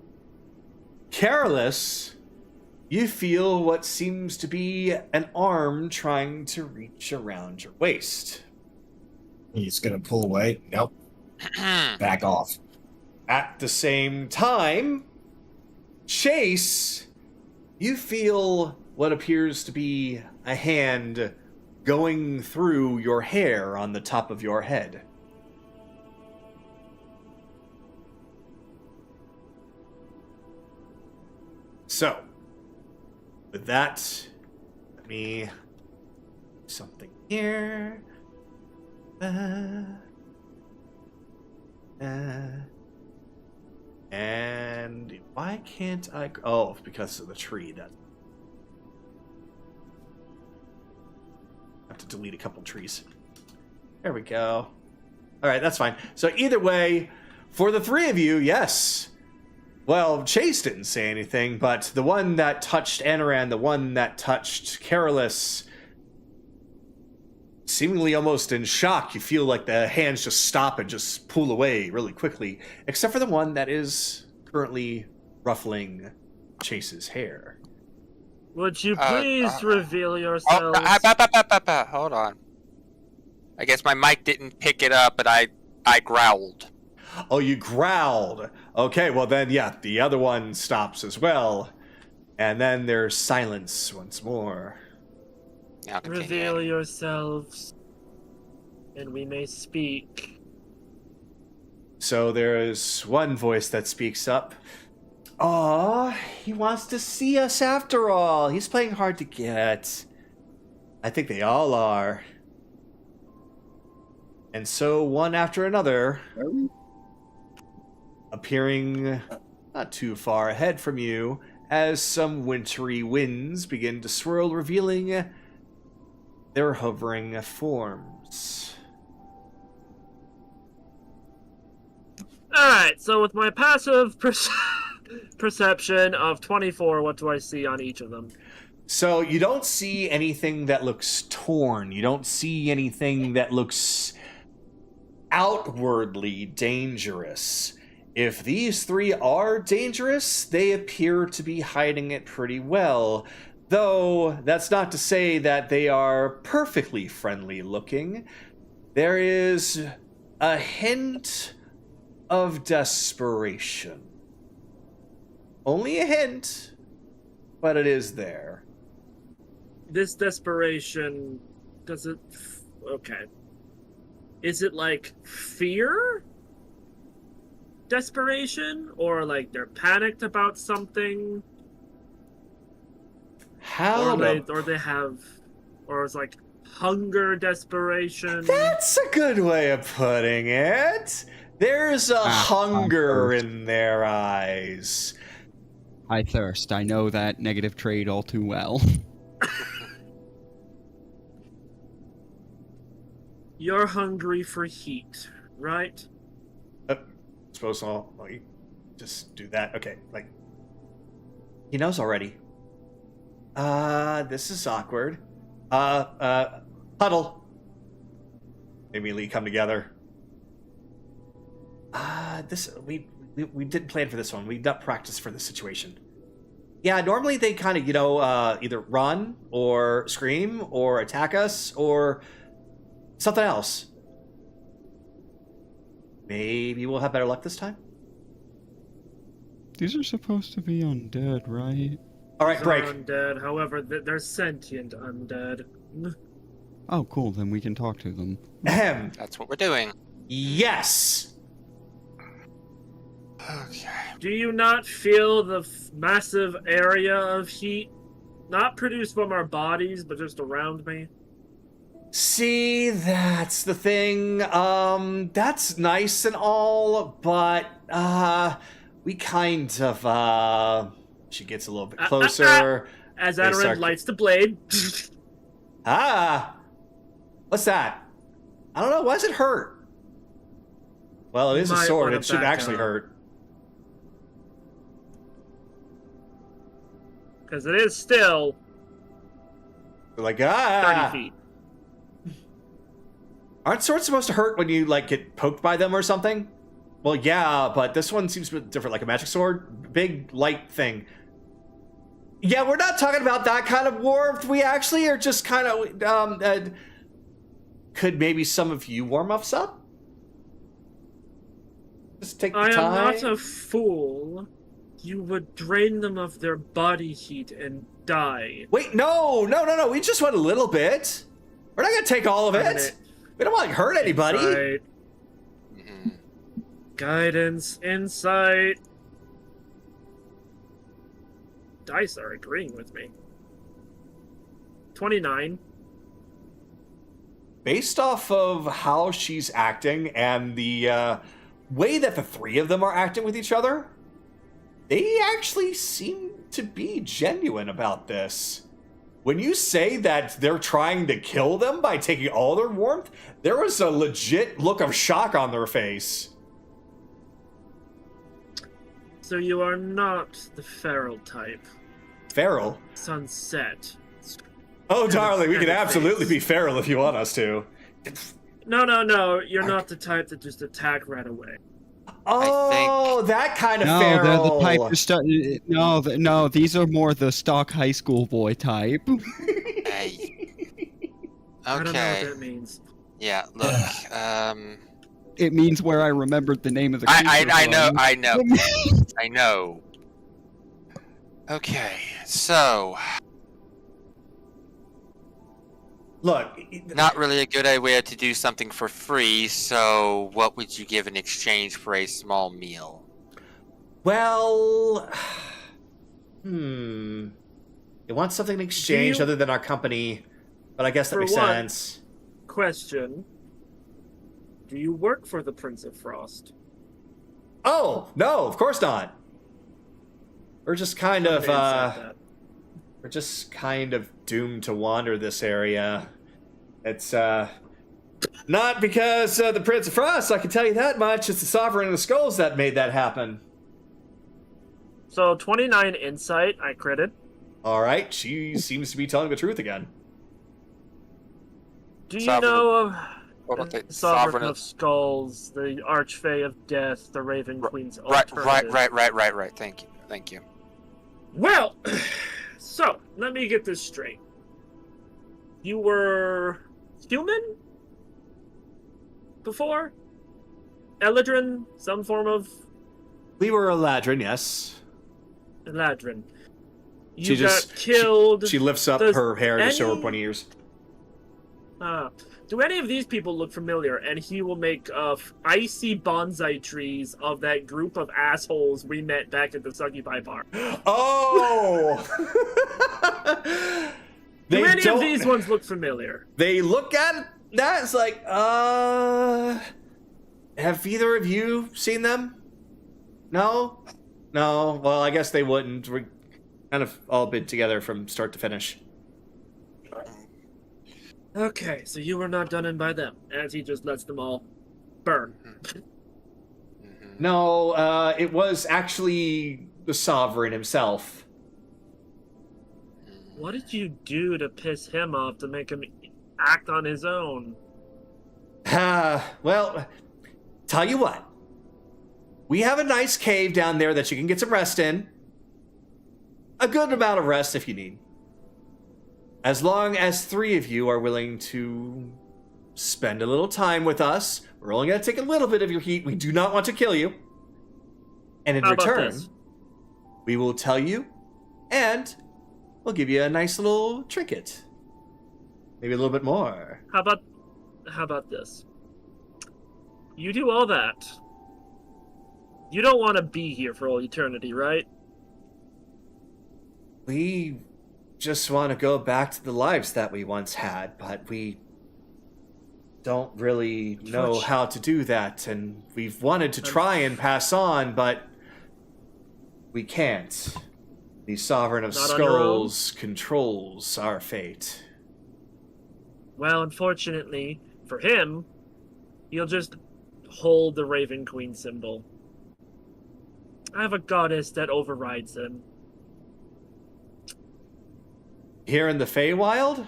careless, you feel what seems to be an arm trying to reach around your waist. He's gonna pull away. Nope. Back off. At the same time, Chase, you feel what appears to be a hand going through your hair on the top of your head. So, with that, let me do something here. And why can't I? Oh, because of the tree. That I have to delete a couple trees. There we go. All right, that's fine. So either way, for the three of you, yes, Well, Chase didn't say anything, but the one that touched Anaran, the one that touched Carolus, seemingly almost in shock, you feel like the hands just stop and just pull away really quickly, except for the one that is currently ruffling Chase's hair. Would you please reveal yourselves? Hold on. I guess my mic didn't pick it up, but I growled. Oh, you growled. Okay, well then, yeah, the other one stops as well. And then there's silence once more. Now continue. Reveal yourselves, and we may speak. So there is one voice that speaks up. Aw, he wants to see us after all. He's playing hard to get. I think they all are. And so one after another, appearing not too far ahead from you, as some wintry winds begin to swirl, revealing their hovering forms. Alright, so with my passive perception of 24, what do I see on each of them? So you don't see anything that looks torn. You don't see anything that looks outwardly dangerous. If these three are dangerous, they appear to be hiding it pretty well. Though, that's not to say that they are perfectly friendly looking. There is a hint of desperation. Only a hint, but it is there. This desperation, does it... Okay. Is it like fear? Desperation? Or like they're panicked about something? How or they have... Or it's like hunger desperation? That's a good way of putting it. There's a hunger in their eyes. I thirst. I know that negative trait all too well. You're hungry for heat, right? Suppose I'll like, just do that. Okay, like he knows already. This is awkward. Huddle. They immediately come together. We didn't plan for this one. We not practiced for this situation. Yeah, normally they kind of, either run or scream or attack us or something else. Maybe we'll have better luck this time. These are supposed to be undead, right? All right, break. Undead, however, they're sentient undead. Oh, cool. Then we can talk to them. Ahem. That's what we're doing. Yes. Okay. Do you not feel the massive area of heat? Not produced from our bodies, but just around me? See, that's the thing. That's nice and all, but, we kind of, she gets a little bit closer. As Adarin lights the blade. What's that? I don't know, why does it hurt? Well, it is a sword, it should actually hurt. Because it is still... Like, 30 feet. Aren't swords supposed to hurt when you, like, get poked by them or something? Well, yeah, but this one seems a bit different, like a magic sword. Big, light thing. Yeah, we're not talking about that kind of warmth. We actually are just kind of, could maybe some of you warm us up? Just take the time. I am not a fool. You would drain them of their body heat and die. Wait, no. We just want a little bit. We're not gonna take all of it. We don't want to hurt anybody. Mm-hmm. Guidance, insight. Dice are agreeing with me. 29. Based off of how she's acting and the way that the three of them are acting with each other, they actually seem to be genuine about this. When you say that they're trying to kill them by taking all their warmth, there was a legit look of shock on their face. So you are not the feral type. Feral? Sunset. Oh, darling, we kind can of absolutely face. be feral if you want us to. No. You're not the type that just attack right away. Oh, that kind of No, feral. they're the type to no, these are more the stock high school boy type. Hey. I don't know what Okay. that means. Yeah. Look. It means where I remembered the name of the creature I know. from. I know. I know. Okay. So, Look, not really a good idea to do something for free. So, what would you give in exchange for a small meal? well, You want something in exchange you- other than our company, but I guess that For makes one- sense. Question. Do you work for the Prince of Frost? Oh, no, of course not. We're just kind of, Somebody said that. we're just kind of doomed to wander this area. It's, not because the Prince of Frost, I can tell you that much. It's the Sovereign of the Skulls that made that happen. So 29 insight, I critted. Alright, she seems to be telling the truth again. Do you Sovereign know of What about the Sovereign of Skulls, the Archfey of Death, the Raven Queen's alternative? Right. Thank you. Well, so let me get this straight. You were human before? Eladrin, some form of We were Eladrin, yes. Eladrin. You She just- got killed. She lifts up Does her hair to show her any- pointy ears. Do any of these people look familiar? And he will make icy bonsai trees of that group of assholes we met back at the Succubi Bar. Oh! Do any don't- of these ones look familiar? They look at that, it's like, have either of you seen them? No? No, well, I guess they wouldn't. We're kind of all been together from start to finish. Okay, so you were not done in by them, as he just lets them all burn. No, it was actually the Sovereign himself. What did you do to piss him off to make him act on his own? Well, tell you what. We have a nice cave down there that you can get some rest in. A good amount of rest if you need. As long as 3 of you are willing to spend a little time with us, we're only going to take a little bit of your heat. We do not want to kill you. And in How about return, this? we will tell you, and we'll give you a nice little trinket. Maybe a little bit more. How about this? You do all that. You don't want to be here for all eternity, right? We just want to go back to the lives that we once had, but we don't really know Which- how to do that, and we've wanted to try and pass on, but we can't. The Sovereign of Not on your own? Skulls controls our fate. Well, unfortunately, for him, he'll just hold the Raven Queen symbol. I have a goddess that overrides him. Here in the Feywild?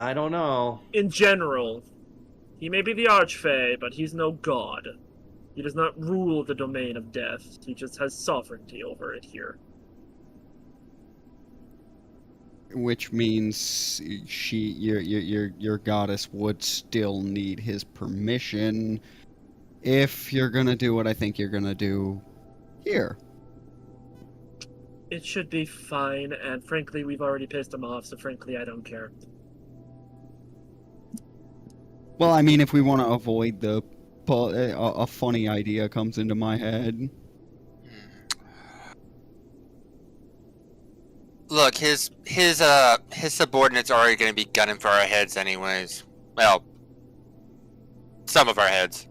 I don't know. In general, he may be the Archfey, but he's no god. He does not rule the domain of death. He just has sovereignty over it here. Which means your goddess would still need his permission if you're gonna do what I think you're gonna do here. It should be fine, and frankly, we've already pissed him off, so frankly, I don't care. Well, I mean, if we want to avoid the a funny idea comes into my head. Look, his subordinates are already going to be gunning for our heads anyways. Well, some of our heads.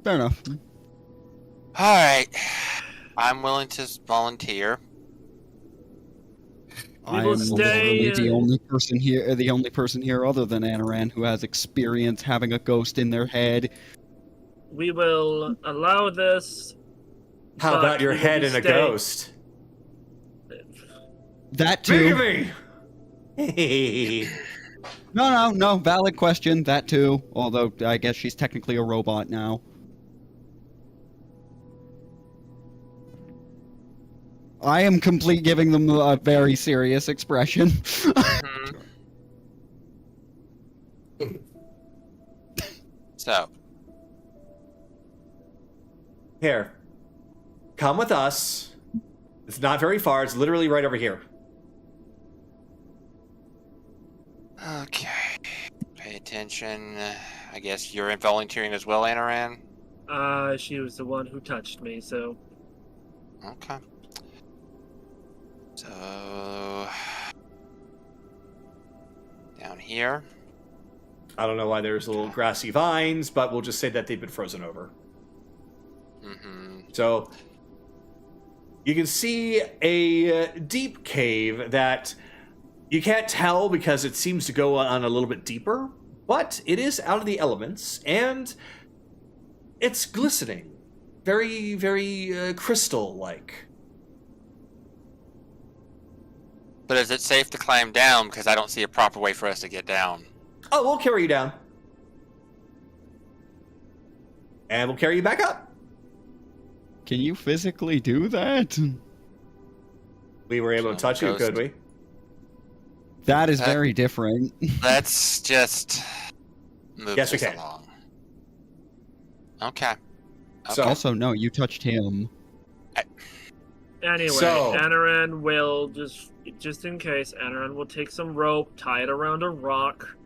Fair enough. Alright. I'm willing to volunteer. I will am stay, literally the only person here other than Anaran who has experience having a ghost in their head. We will allow this. How but about your we will head be in a staying- ghost? That too. Maybe. Hey. No. Valid question. That too. Although I guess she's technically a robot now. I am complete giving them a very serious expression. Mhm. So, Here. Come with us. It's not very far. It's literally right over here. okay. Pay attention. I guess you're volunteering as well, Anaran? She was the one who touched me, so. Okay. So, down here. I don't know why there's little grassy vines, but we'll just say that they've been frozen over. Mm-hmm. So you can see a deep cave that you can't tell because it seems to go on a little bit deeper, but it is out of the elements and it's glistening. Very, very crystal-like. But is it safe to climb down? Because I don't see a proper way for us to get down. Oh, we'll carry you down. And we'll carry you back up. Can you physically do that? We were able to touch you, Ghost. could we? That is very different. Let's just move Yes, we this can. along. Okay. So- Also, no, you touched him. Anyway, So- Anaran will just in case, Anaran will take some rope, tie it around a rock.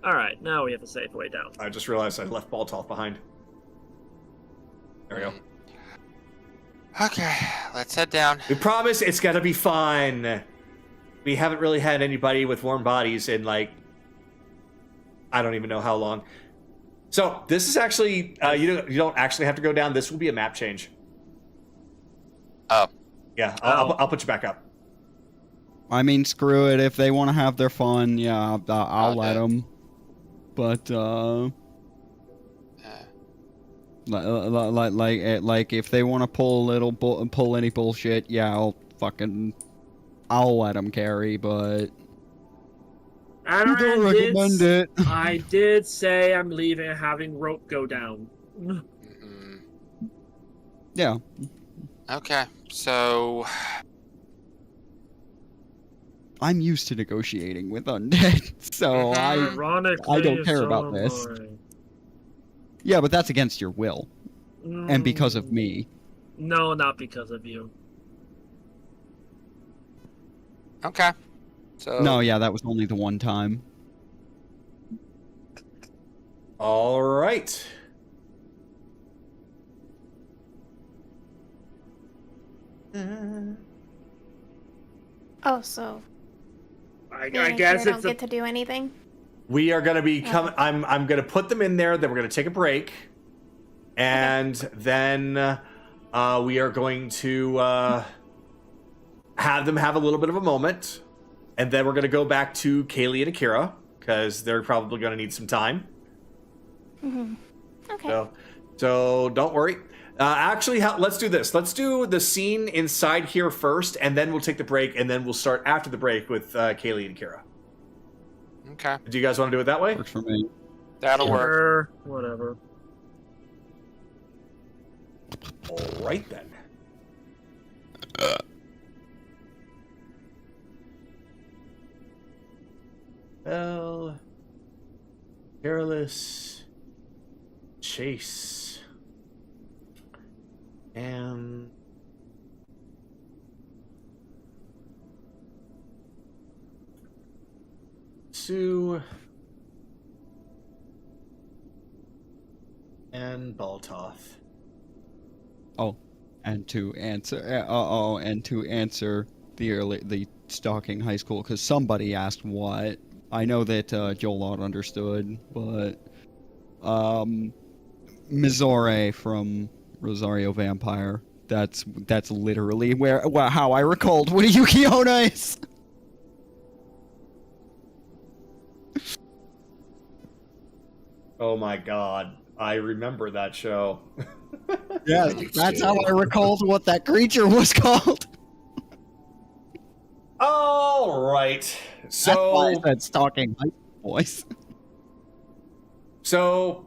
Alright, now we have a safe way down. I just realized I left Baltoth behind. There we go. Okay, let's head down. We promise it's gonna be fun. We haven't really had anybody with warm bodies in, like, I don't even know how long. So this is actually you don't actually have to go down. This will be a map change. Oh. Yeah, I'll put you back up. I mean, screw it. If they want to have their fun, yeah, I'll let Okay. them. But like if they want to pull pull any bullshit, yeah, I'll let them carry. But I don't Anaran recommend it. I did say I'm leaving having rope go down. Mm-hmm. Yeah. Okay, so I'm used to negotiating with undead, so Ironically, I don't care so about am this. I. yeah, but that's against your will and because of me. No, not because of you. okay. So No, yeah, that was only the one time. All right. Oh, so I me and guess Akira don't it's get to do anything. We are gonna be coming. I'm gonna put them in there. Then we're gonna take a break, and then we are going to have them have a little bit of a moment, and then we're gonna go back to Kaylee and Akira because they're probably gonna need some time. Okay. So don't worry. Actually, let's do this. Let's do the scene inside here first, and then we'll take the break, and then we'll start after the break with Kaylee and Akira. okay, Do you guys want to do it that way? Works for me. that'll work. Sure, whatever. All right then. Well, careless chase and Sue and Baltoth. Oh, and to answer, the stalking high school, because somebody asked what. I know that Jolot understood, but Mizore from Rosario Vampire. That's literally how I recalled what a Yuki-onna is. Oh my god. I remember that show. Yes, that's how I recalled what that creature was called. All right. That's why I So, said stalking high school boys. so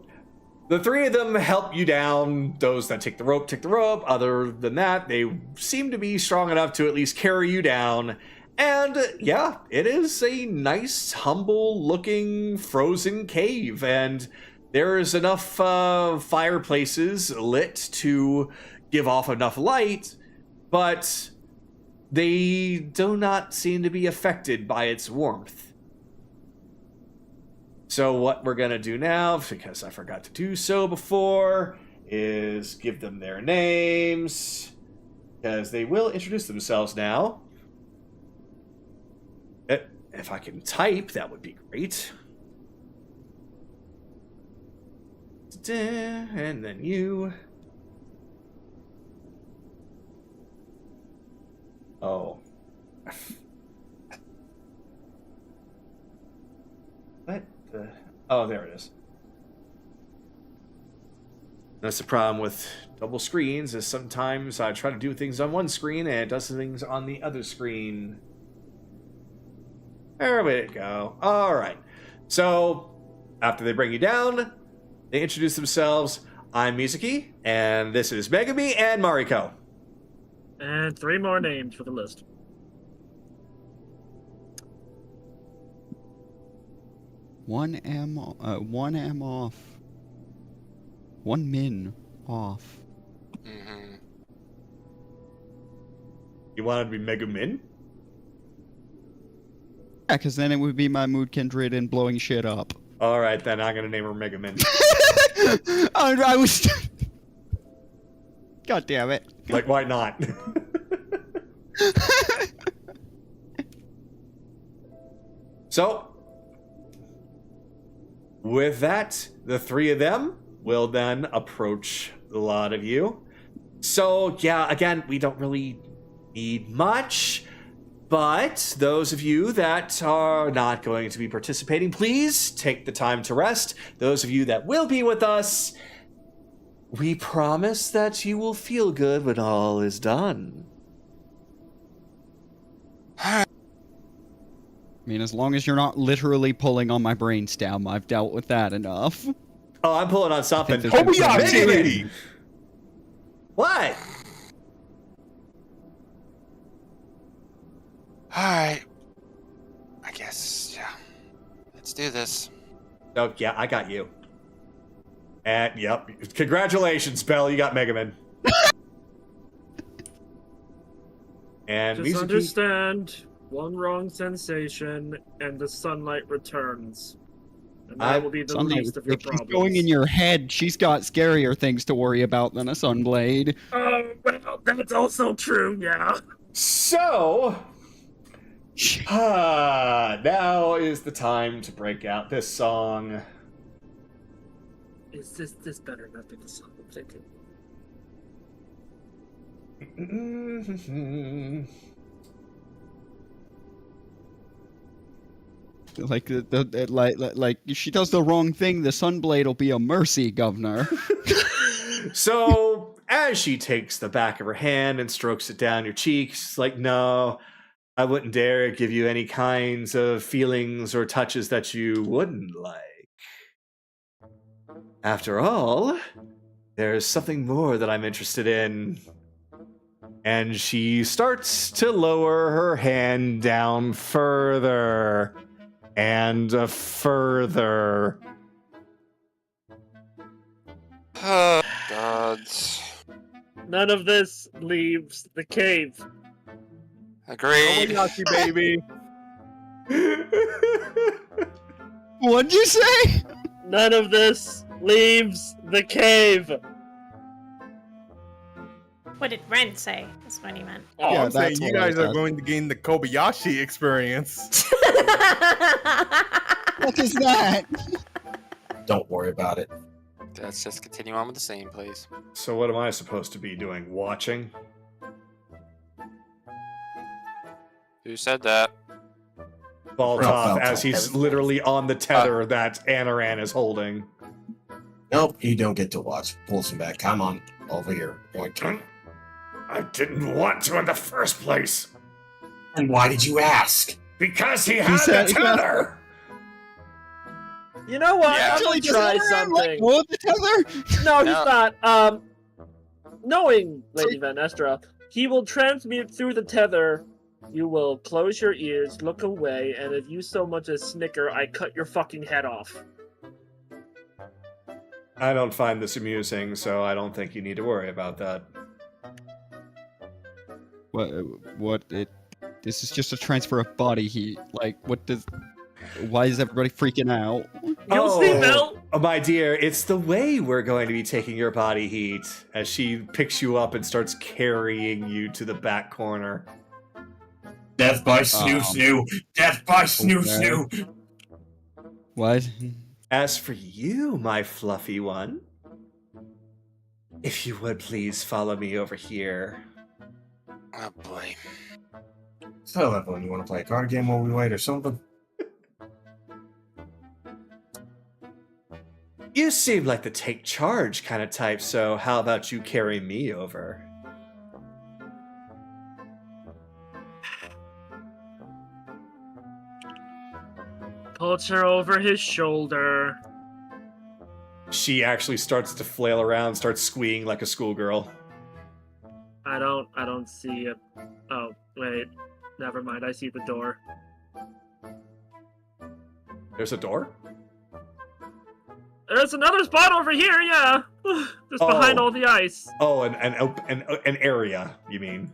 the three of them help you down. Those that take the rope, take the rope. Other than that, they seem to be strong enough to at least carry you down. And yeah, it is a nice, humble-looking frozen cave, and there's enough fireplaces lit to give off enough light, but they do not seem to be affected by its warmth. So what we're gonna do now, because I forgot to do so before, is give them their names, because they will introduce themselves now. If I can type, that would be great. And then you. Oh. What the? Oh, there it is. That's the problem with double screens, is sometimes I try to do things on one screen and it does things on the other screen. There we go. All right. So, after they bring you down, they introduce themselves. I'm Mizuki, and this is Megami and Mariko. And 3 more names for the list. One M off. 1 min off. Mm-hmm. You wanted to be Megumin? Yeah, because then it would be my mood kindred and blowing shit up. All right, then I'm gonna name her Megumin. I was. God damn it! Like, why not? So, with that, the three of them will then approach a lot of you. So, yeah, again, we don't really need much. But those of you that are not going to be participating, please take the time to rest. Those of you that will be with us, we promise that you will feel good when all is done. I mean, as long as you're not literally pulling on my brainstem, I've dealt with that enough. Oh, I'm pulling on something. Kobayashi! What? Alright. I guess, yeah. Let's do this. Oh, yeah, I got you. And, yep. Congratulations, Belle. You got Mega Man. And Just Mizuki... understand, one wrong sensation, and the sunlight returns. And that will be the least of your If she's problems. going in your head, she's got scarier things to worry about than a sunblade. Oh, well, that's also true, yeah. So... now is the time to break out this song. Is this better not be the song I'm thinking? Like like she does the wrong thing, the sunblade will be a mercy, governor. So, as she takes the back of her hand and strokes it down your cheeks, she's like, no, I wouldn't dare give you any kinds of feelings or touches that you wouldn't like. After all, there's something more that I'm interested in. And she starts to lower her hand down further and further. Oh, gods. None of this leaves the cave. Agreed. Kobayashi, baby. What'd you say? None of this leaves the cave. What did Ren say? That's what he meant. Oh, Yeah, I'm saying that's you what I guys are said. going to gain the Kobayashi experience. What is that? Don't worry about it. Let's just continue on with the same, please. So what am I supposed to be doing? Watching? Who said that? Baltop, Baltop. as he's literally on the tether that Anaran is holding. Nope, you don't get to watch. Pulls him back. Come on, over here. Boink. I didn't want to in the first place. And why did you ask? Because he had the tether! You know what? Yeah. I'm gonna try something. What the tether? No, he's No. not. Knowing Lady Van Estra, he will transmute through the tether. You will close your ears, look away, and if you so much as snicker, I cut your fucking head off. I don't find this amusing, so I don't think you need to worry about that. This is just a transfer of body heat. Like, why is everybody freaking out? You'll see, Mel. Oh, my dear, it's the way we're going to be taking your body heat, as she picks you up and starts carrying you to the back corner. Death by snoo. Death by snoo. What? As for you, my fluffy one, if you would please follow me over here. Oh boy. So, Evelyn, you want to play a card game while we wait or something? You seem like the take charge kind of type, so how about you carry me over? Puts her over his shoulder. She actually starts to flail around, starts squeeing like a schoolgirl. I don't see it. Oh, wait. Never mind, I see the door. There's a door? There's another spot over here, yeah! Just behind all the ice. Oh, an area, you mean?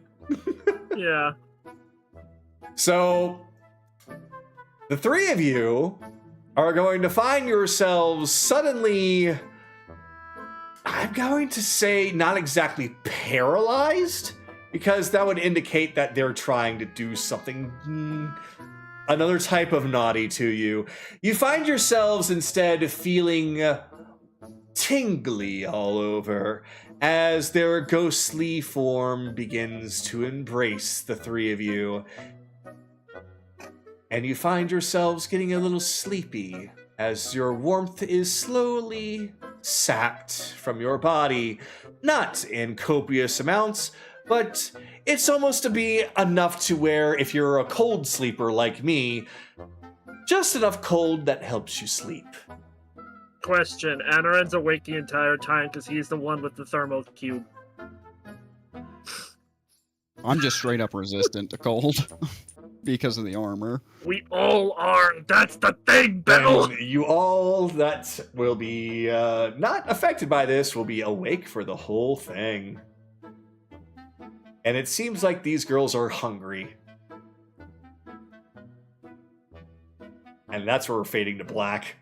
Yeah. So, the three of you are going to find yourselves suddenly, I'm going to say, not exactly paralyzed, because that would indicate that they're trying to do something, another type of naughty to you. You find yourselves instead feeling tingly all over as their ghostly form begins to embrace the three of you. And you find yourselves getting a little sleepy as your warmth is slowly sapped from your body, not in copious amounts, but it's almost to be enough to where if you're a cold sleeper like me, just enough cold that helps you sleep. Question. Anaran's awake the entire time because he's the one with the thermal cube. I'm just straight up resistant to cold because of the armor. We all are. That's the thing, Bill. And you all that will be not affected by this will be awake for the whole thing. And it seems like these girls are hungry. And that's where we're fading to black.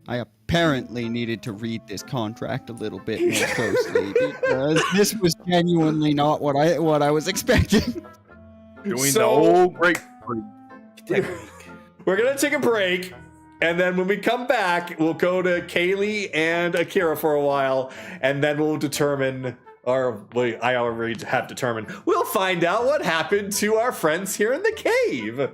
I apparently needed to read this contract a little bit more closely because this was genuinely not what I was expecting. Doing the old break. We're gonna take a break, and then when we come back, we'll go to Kaylee and Akira for a while, and then we'll determine, I already have determined, we'll find out what happened to our friends here in the cave.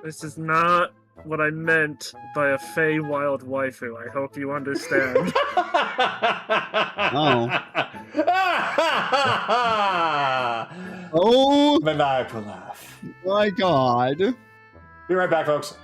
This is not what I meant by a Fey wild waifu. I hope you understand. Oh Maniacal laugh. my god. Be right back, folks.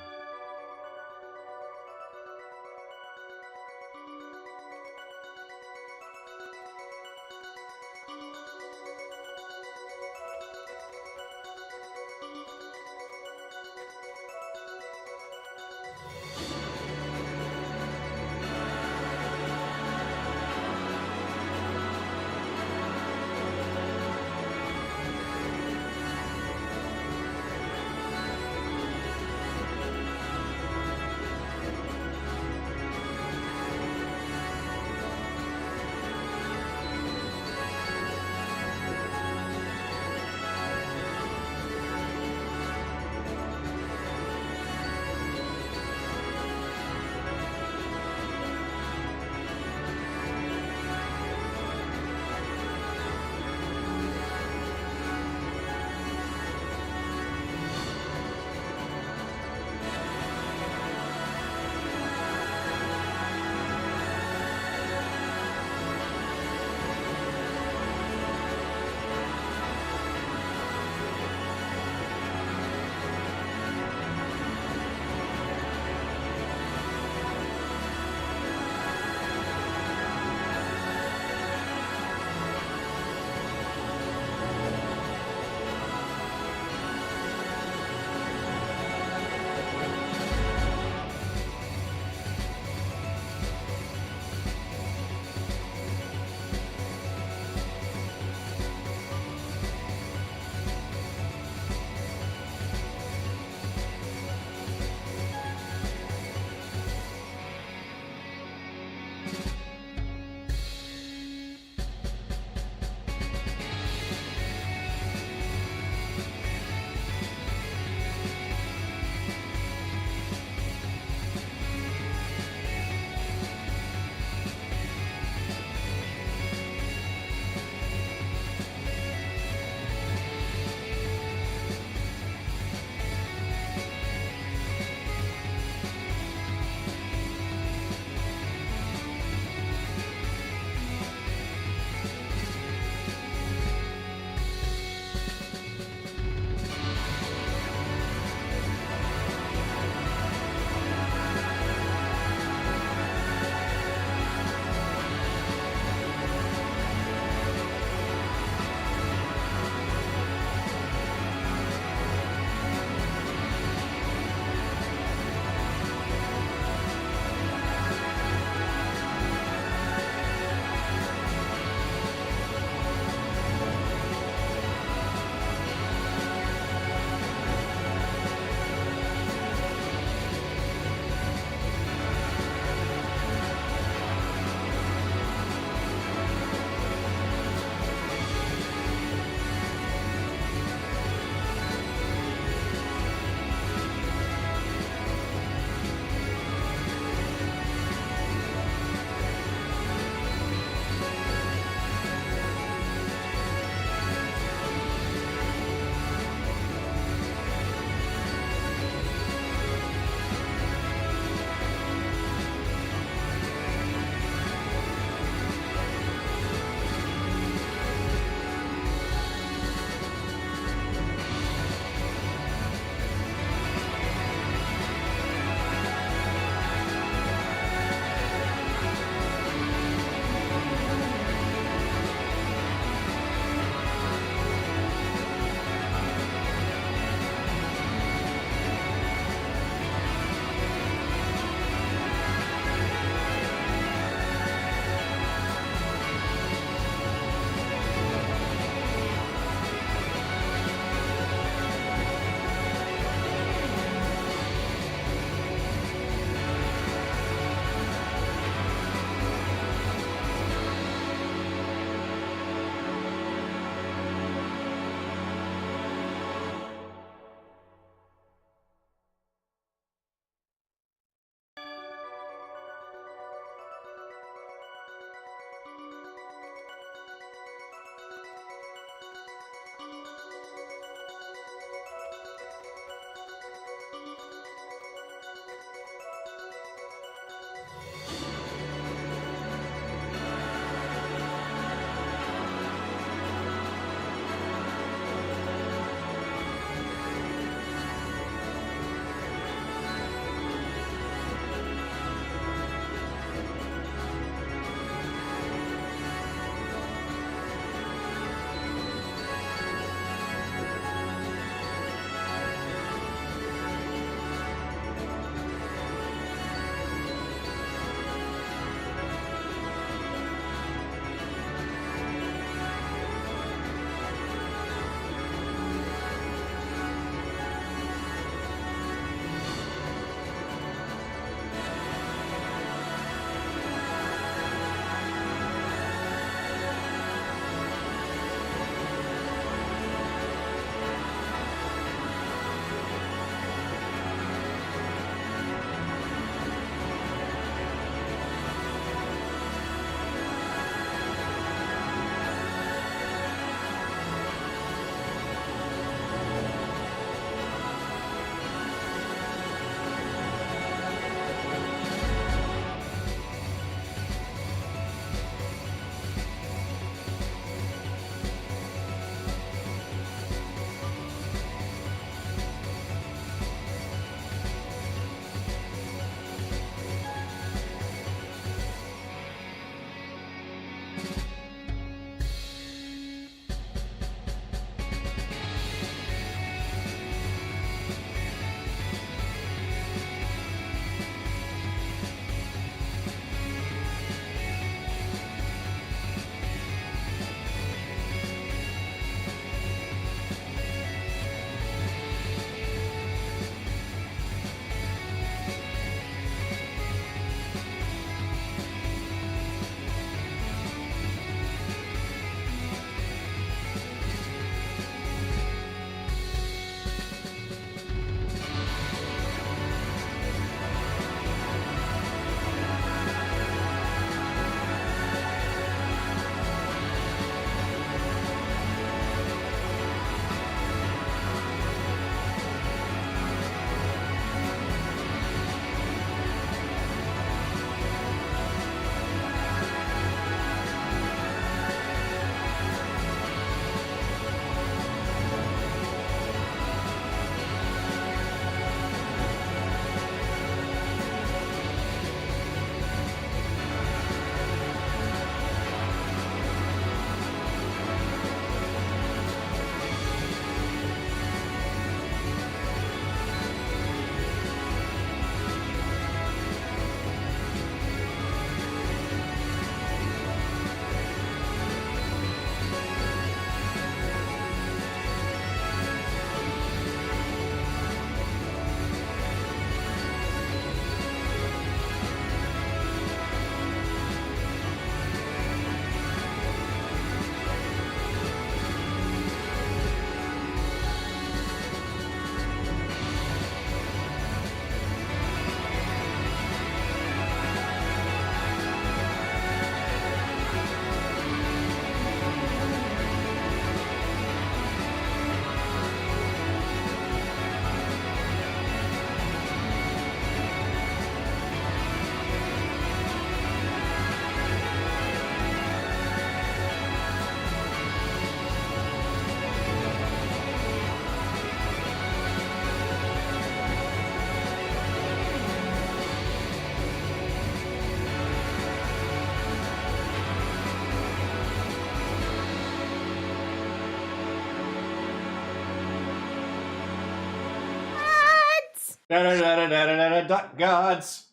Duck gods.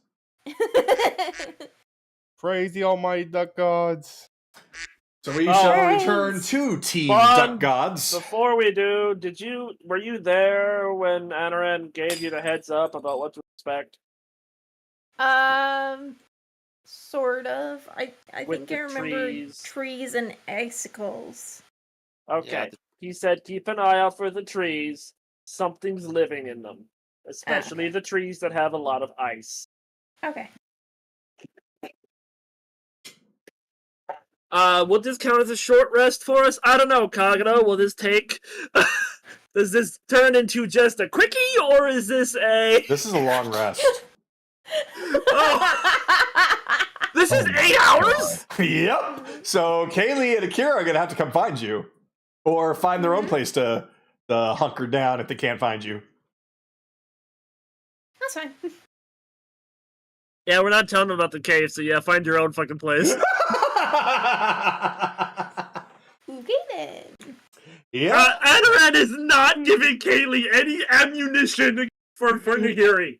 Praise the almighty duck gods. So we shall Praise. return to Team Fun. Duck Gods. Before we do, were you there when Anaran gave you the heads up about what to expect? Sort of. I With think the I remember trees. trees and icicles. Okay. Yeah. He said keep an eye out for the trees. Something's living in them. Especially the trees that have a lot of ice. Okay. Will this count as a short rest for us? I don't know, Kagato. Will this take... Does this turn into just a quickie, or is this a... This is a long rest. Oh, this is 8 hours? Yep. So Kaylee and Akira are gonna have to come find you, or find their own place to hunker down if they can't find you. That's fine. Yeah, we're not telling them about the cave, so yeah, find your own fucking place. Okay then. Yeah. Anaran is not giving Kaylee any ammunition for Nahiri.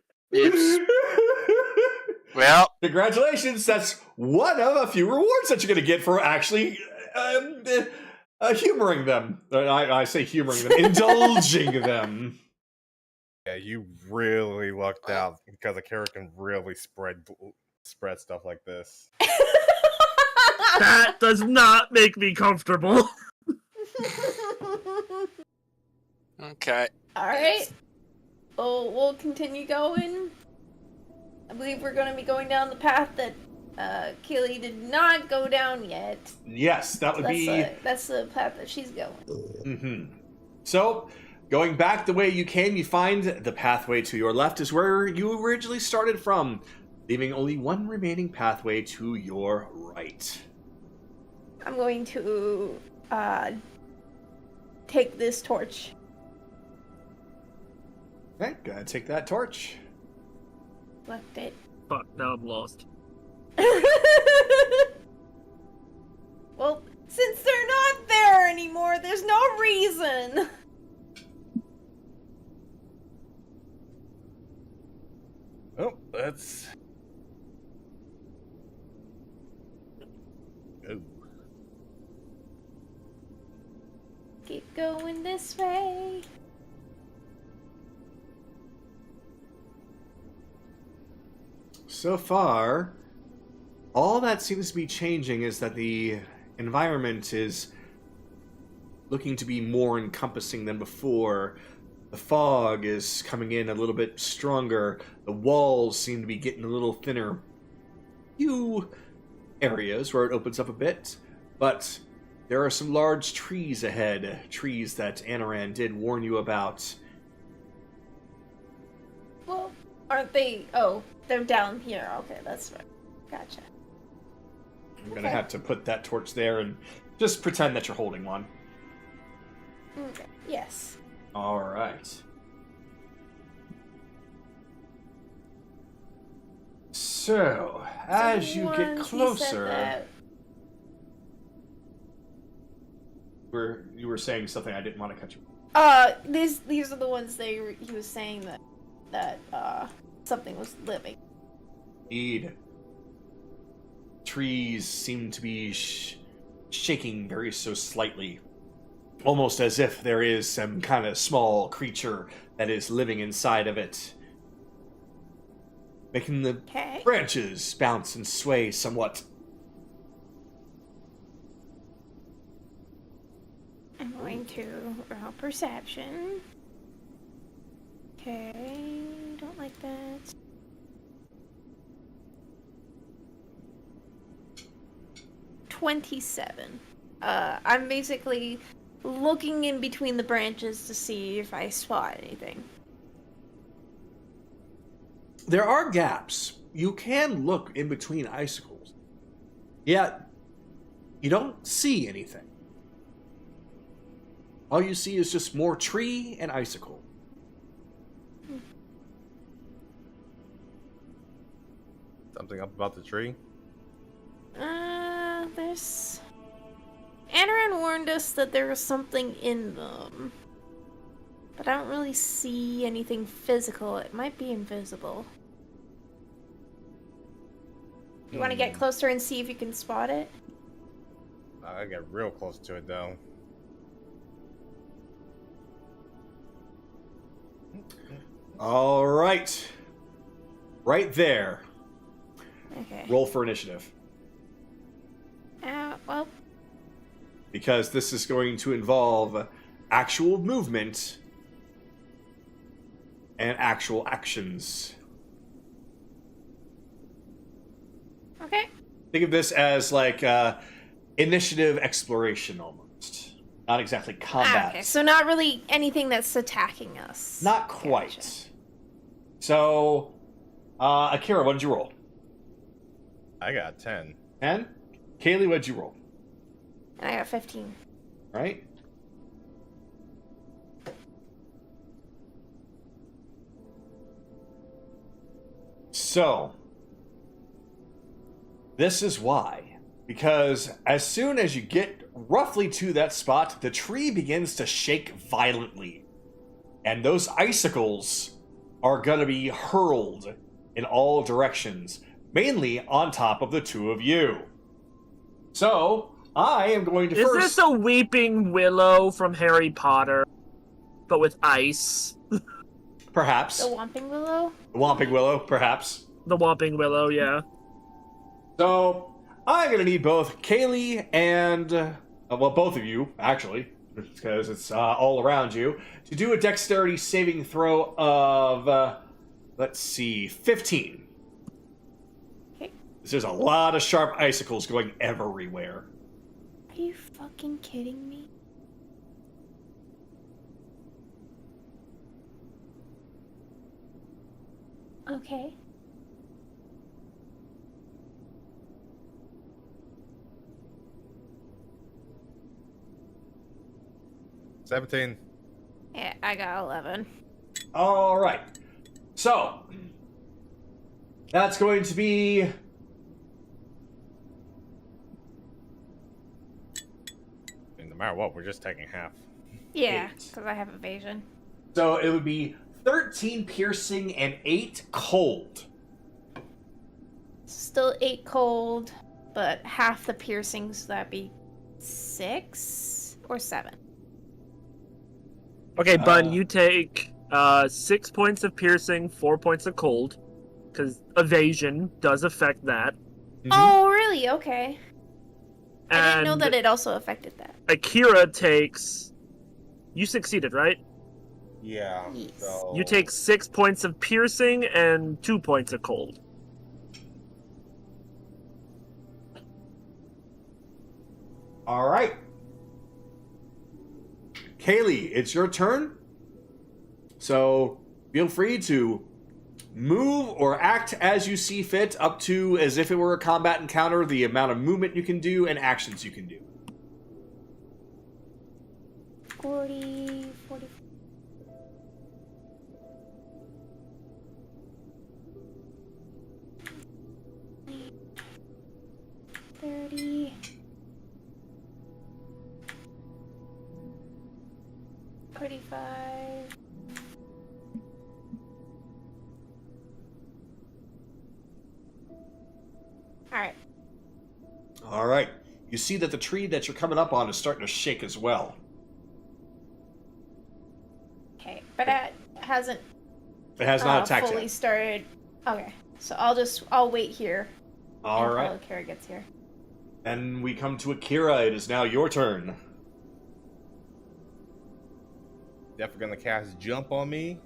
Well, Congratulations. That's one of a few rewards that you're gonna get for actually humoring them. I say humoring them, indulging them. Yeah, you really lucked out because a character can really spread stuff like this. That does not make me comfortable. okay. Alright. We'll continue going. I believe we're going to be going down the path that Keely did not go down yet. Yes, that would be. That's the path that she's going. Mm-hmm. So, going back the way you came, you find the pathway to your left is where you originally started from, leaving only one remaining pathway to your right. I'm going to take this torch. Okay, go ahead and take that torch. Left it. Fuck, now I'm lost. Well, since they're not there anymore, there's no reason. Oh, that's... Oh. Keep going this way. So far, all that seems to be changing is that the environment is looking to be more encompassing than before. The fog is coming in a little bit stronger. The walls seem to be getting a little thinner. Few areas where it opens up a bit, but there are some large trees ahead. Trees that Anaran did warn you about. Well, aren't they? Oh, they're down here. Okay, that's right. Gotcha. I'm gonna have to put that torch there and just pretend that you're holding one. Okay. Yes. All right. So, as you get Once he said closer, that- you were saying something. I didn't want to cut you. These are the ones he was saying that something was living. Indeed. Trees seem to be shaking very so slightly, almost as if there is some kind of small creature that is living inside of it, making the Okay. branches bounce and sway somewhat. I'm going to roll perception. Okay, don't like that. $27. I'm basically looking in between the branches to see if I spot anything. There are gaps. You can look in between icicles, yet you don't see anything. All you see is just more tree and icicle. Something up about the tree? Anaran warned us that there was something in them. But I don't really see anything physical. It might be invisible. You want to get closer and see if you can spot it? I get real close to it though. All right. Right there. Okay. Roll for initiative. Well, Because this is going to involve actual movement and actual actions. okay. Think of this as like initiative exploration almost. Not exactly combat. Okay, so not really anything that's attacking us. Not quite. Gotcha. So, Akira, what did you roll? I got 10. 10? Kaylee, what did you roll? And I got 15. Right? So, this is why. Because as soon as you get roughly to that spot, the tree begins to shake violently. And those icicles are going to be hurled in all directions, mainly on top of the two of you. So, I am going to Is first... this a weeping willow from Harry Potter, but with ice? Perhaps. The Whomping Willow? Whomping Willow, perhaps. The Whomping Willow, yeah. So, I'm going to need both Kaylee and... well, both of you, actually, because it's all around you, to do a dexterity saving throw of, let's see, 15. Okay. There's a lot of sharp icicles going everywhere. Are you fucking kidding me? Okay. $17. Yeah, I got 11. All right. So, that's going to be... I mean, no matter what, we're just taking half. Yeah, 8. because I have evasion. So, it would be 13 piercing and 8 cold. Still 8 cold, but half the piercings, that'd be 6 or 7. Okay, Bun, you take 6 points of piercing, 4 points of cold, because evasion does affect that. Oh, really? Okay. I didn't And know that it also affected that. Akira takes... You succeeded, right? Yeah. Yes. So You take 6 points of piercing and 2 points of cold. All right. Kaylee, it's your turn. So feel free to move or act as you see fit, up to as if it were a combat encounter, the amount of movement you can do and actions you can do. 40, 40. $30. 45. Alright. All right. You see that the tree that you're coming up on is starting to shake as well. Okay, but it hasn't It has not attacked fully yet. started. Okay, so I'll wait here All until right. Akira gets here. And we come to Akira. It is now your turn. definitely gonna cast jump on me.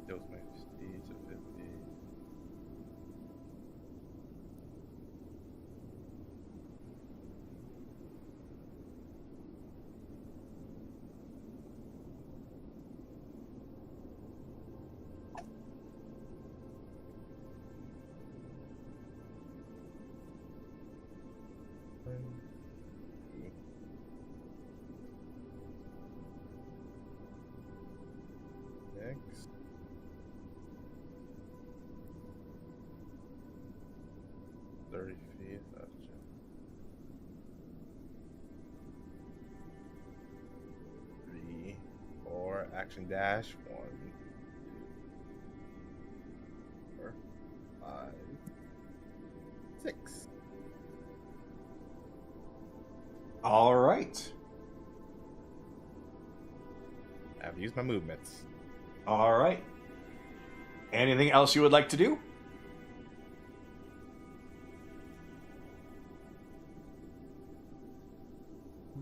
That was my 50 to 50. Next. 30 feet. That's 3, 4, action dash. 1, 2, 4, 5, 6. All right. I've used my movements. All right. Anything else you would like to do?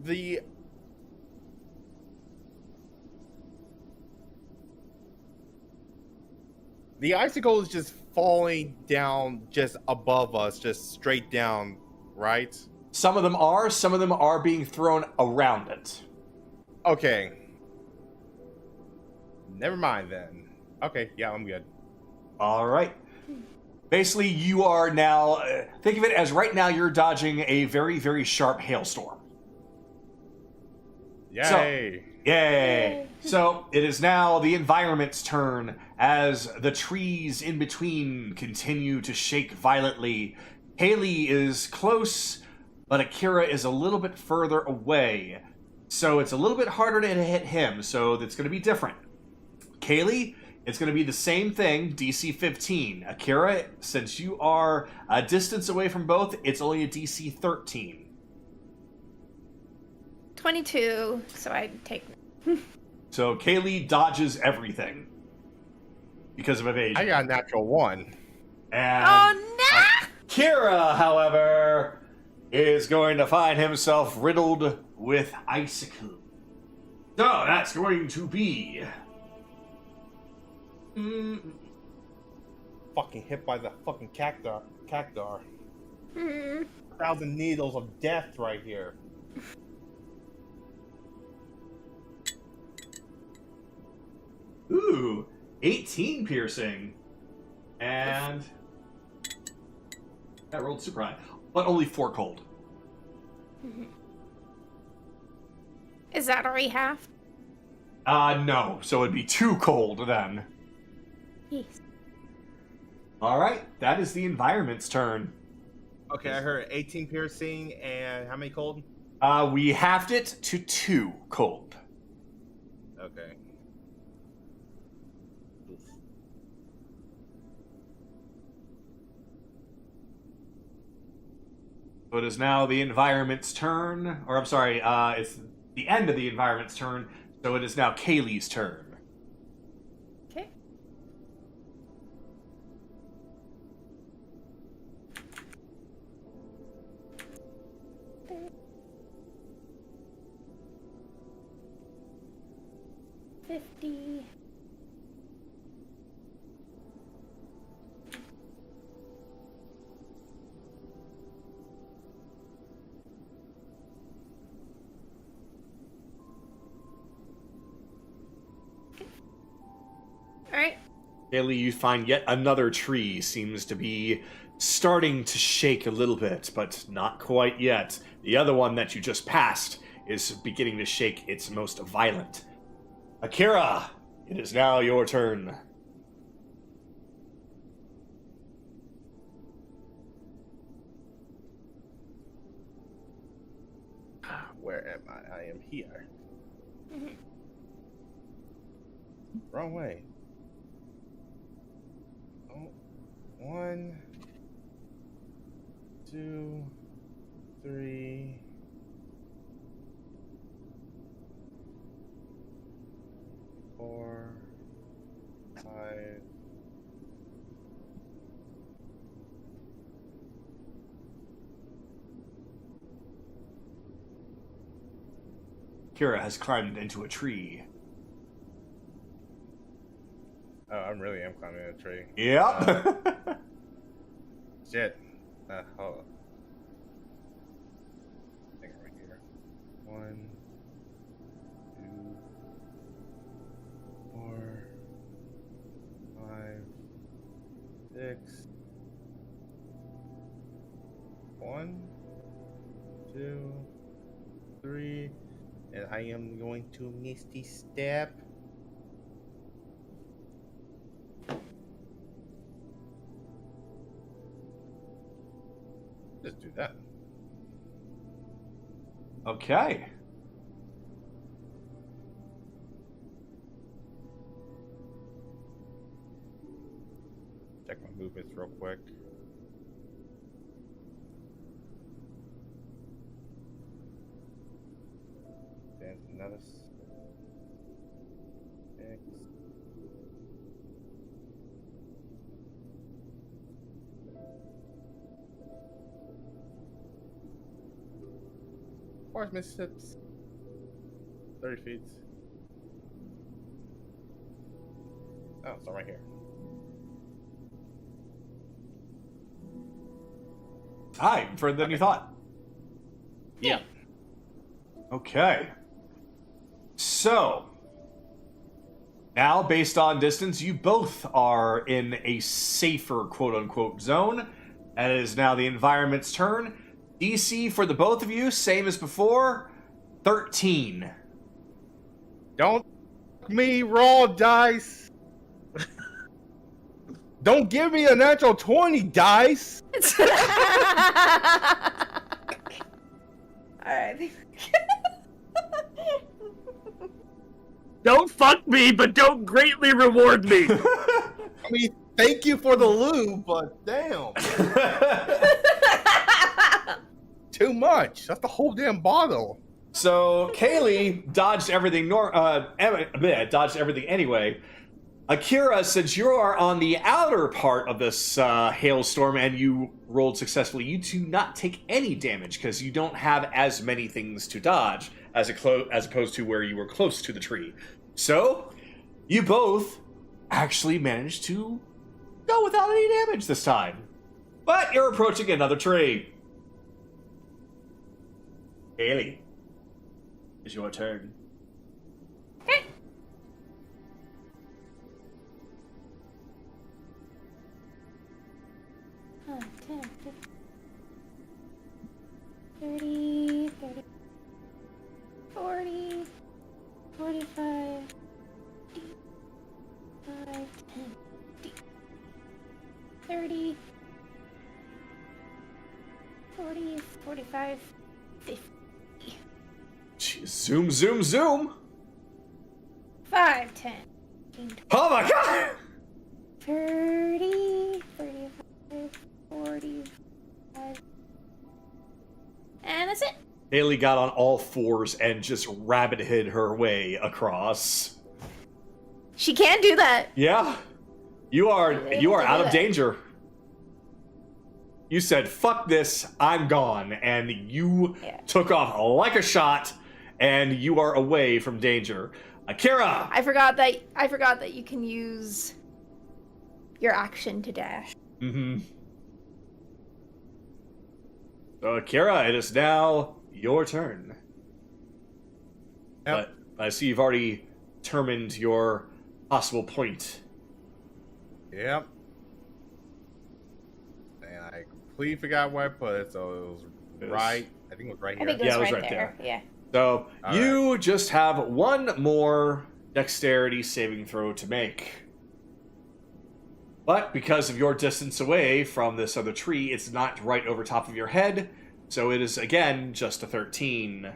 The icicle is just falling down just above us, just straight down, right? Some of them are being thrown around it. Okay. Never mind then. Okay, yeah, I'm good. All right. Basically, you are now, think of it as right now you're dodging a very, very sharp hailstorm. Yay! Yay! So it is now the environment's turn as the trees in between continue to shake violently. Haley is close, but Akira is a little bit further away. So it's a little bit harder to hit him, so that's going to be different. Kaylee, it's going to be the same thing, DC 15. Akira, since you are a distance away from both, it's only a DC 13. 22, so I take... So Kaylee dodges everything because of evasion. I got a natural 1. And Oh, no! Kira, however, is going to find himself riddled with icicle. So that's going to be... Fucking hit by the fucking cactar. 1,000 needles of death right here. Ooh, 18 piercing. And that rolled super high, but only 4 cold. Is that already half? No, so it'd be 2 cold then. Yes. All right, that is the environment's turn. Okay, I heard 18 piercing and how many cold? We halved it to 2 cold. Okay. So it is now the environment's turn, or I'm sorry, it's the end of the environment's turn, so it is now Kaylee's turn. Okay. $50. Alright. Kaylee, you find yet another tree seems to be starting to shake a little bit, but not quite yet. The other one that you just passed is beginning to shake its most violent. Akira, it is now your turn. Where am I? I am here. Wrong way. Oh, 1, 2, 3. 4, 5. Kira has climbed into a tree. Oh, I really am climbing a tree. Yep. Shit. Hold on. I think right here. 1, 2, 4, 5, 6. 1, 2, 3. And I am going to Misty Step. Just do that. Okay. Check my movements real quick. Dance another. Forest Mississippi. 30 feet. Oh, it's not right here. Hi, further than you thought. Yeah. Okay. So, now, based on distance, you both are in a safer quote-unquote zone. And it is now the environment's turn. DC for the both of you, same as before, 13. Don't me roll dice. Don't give me a natural 20 dice. Alright. Don't fuck me, but don't greatly reward me. I mean, thank you for the lube, but damn. Too much. That's the whole damn bottle. So, Kaylee dodged everything dodged everything anyway. Akira, since you are on the outer part of this hailstorm and you rolled successfully, you do not take any damage because you don't have as many things to dodge as opposed to where you were close to the tree. So, you both actually managed to go without any damage this time. But you're approaching another tree. Kaylee, it's your turn. Okay. Oh, 10, 30, 30, 40, 45, 5, 10, 30, 40, 45, 50. Zoom, zoom, zoom! 5, 10, 15, Oh my god! 30, 35, 45. And that's it. Haley got on all fours and just rabbit hid her way across. She can do that. Yeah. You are out of that. danger. You said, fuck this, I'm gone. And you took off like a shot, and you are away from danger. Akira! I forgot that you can use your action to dash. Mm-hmm. So, Akira, it is now your turn. Yep. But I see you've already determined your possible point. Yep. And I completely forgot where I put it, so it was right. I think it was right I here. think it Yeah, was it was right right there. there. Yeah. So, All you just have one more dexterity saving throw to make. But because of your distance away from this other tree, it's not right over top of your head, so it is, again, just a 13.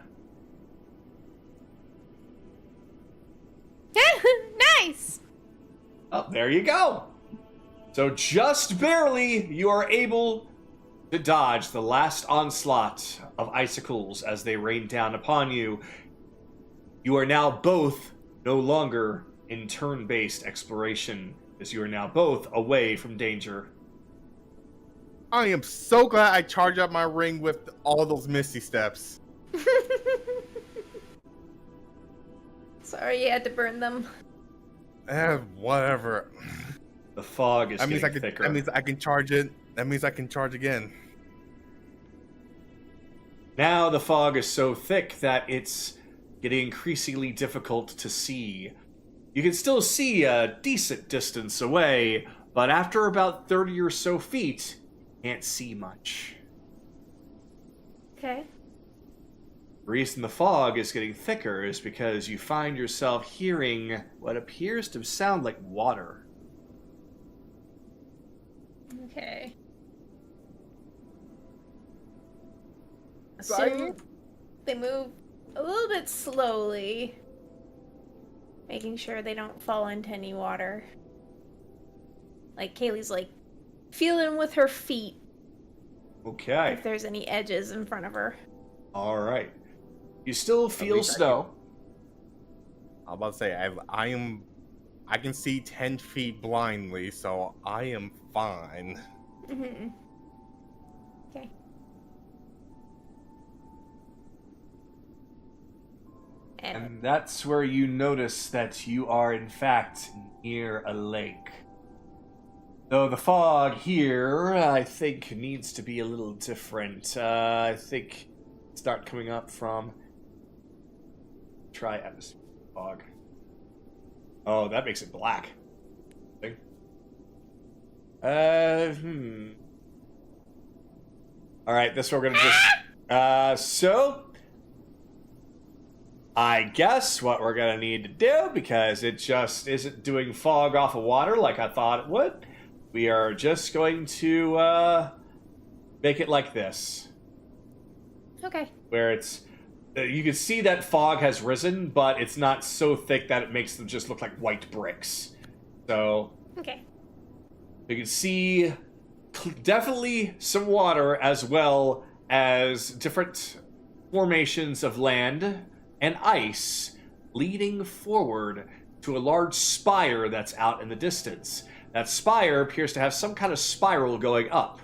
Nice! Oh, there you go! So just barely, you are able to dodge the last onslaught of icicles as they rain down upon you. You are now both no longer in turn-based exploration, as you are now both away from danger. I am so glad I charged up my ring with all those Misty Steps. Sorry you had to burn them. Whatever. The fog is getting thicker. That means I can charge it. That means I can charge again. Now the fog is so thick that it's getting increasingly difficult to see. You can still see a decent distance away, but after about 30 or so feet, you can't see much. Okay. The reason the fog is getting thicker is because you find yourself hearing what appears to sound like water. Okay. assume they move a little bit slowly, making sure they don't fall into any water. Like, Kaylee's, like, feeling with her feet Okay. if there's any edges in front of her. All right. You still feel least I snow. I'm about to say I can see 10 feet blindly, so I am fine. Mm-hmm. Okay. And that's where you notice that you are, in fact, near a lake. Though the fog here, I think, needs to be a little different. I think it's not coming up from... Try atmosphere fog. Oh, that makes it black. Alright, this we're gonna just... So... I guess what we're gonna need to do, because it just isn't doing fog off of water like I thought it would, we are just going to make it like this. Okay. Where it's... You can see that fog has risen, but it's not so thick that it makes them just look like white bricks. So... Okay. You can see definitely some water, as well as different formations of land and ice leading forward to a large spire that's out in the distance. That spire appears to have some kind of spiral going up.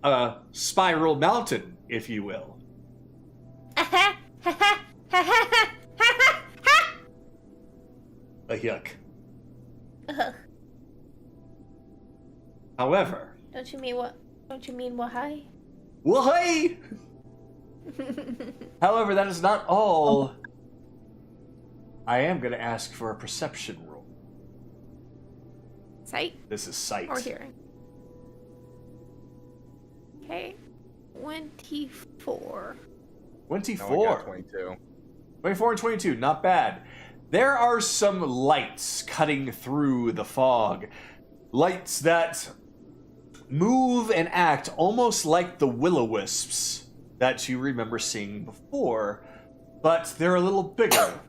A spiral mountain, if you will. A yuck. However... Don't you mean what? Don't you mean why? Why? However, that is not all. I am going to ask for a perception roll. Sight This is sight. or hearing? Okay. 24. 24. No, I got 22. 24 and 22, not bad. There are some lights cutting through the fog. Lights that move and act almost like the will-o-wisps that you remember seeing before, but they're a little bigger.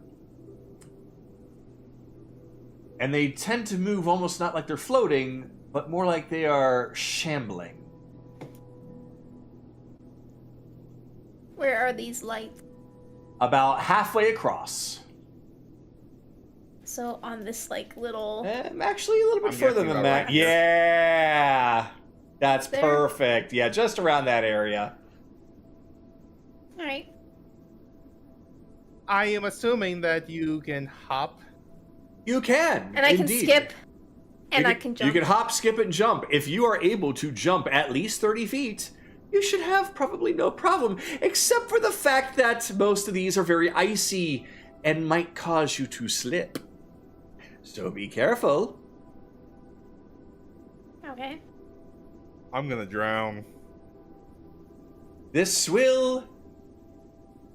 And they tend to move almost not like they're floating, but more like they are shambling. Where are these lights? About halfway across. So on this like little. Actually, a little bit I'm further guessing than about that. right here. Yeah! That's There. perfect. Yeah, just around that area. All right. I am assuming that you can hop. You can. And I can indeed. skip. And You I can jump. You can hop, skip, and jump. If you are able to jump at least 30 feet, you should have probably no problem, except for the fact that most of these are very icy and might cause you to slip. So be careful. Okay. I'm gonna drown. This will,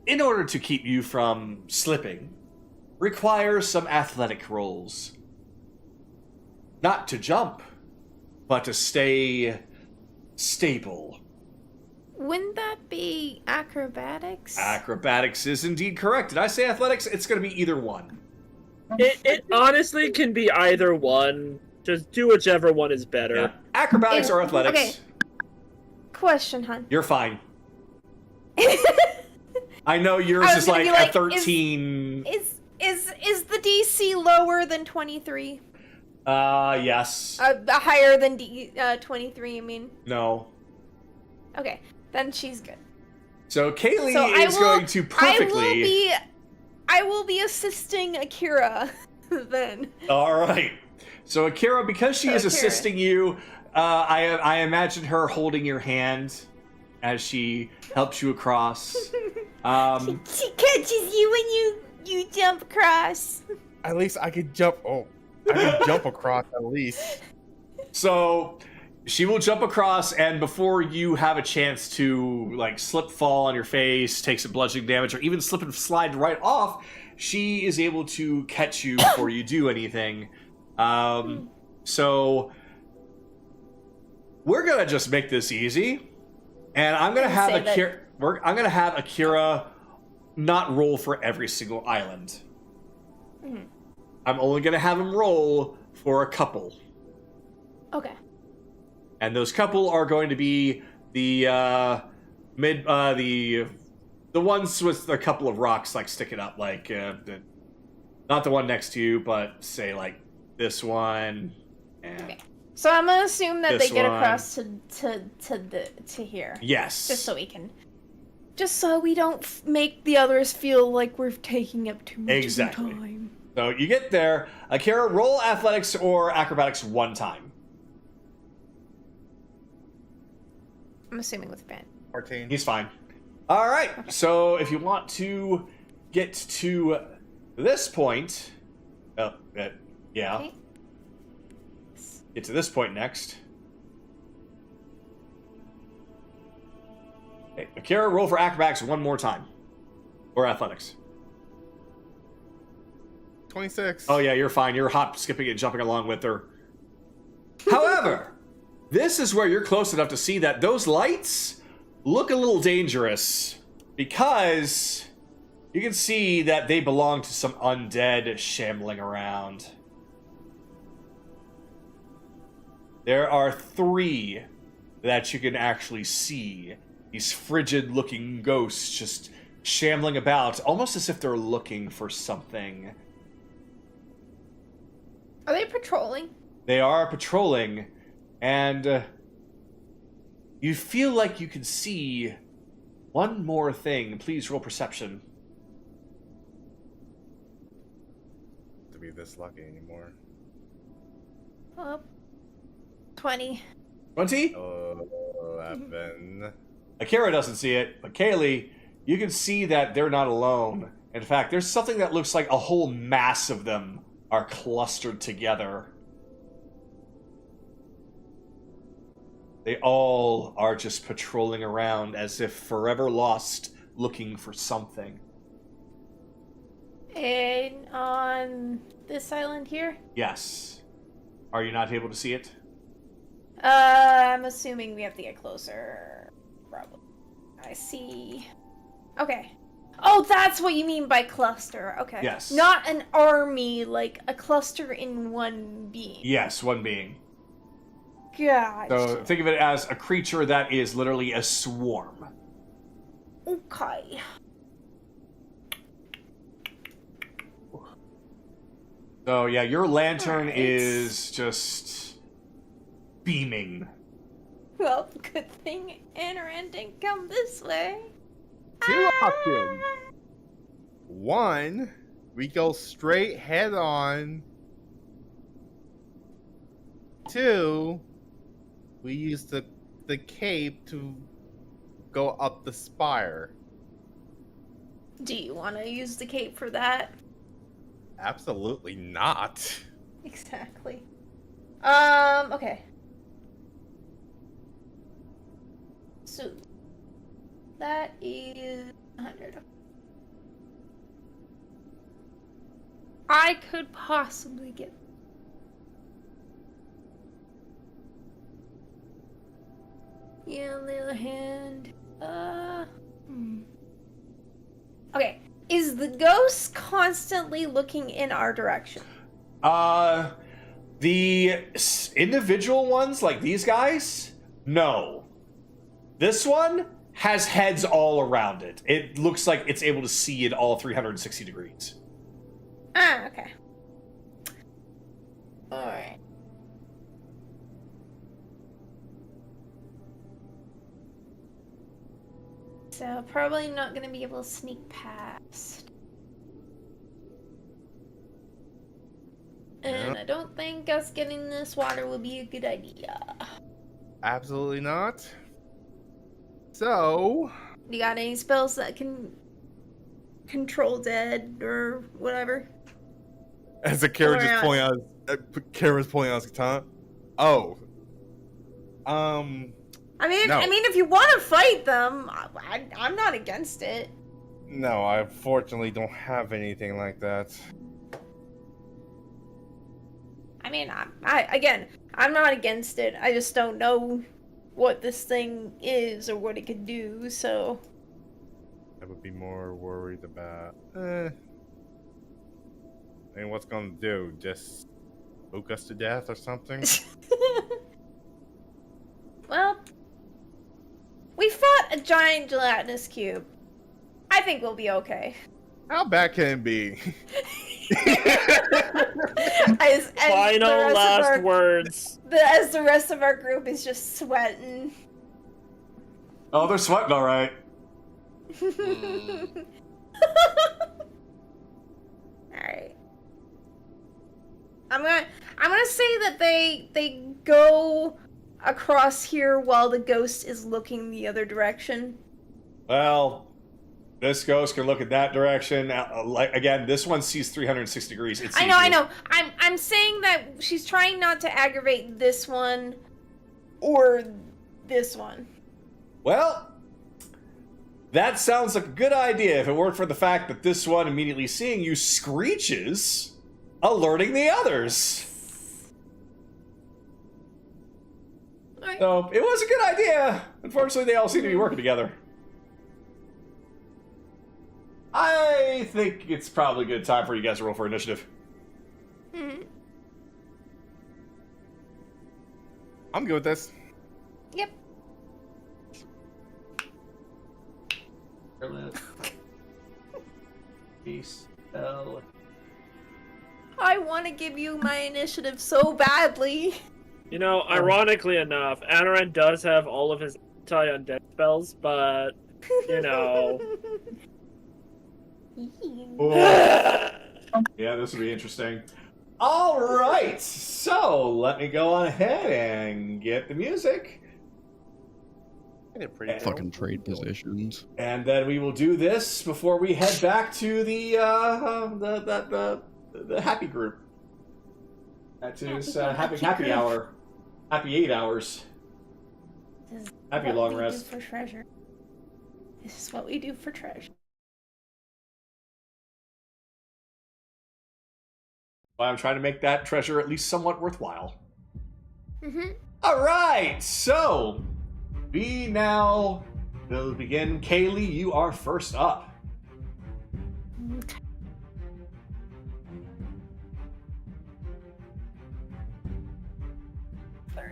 in order to keep you from slipping, require some athletic rolls. Not to jump, but to stay stable. Wouldn't that be acrobatics? Acrobatics is indeed correct. Did I say athletics? It's going to be either one. It honestly can be either one. Just do whichever one is better. Yeah. Acrobatics or athletics. Okay. Question, hun. You're fine. I know yours I was is gonna like be a like, 13. Is the DC lower than 23? Yes. Higher than 23, I mean. No. Okay, then she's good. So Kaylee So is going to perfectly... I will be assisting Akira then. All right. So Akira, because she is Akira. assisting you, I imagine her holding your hand as she helps you across. She catches you when you jump across. At least I could jump. Oh, I can jump across at least. So she will jump across, and before you have a chance to like slip, fall on your face, take some bludgeoning damage, or even slip and slide right off, she is able to catch you before you do anything. So we're gonna just make this easy, and I'm gonna have Say that I'm gonna have Akira not roll for every single island. Mhm. I'm only gonna have him roll for a couple. Okay. And those couple are going to be the the ones with a couple of rocks like sticking up, like not the one next to you, but say like this one. And Okay. So I'm gonna assume that This they get one. across to here. yes, Just so we don't make the others feel like we're taking up too much Exactly. of their time. So you get there. Akira, roll athletics or acrobatics one time. I'm assuming with Ben. 14. He's fine. All right. So if you want to get to this point, yeah, Okay. get to this point next. Hey, Akira, roll for acrobatics one more time, or athletics. 26. Oh yeah, you're fine. You're hop, skipping, and jumping along with her. However, this is where you're close enough to see that those lights look a little dangerous because you can see that they belong to some undead shambling around. There are 3 that you can actually see. These frigid-looking ghosts just shambling about, almost as if they're looking for something. Are they patrolling? They are patrolling, and you feel like you can see one more thing. Please roll perception. To be this lucky anymore. 20. 20? 11. Akira doesn't see it, but Kaylee, you can see that they're not alone. In fact, there's something that looks like a whole mass of them are clustered together. They all are just patrolling around as if forever lost, looking for something. And on this island here? Yes. Are you not able to see it? I'm assuming we have to get closer. Probably. I see. Okay. Oh, that's what you mean by cluster. Okay. Yes. Not an army, like a cluster in one being. Yes, one being. Gotcha. So think of it as a creature that is literally a swarm. Okay. So yeah, your lantern Alright. is just beaming. Well, good thing Anaran didn't come this way. 2 options. 1, we go straight head on. 2, we use the cape to go up the spire. Do you want to use the cape for that? Absolutely not. Exactly. Okay. So, that is 100. I could possibly get... Yeah, on the other hand... Okay. Is the ghost constantly looking in our direction? The individual ones, like these guys, no. This one has heads all around it. It looks like it's able to see in all 360 degrees. Ah, okay. Alright. So, probably not gonna be able to sneak past. And I don't think us getting this water will be a good idea. Absolutely not. So, You got any spells that can control dead or whatever? as a Kara Or, just pointing out, Kara's pointing out his katana. Oh, I mean, No. if you want to fight them, I'm not against it. no, I fortunately don't have anything like that. I mean, I'm not against it. I just don't know what this thing is or what it could do. So, would be more worried about. I mean, what's gonna do? Just spook us to death or something? Well, we fought a giant gelatinous cube. I think we'll be okay. How bad can it be? As Final the rest last of our, words. as the rest of our group is just sweating. Oh, they're sweating all right. Alright. I'm gonna say that they go across here while the ghost is looking the other direction. Well, this ghost can look at that direction. Like again, this one sees 360 degrees. It sees I you. know. I'm saying that she's trying not to aggravate this one or this one. Well, that sounds like a good idea if it weren't for the fact that this one immediately seeing you screeches, alerting the others. Alright. So, it was a good idea. Unfortunately, they all seem to be working together. I think it's probably a good time for you guys to roll for initiative. Mm-hmm. I'm good with this. Yep. Peace. L. I want to give you my initiative so badly. You know, ironically enough, Anaran does have all of his anti-undead spells, but, you know... Yeah, this would be interesting. All right, so let me go on ahead and get the music. Pretty Fucking trade positions. And then we will do this before we head back to the happy group. That is happy hour, happy 8 hours, happy long rest. For treasure. This is what we do for treasure. Well, I'm trying to make that treasure at least somewhat worthwhile. Mm-hmm. All right, so we now will begin. Kaylee, you are first up. Okay.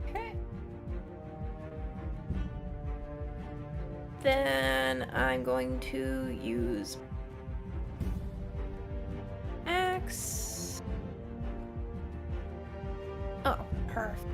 Okay. Then I'm going to use axe. Oh, perfect.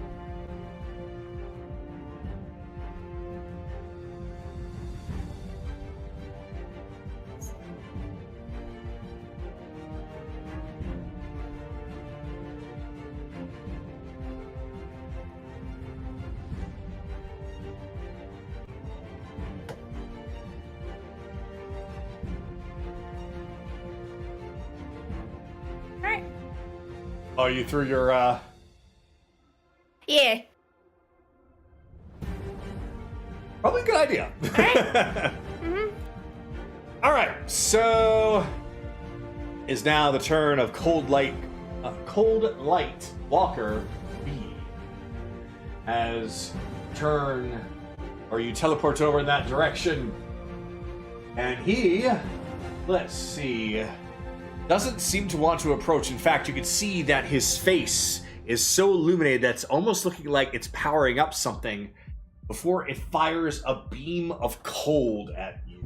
Alright. Oh, you threw your Yeah. probably a good idea. Mm-hmm. All right, so is now the turn of Cold Light Walker B. As turn, or you teleport over in that direction, and he, let's see, doesn't seem to want to approach. In fact, you can see that his face is so illuminated that's almost looking like it's powering up something before it fires a beam of cold at you.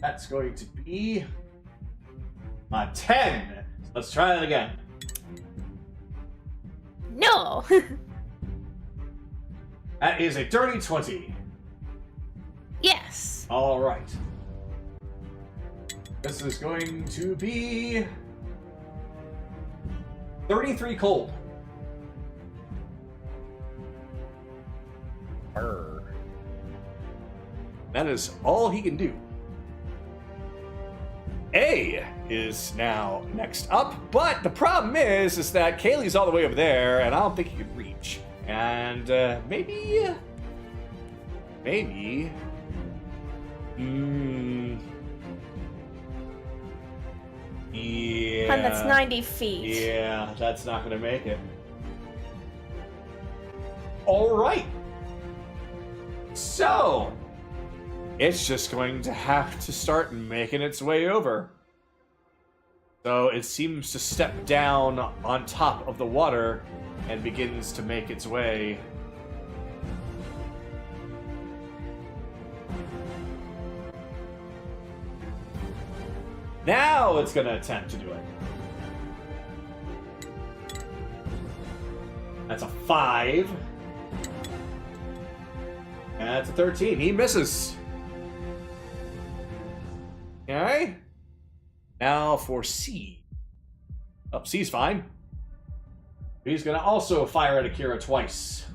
That's going to be a 10. Let's try it again. No. That is a dirty 20. Yes. All right. This is going to be 33 cold. Brr. That is all he can do. A is now next up, but the problem is that Kaylee's all the way over there, and I don't think he can reach. And maybe. Yeah. And that's 90 feet. Yeah, that's not going to make it. All right. So, it's just going to have to start making its way over. So it seems to step down on top of the water and begins to make its way. Now it's going to attempt to do it. That's a 5. And that's a 13. He misses. Okay. Now for C. Oh, C's fine. He's going to also fire at Akira twice.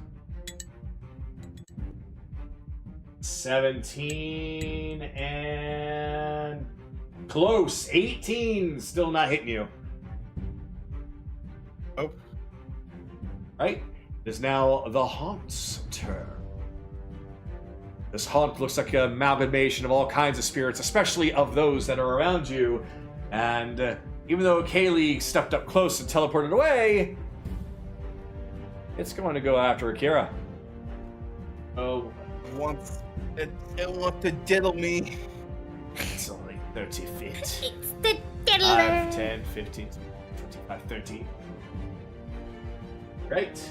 17 and close. 18. Still not hitting you. Oh. Right. It is now the Haunt's turn. This haunt looks like an amalgamation of all kinds of spirits, especially of those that are around you. And even though Kaylee stepped up close and teleported away, it's going to go after Akira. Oh, It wants to diddle me. it's only 30 feet. It's the 5, diddler. 10, 15, 25, 30. Great.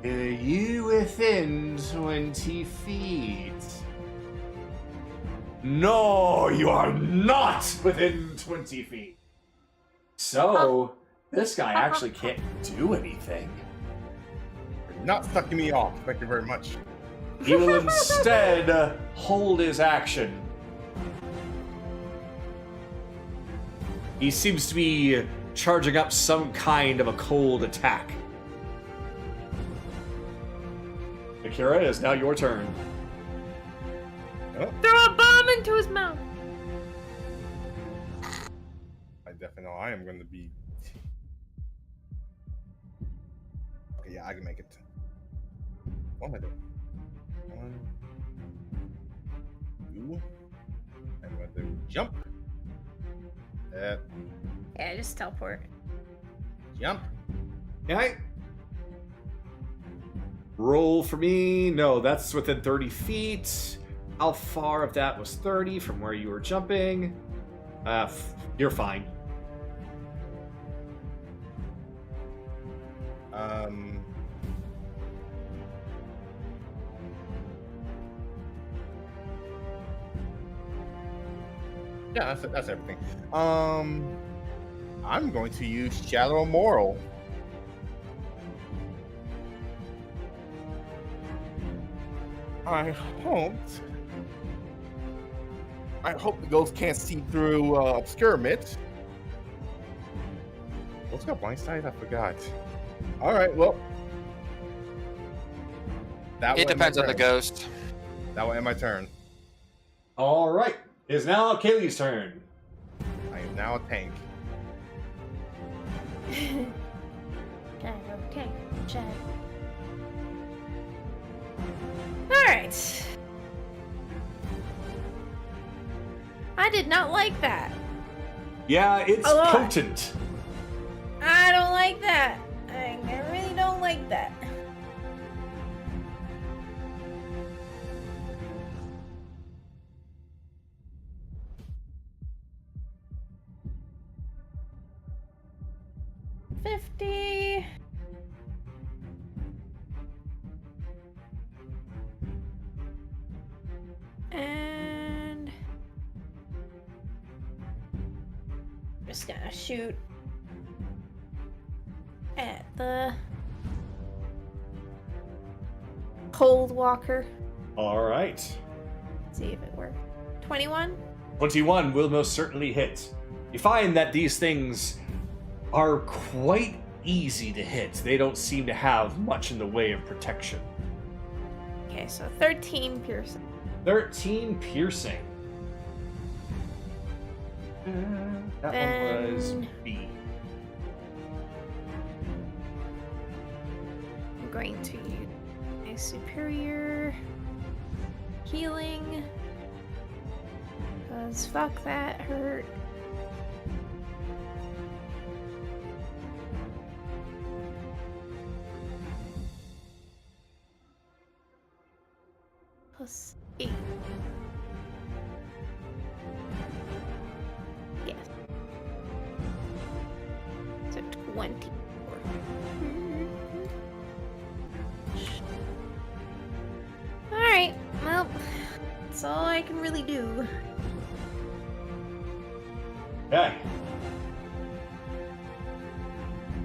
Are you within 20 feet? No, you are not within 20 feet. So, this guy actually can't do anything. You're not sucking me off. Thank you very much. He will instead hold his action. He seems to be charging up some kind of a cold attack. Akira, it is now your turn. Throw a bomb into his mouth. I definitely know I am going to be. Okay, yeah, I can make it. What am I doing? 1, 2. I'm going to jump. Yeah, just teleport. Jump. Okay. Roll for me. No, that's within 30 feet. How far of that was 30 from where you were jumping? You're fine. Yeah, that's everything. I'm going to use Shadow Moral. I hope the ghost can't see through obscurement. What's got blindsight? I forgot. All right, well, that It depends on the ghost. That will end my turn. All right. It is now Kaylee's turn. I am now a tank. Okay, Chad. Alright. I did not like that. Yeah, it's A lot. potent. I don't like that. I really don't like that. $50. And I'm just gonna shoot at the Cold Walker. All right. See if it works. 21? 21 will most certainly hit. You find that these things are quite easy to hit. They don't seem to have much in the way of protection. Okay, so 13 piercing. 13 piercing. That one was Then- B. I'm going to use My superior healing. Cause fuck that hurt. Plus 8. Yes. So 24. Alright, well, that's all I can really do. Okay.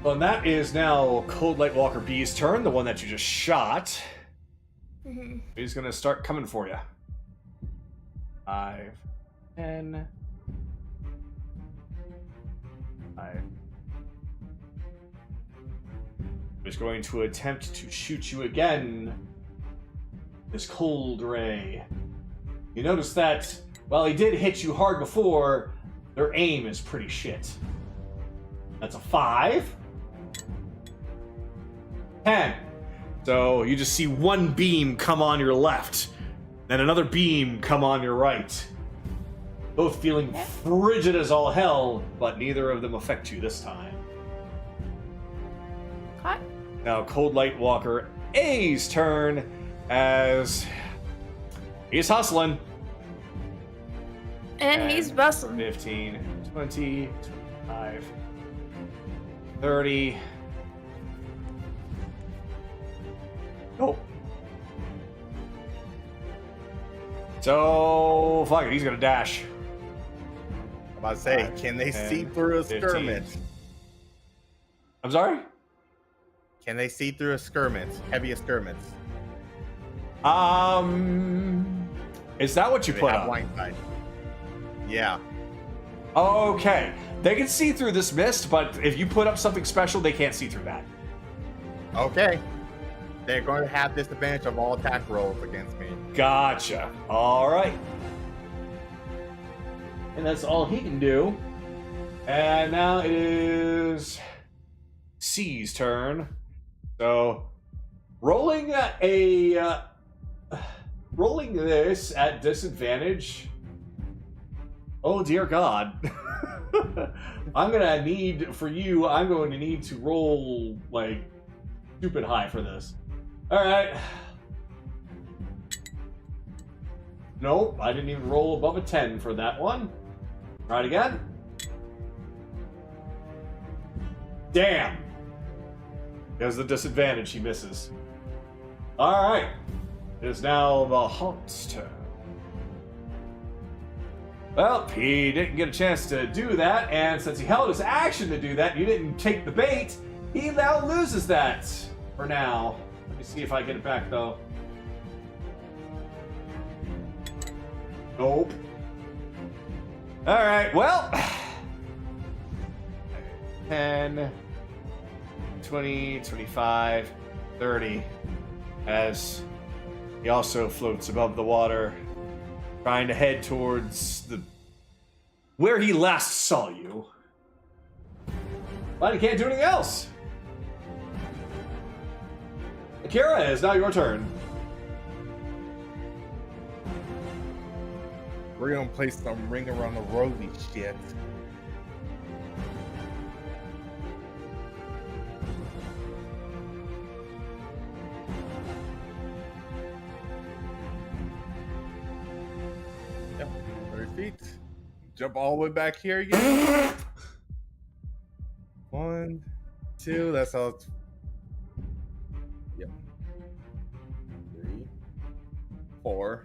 Well, and that is now Cold Light Walker B's turn, the one that you just shot. He's gonna start coming for you. 5, 10, 5. He's going to attempt to shoot you again. This cold ray. You notice that while he did hit you hard before, their aim is pretty shit. That's a 5. 10. So you just see one beam come on your left, then another beam come on your right. Both feeling frigid as all hell, but neither of them affect you this time. Hot. Now Cold Light Walker A's turn, as he's hustling. And he's bustling. 15, 20, 25, 30. Nope. So, fuck it, he's gonna dash. I'm about to say, 5, can they 10, see through a 15. skirmish? I'm sorry? Can they see through a skirmish? Heavy skirmish? Is that what you They put have on? blind sight. Yeah. Okay. They can see through this mist, but if you put up something special, they can't see through that. Okay. They're going to have disadvantage of all attack rolls against me. Gotcha. All right. And that's all he can do. And now it is C's turn. So, rolling this at disadvantage. Oh dear God. I'm going to need to roll like stupid high for this. All right. Nope, I didn't even roll above a 10 for that one. Try it again. Damn. There's the disadvantage, he misses. All right. It is now the Hawk's turn. Well, he didn't get a chance to do that, and since he held his action to do that, you didn't take the bait, he now loses that for now. Let me see if I get it back, though. Nope. Alright, well. 10, 20, 25, 30. As he also floats above the water, trying to head towards where he last saw you. But he can't do anything else. Akira, it is now your turn. We're going to play some ring around the rosy shit. Yep, 30 feet. Jump all the way back here again. 1, 2, that's how it's... Yep. 3, 4.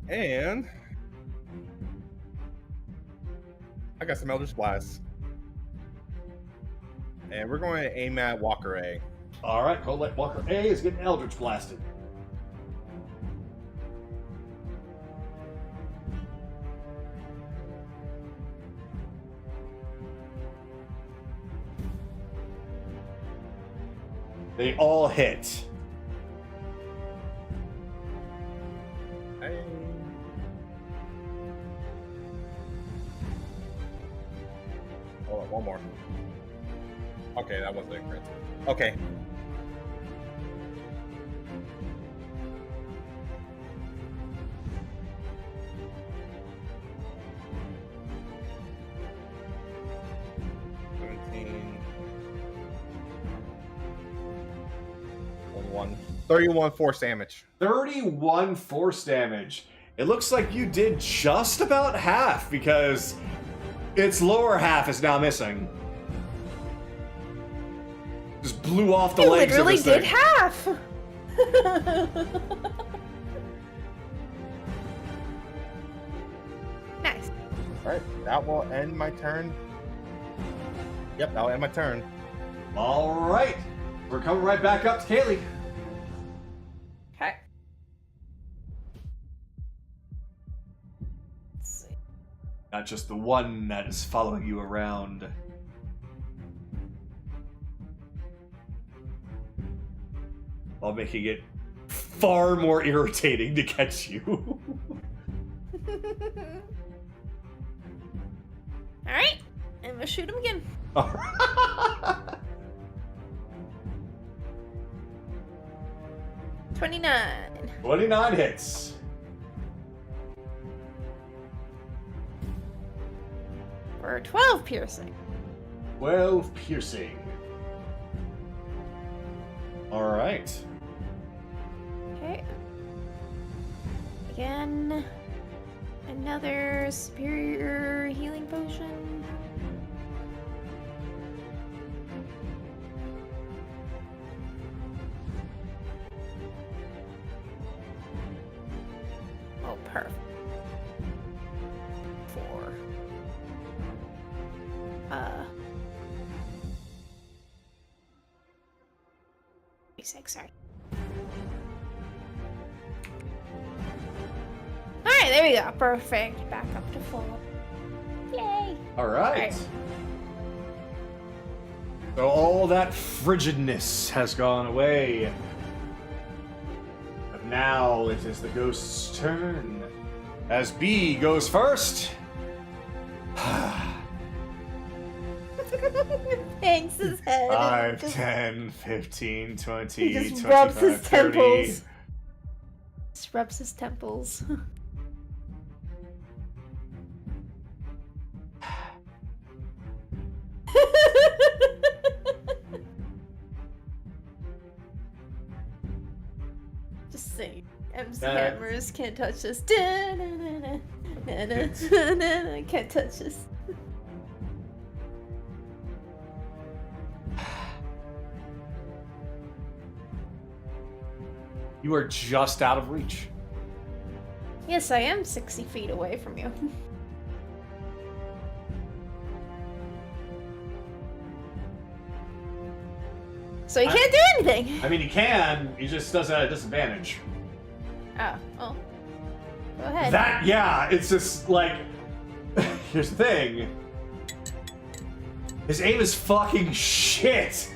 And... I got some Eldritch Blast. And we're going to aim at Walker A. Alright, Cold Light Walker A is getting Eldritch Blasted. They all hit. Hey. Hold on, one more. Okay, that wasn't a crit. Okay. 31 force damage. 31 force damage. It looks like you did just about half because its lower half is now missing. Just blew off the You legs of literally this did thing. half. Nice. Alright, that will end my turn. Yep, that'll end my turn. All right. We're coming right back up to Kaylee. Okay. Let's see. Not just the one that is following you around. While making it far more irritating to catch you. Alright. I'm gonna shoot him again. 29. 29 hits. For 12 piercing. 12 piercing. Alright. Okay. Again. Another superior healing potion. Oh, perfect. 4. 6, sorry. Alright, there we go. Perfect. Back up to full. Yay! Alright. Alright. So all that frigidness has gone away. But now it is the ghost's turn. As B goes first. Hangs his head. 5, Just- 10, 15, 20, He just 25, rubs his 30. temples. Just rubs his temples. Just sing. MC That- Hammers can't touch this. Can't touch this. You are just out of reach. Yes, I am 60 feet away from you. So you can't do anything. I mean, he can, he just does it at a disadvantage. Oh, well. Go ahead. That, yeah, it's just like, here's the thing. His aim is fucking shit.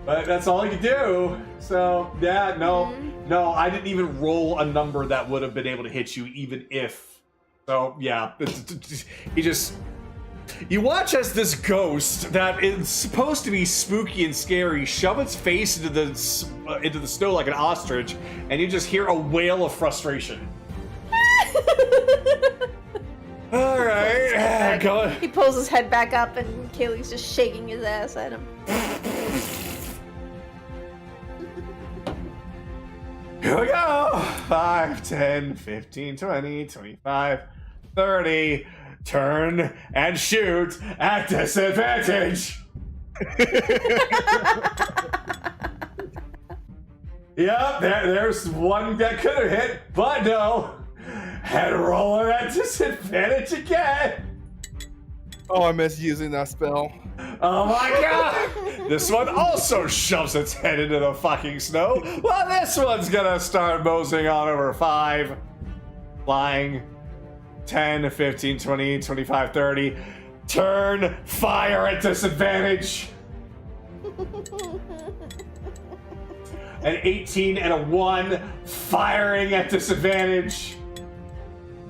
But that's all he could do. So, yeah, no, I didn't even roll a number that would have been able to hit you, even if. So, yeah, he just. You watch as this ghost that is supposed to be spooky and scary shove its face into the snow like an ostrich, and you just hear a wail of frustration. All right, go. He pulls his head back up, and Kaylee's just shaking his ass at him. Here we go. 5, 10, 15, 20, 25, 30. Turn and shoot at disadvantage. Yep, there's one that could have hit, but no. And rolling at disadvantage again. Oh, I miss using that spell. Oh my god! This one also shoves its head into the fucking snow. Well, this one's gonna start moseying on over 5. Flying. 10, 15, 20, 25, 30. Turn, fire at disadvantage. An 18 and a 1, firing at disadvantage.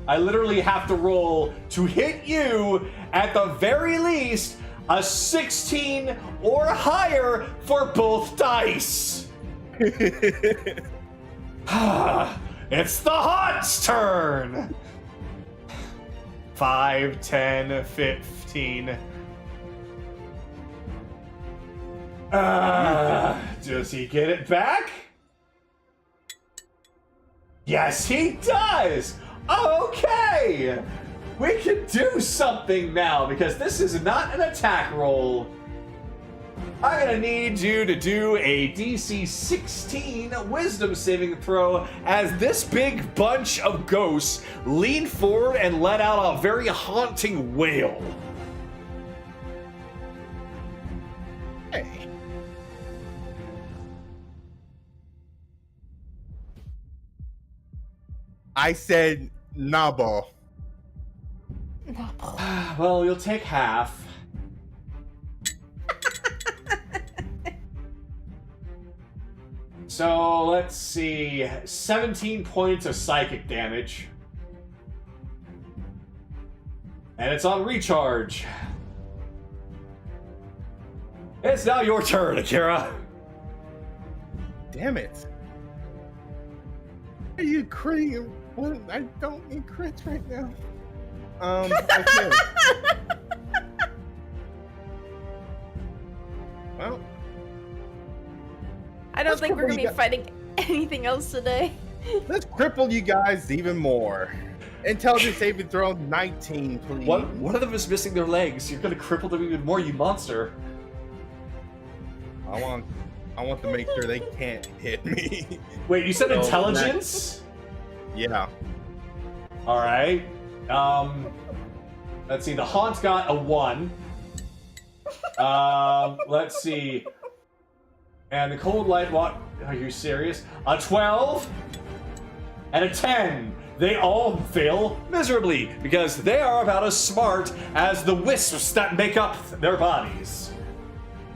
I literally have to roll to hit you at the very least a 16 or higher for both dice. It's the Hunt's turn. 5, 10, 15. Does he get it back? Yes, he does! Okay! We can do something now, because this is not an attack roll. I'm gonna need you to do a DC 16 wisdom saving throw as this big bunch of ghosts lean forward and let out a very haunting wail. Hey. I said Nabo. Well, you'll take half. So, let's see. 17 points of psychic damage. And it's on recharge. It's now your turn, Akira. Damn it. Are you critting? What? I don't need crits right now. Okay. Well, I don't Let's think we're cripple gonna you be fighting anything else today. let's cripple you guys even more. Intelligence saving throw 19, please. One of them is missing their legs. You're gonna cripple them even more, you monster. I want to make sure they can't hit me. Wait, you said So, intelligence? Yeah. Alright. Let's see, the Haunt got a 1. Let's see. And the Cold Light Walk, are you serious? A 12 and a 10. They all fail miserably because they are about as smart as the wisps that make up their bodies.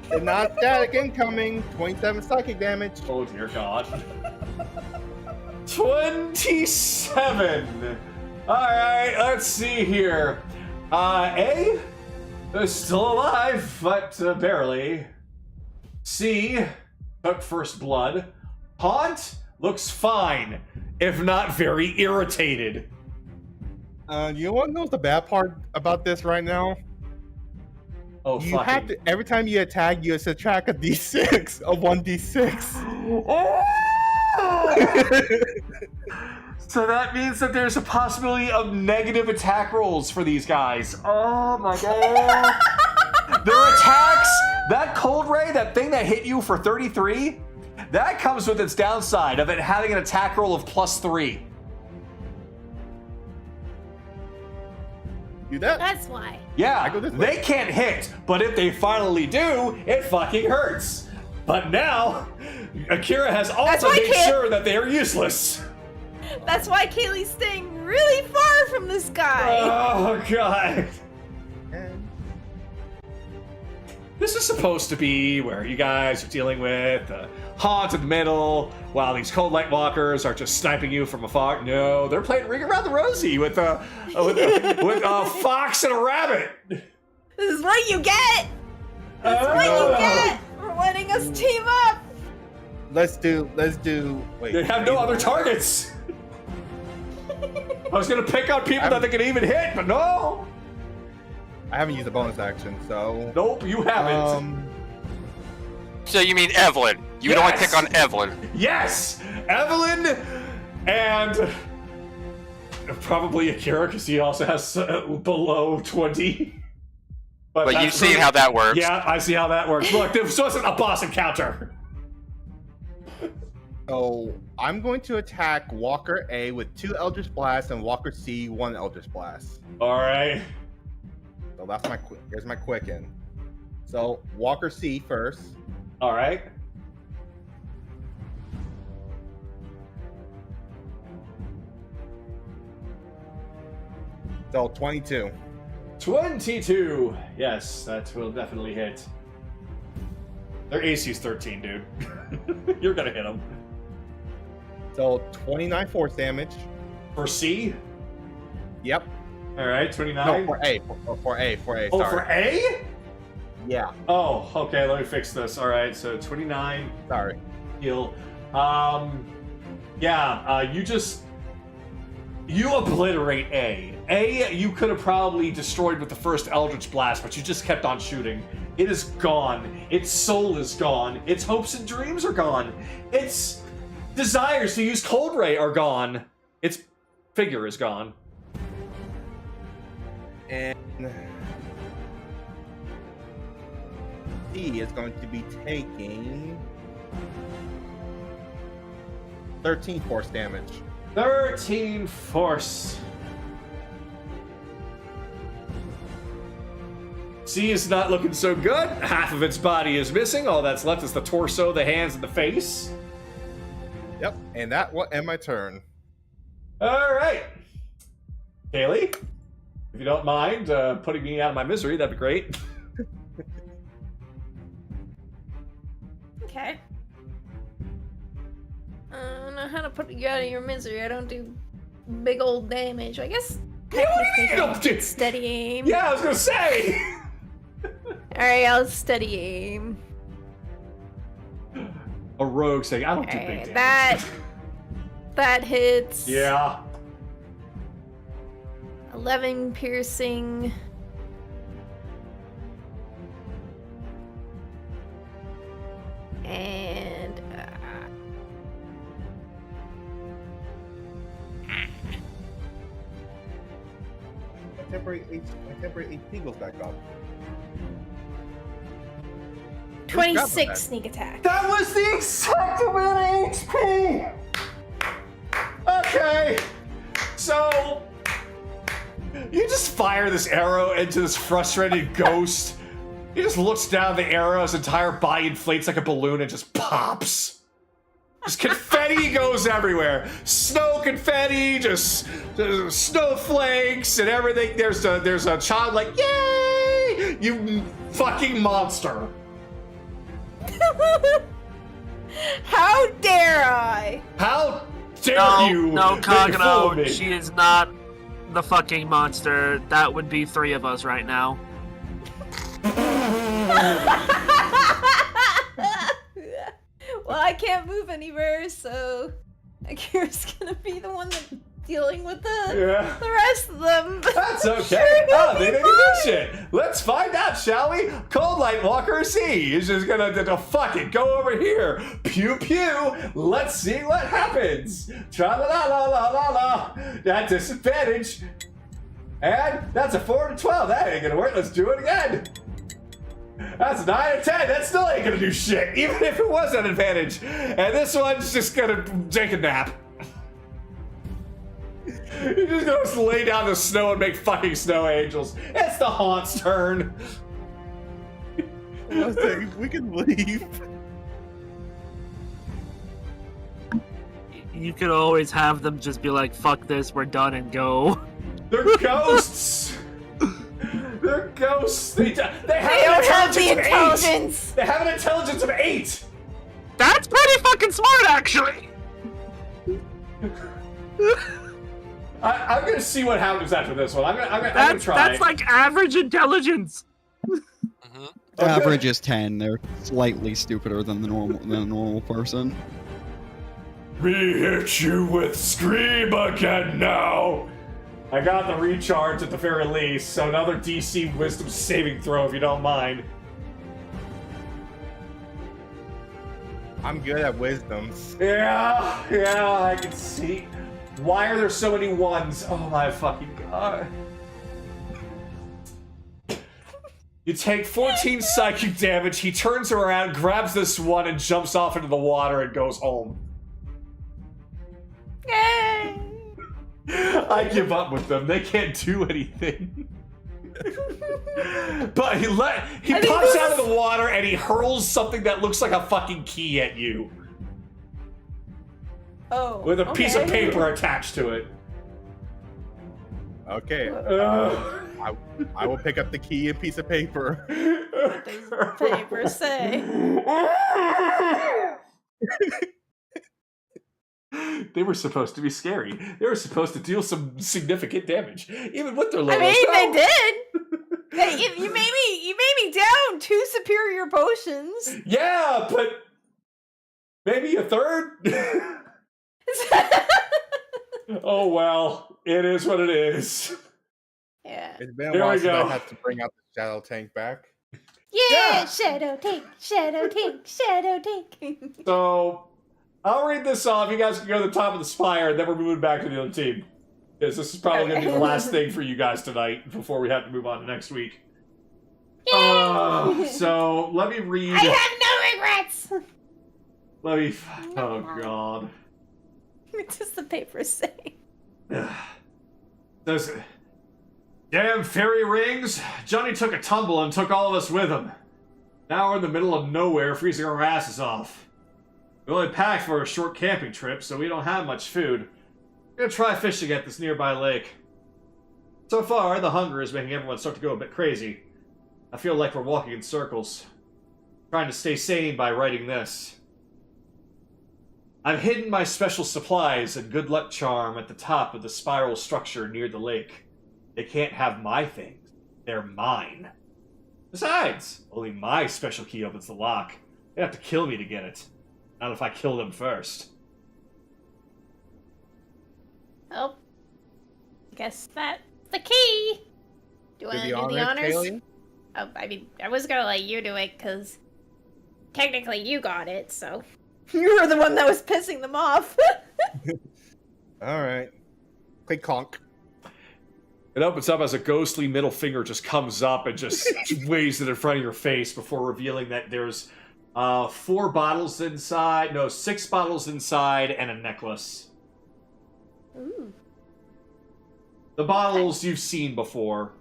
And not static incoming. 27 psychic damage. Oh dear God. 27. Alright, let's see here. A is still alive, but barely. C took first blood. Haunt looks fine, if not very irritated. You want to know what the bad part about this right now? Oh, You have to, every time you attack, you subtract a d6 of 1d6. So that means that there's a possibility of negative attack rolls for these guys. Oh my God. Their attacks, that cold ray, that thing that hit you for 33, that comes with its downside of it having an attack roll of +3. Do that? That's why. I Yeah, go this way. they can't hit, but if they finally do, it fucking hurts. But now, Akira has also why made Kay- sure that they are useless. That's why Kaylee's staying really far from this guy. Oh God. And This is supposed to be where you guys are dealing with the Haunt in the middle, while these Cold Light Walkers are just sniping you from afar. No, they're playing Ring Around the Rosie with a fox and a rabbit. This is what you get. That's what you get for letting us team up. let's do. Wait. They have no other targets. I was gonna pick on people that they can even hit, but no. I haven't used a bonus action, so. Nope, you haven't. So you mean Evelyn? You would only pick on Evelyn. Yes, Evelyn, and probably Akira because he also has below 20. But that's you've seen pretty- how that works. Yeah, I see how that works. Look, this wasn't a boss encounter. So I'm going to attack Walker A with 2 Eldritch Blasts and Walker C 1 Eldritch Blast. All right. So that's my quick. Here's my quicken. So Walker C first. All right. So 22. 22. Yes, that will definitely hit. Their AC's 13, dude. You're gonna hit them. So 29 force damage. For C? Yep. All right, 29. No, for A. For A. Oh, Sorry. for A? Yeah. Oh, okay, let me fix this. All right, so 29 Sorry. heal. You just You obliterate A. A, you could have probably destroyed with the first Eldritch Blast, but you just kept on shooting. It is gone. Its soul is gone. Its hopes and dreams are gone. Its desires to use Cold Ray are gone. Its figure is gone. And he is going to be taking 13 force damage. 13 force. C is not looking so good. Half of its body is missing. All that's left is the torso, the hands, and the face. Yep, and that will end my turn. All right. Kaylee, if you don't mind putting me out of my misery, that'd be great. Okay. I don't know how to put you out of your misery. I don't do big old damage. I guess. Yeah, what do you mean you don't do? Steady aim. Yeah, I was gonna say. Alright, I'll steady aim. A rogue saying, I don't do big Alright, damage. that hits. Yeah. 11 piercing. And My temporary HP goes back up. 26 sneak attack. That was the exact amount of HP! Okay. So, you just fire this arrow into this frustrated ghost. He just looks down the arrow, his entire body inflates like a balloon and just pops. Just confetti goes everywhere. Snow confetti, just snowflakes and everything. There's a child like, yay! You fucking monster. How dare I? How dare you? No, make a fool of Kagato, me? she is not the fucking monster. That would be 3 of us right now. Well, I can't move anywhere, so Akira's gonna be the one that's dealing with the rest of them. That's okay. Oh, they didn't do shit. Let's find out, shall we? Cold Light Walker C is just gonna fuck it. Go over here. Pew pew. Let's see what happens. Tra la la la la la la. That disadvantage. And that's a 4 to 12. That ain't gonna work. Let's do it again. That's a 9 and 10. That still ain't gonna do shit, even if it was an advantage. And this one's just gonna take a nap. You're just gonna lay down in the snow and make fucking snow angels. It's the Haunt's turn. We can leave. You could always have them just be like, fuck this, we're done, and go. They're ghosts. They're ghosts. They don't have the intelligence. They have an intelligence of 8. That's pretty fucking smart, actually. I'm gonna see what happens after this one. I'm gonna try. That's like average intelligence. Average is 10. They're slightly stupider than a normal person. We hit you with Scream again now. I got the recharge at the very least, so another DC Wisdom saving throw if you don't mind. I'm good at wisdoms. Yeah, I can see. Why are there so many ones? Oh my fucking god. You take 14 psychic damage, he turns around, grabs this one, and jumps off into the water and goes home. Yay! I give up with them. They can't do anything. But he pops out of the water and he hurls something that looks like a fucking key at you. Oh. With a piece of paper attached to it. Okay. I will pick up the key and piece of paper. What does the paper say? They were supposed to be scary. They were supposed to deal some significant damage, even with their low. I mean, they did. You made me down 2 superior potions. Yeah, but maybe a third. Oh well. It is what it is. Yeah. It's been a There while we since I go. had to bring out the shadow tank back. Yeah, Yeah. shadow tank, shadow tank, shadow tank. So, I'll read this off. You guys can go to the top of the spire, and then we're moving back to the other team. Because this is probably going to be the last thing for you guys tonight before we have to move on to next week. So, let me read... I have no regrets! Let me... Oh, God. What does the paper say? Those damn fairy rings! Johnny took a tumble and took all of us with him. Now we're in the middle of nowhere, freezing our asses off. We only packed for a short camping trip, so we don't have much food. We're gonna try fishing at this nearby lake. So far, the hunger is making everyone start to go a bit crazy. I feel like we're walking in circles. Trying to stay sane by writing this. I've hidden my special supplies and good luck charm at the top of the spiral structure near the lake. They can't have my things. They're mine. Besides, only my special key opens the lock. They have to kill me to get it. Not if I kill them first. Oh. Guess that's the key. Do you want to do the honors? Kaylee? Oh, I mean, I was gonna let you do it, because technically you got it, so... You were the one that was pissing them off. Alright. Click conk. It opens up as a ghostly middle finger just comes up and just waves it in front of your face before revealing that there's 4 bottles inside, no, 6 bottles inside and a necklace. Ooh. The bottles you've seen before.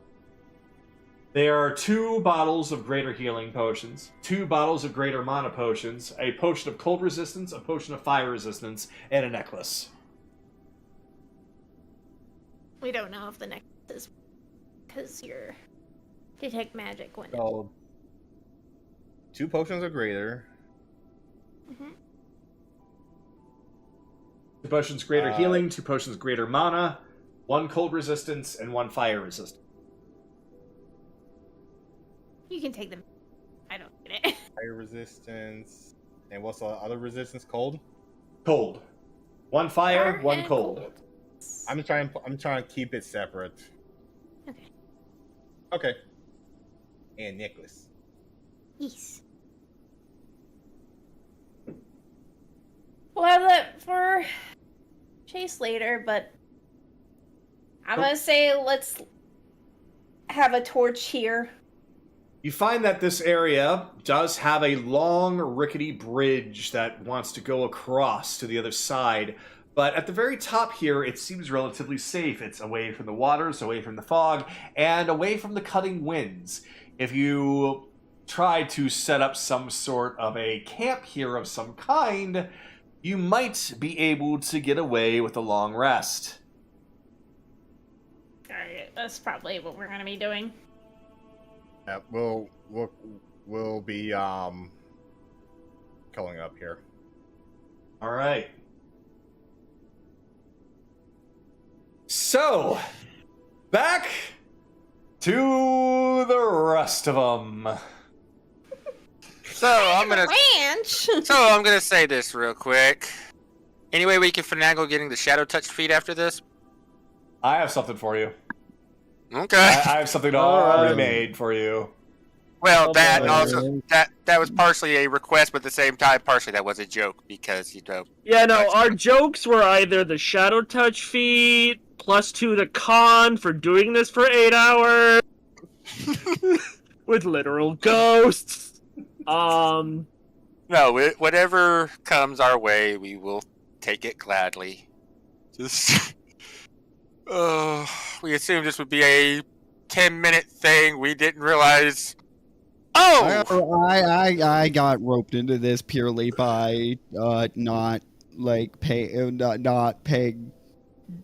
There are 2 bottles of greater healing potions, 2 bottles of greater mana potions, a potion of cold resistance, a potion of fire resistance, and a necklace. We don't know if the necklace is... because your detect magic went. So, 2 potions are greater. Mm-hmm. 2 potions greater healing, 2 potions greater mana, 1 cold resistance, and 1 fire resistance. You can take them. I don't get it. Fire resistance. And what's the other resistance? Cold? Cold. 1 fire, Fire 1 and cold. I'm trying to keep it separate. Okay. Okay. And necklace. Yes. We'll have that for Chase later, but I'm gonna say let's have a torch here. You find that this area does have a long, rickety bridge that wants to go across to the other side, but at the very top here, it seems relatively safe. It's away from the waters, away from the fog, and away from the cutting winds. If you try to set up some sort of a camp here of some kind, you might be able to get away with a long rest. Alright, that's probably what we're gonna be doing. Yeah, we'll be culling up here. All right. So, back to the rest of them. So I'm gonna say this real quick. Any way we can finagle getting the shadow touch feat after this? I have something for you. Okay. I have something already made for you. Well, that and also that was partially a request, but at the same time, partially that was a joke because Yeah, no, our jokes were either the shadow touch feat +2 to con for doing this for 8 hours with literal ghosts. No, whatever comes our way, we will take it gladly. Just. We assumed this would be a 10-minute thing. We didn't realize. Oh! I got roped into this purely by not paying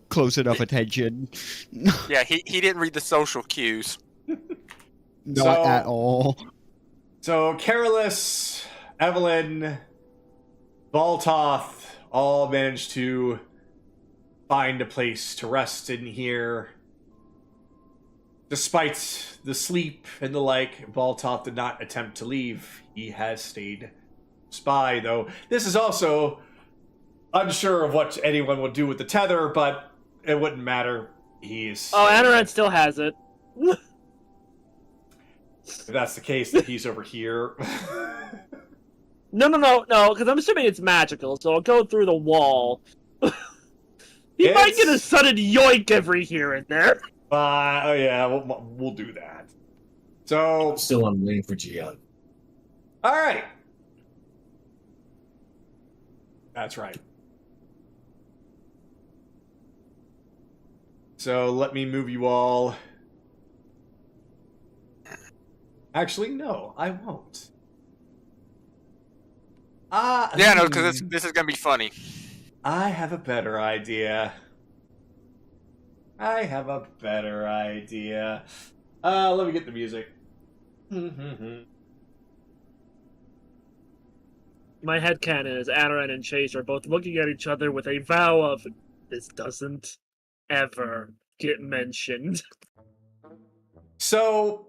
close enough attention. Yeah, he didn't read the social cues. Not at all. So, Carolus, Evelyn, Baltoth all managed to find a place to rest in here. Despite the sleep and the like, Baltoth did not attempt to leave. He has stayed by, though. This is also unsure of what anyone will do with the tether, but it wouldn't matter. He's. Oh, Anoran still has it. If that's the case, then he's over here. No, because I'm assuming it's magical, so I'll go through the wall. He might get a sudden yoink every here and there. Oh yeah, we'll do that. So Still, I'm waiting for Gian. all right, that's right. So let me move you all. Actually, no, I won't. Yeah, no, because this is gonna be funny. I have a better idea. Let me get the music. My headcanon is Anoran and Chase are both looking at each other with a vow of, this doesn't ever get mentioned. So,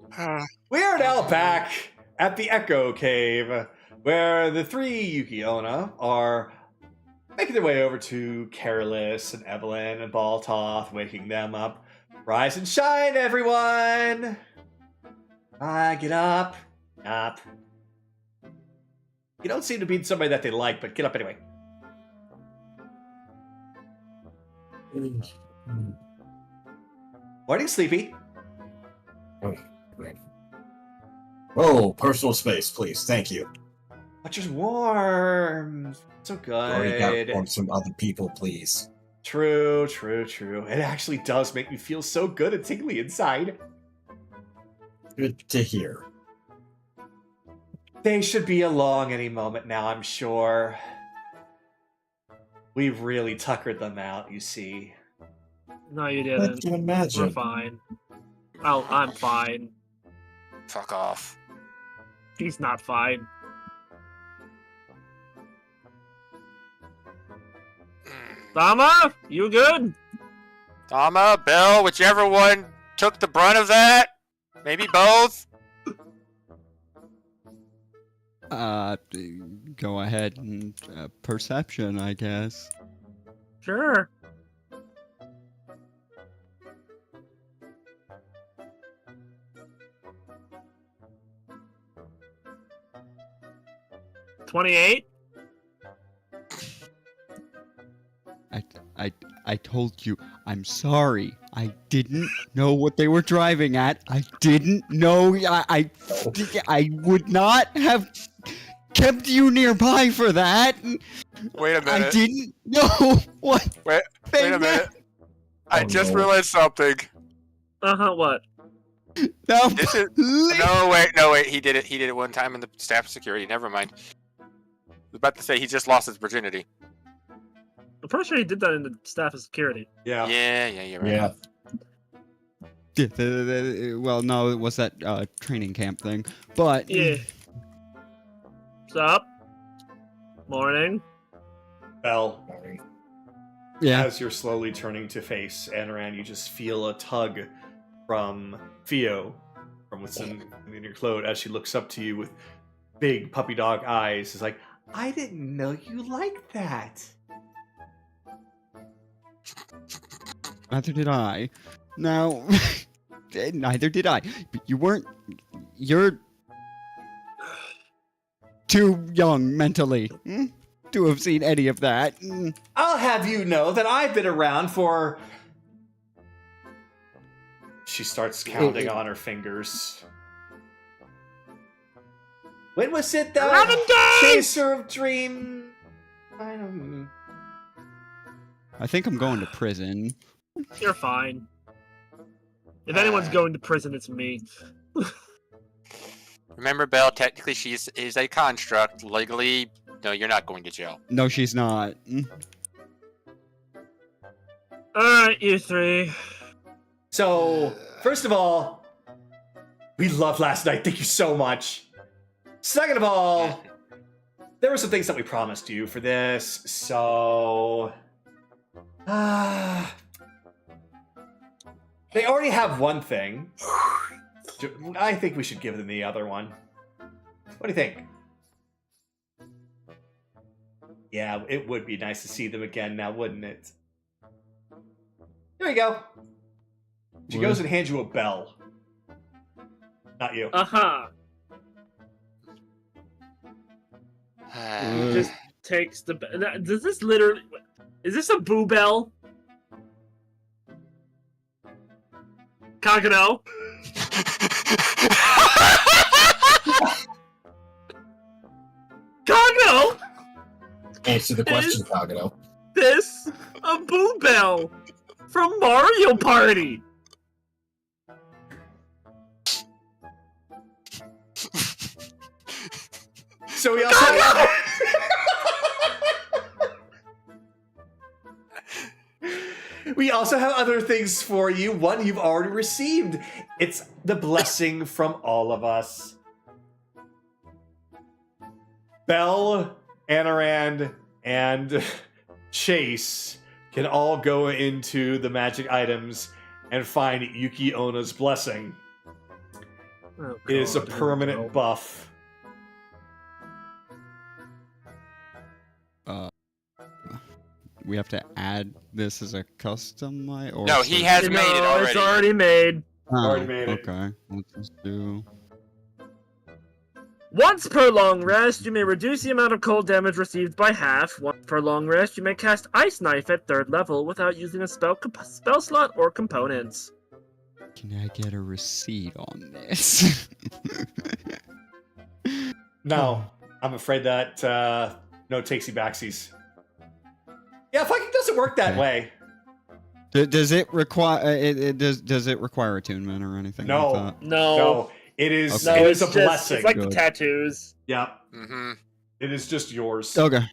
we are now back at the Echo Cave, where the three Yuki-onna are making their way over to Careless and Evelyn and Baltoth, waking them up. Rise and shine, everyone! Get up. Up. You don't seem to be somebody that they like, but get up anyway. Morning, Sleepy. Oh, great. Oh, personal space, please. Thank you. But just warm. So Already got good. from some other people, please. True. It actually does make me feel so good and tingly inside. Good to hear. They should be along any moment now, I'm sure. We've really tuckered them out, you see. No, you I didn't. can imagine. We're fine. Oh, I'm fine. Fuck off. He's not fine. Dama, you good? Dama, Bill, whichever one took the brunt of that. Maybe both. Go ahead and perception, I guess. Sure. $28? I told you, I'm sorry. I didn't know what they were driving at. I didn't know. I would not have kept you nearby for that. Wait a minute. I didn't know what. Wait a minute. I just realized something. What? No, This is no wait. He did it one time in the staff security. Never mind. I was about to say he just lost his virginity. I'm pretty sure he did that in the staff of security. Yeah. Yeah, you're right. Yeah. Well, no, it was that training camp thing. But Yeah. What's up? Morning. Bell, yeah, as you're slowly turning to face Anoran, you just feel a tug from Theo, from within your clothes, as she looks up to you with big puppy dog eyes. Is like, I didn't know you liked that. neither did I. Now, neither did I. But you're too young mentally to have seen any of that. I'll have you know that I've been around for... She starts counting on her fingers. When was it that 11 days! Chaser of Dream? I don't... I think I'm going to prison. You're fine. If anyone's going to prison, it's me. Remember, Belle, technically she is a construct. Legally, no, you're not going to jail. No, she's not. Alright, you three. So, first of all, we loved last night. Thank you so much. Second of all, there were some things that we promised you for this, so... they already have one thing. I think we should give them the other one. What do you think? Yeah, it would be nice to see them again now, wouldn't it? There you go. She What? goes and hands you a bell. Not you. Aha! Uh, Just takes the. Does this literally? Is this a boo bell? Kagato? Kagato? Answer the question, Is- Kagato. This a boo bell from Mario Party? So we also have... We also have other things for you. One you've already received. It's the blessing from all of us. Belle, Anarand, and Chase can all go into the magic items and find Yuki Ona's blessing. Oh, It is a God, permanent no. buff. We have to add this as a custom, or No, he has made it already. It's already made. Already made it. Okay, let's just do. Once per long rest, you may reduce the amount of cold damage received by half. Once per long rest, you may cast Ice Knife at 3rd level without using a spell slot or components. Can I get a receipt on this? No, I'm afraid that no takesy backsies. Yeah, fucking doesn't work that Okay. way. Does it require? Does it require attunement or anything? No. Like that? No, it is. Okay. It it's is a just, blessing. It's like the Good. tattoos. Yeah, Mm-hmm. it is just yours. Okay.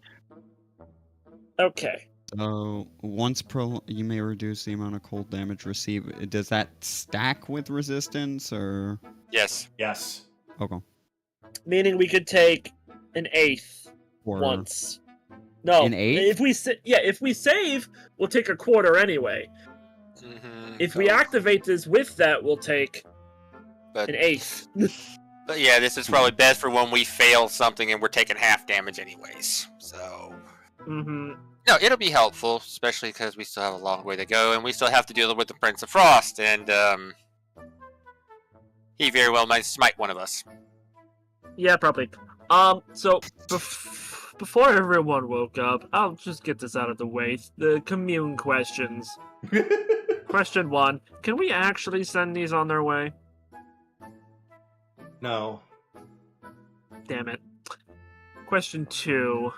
Okay. So once per, you may reduce the amount of cold damage received. Does that stack with resistance or? Yes. Yes. Okay. Meaning we could take an 1/8 Or once. No. An eighth? If we save, we'll take a quarter anyway. Mm-hmm. If we activate this with that, we'll take But, an 1/8. but yeah, this is probably best for when we fail something and we're taking half damage anyways. So Mm-hmm. no, it'll be helpful, especially because we still have a long way to go and we still have to deal with the Prince of Frost, and he very well might smite one of us. Yeah, probably. So before everyone woke up, I'll just get this out of the way. The commune questions. Question 1: can we actually send these on their way? No. Damn it. Question 2: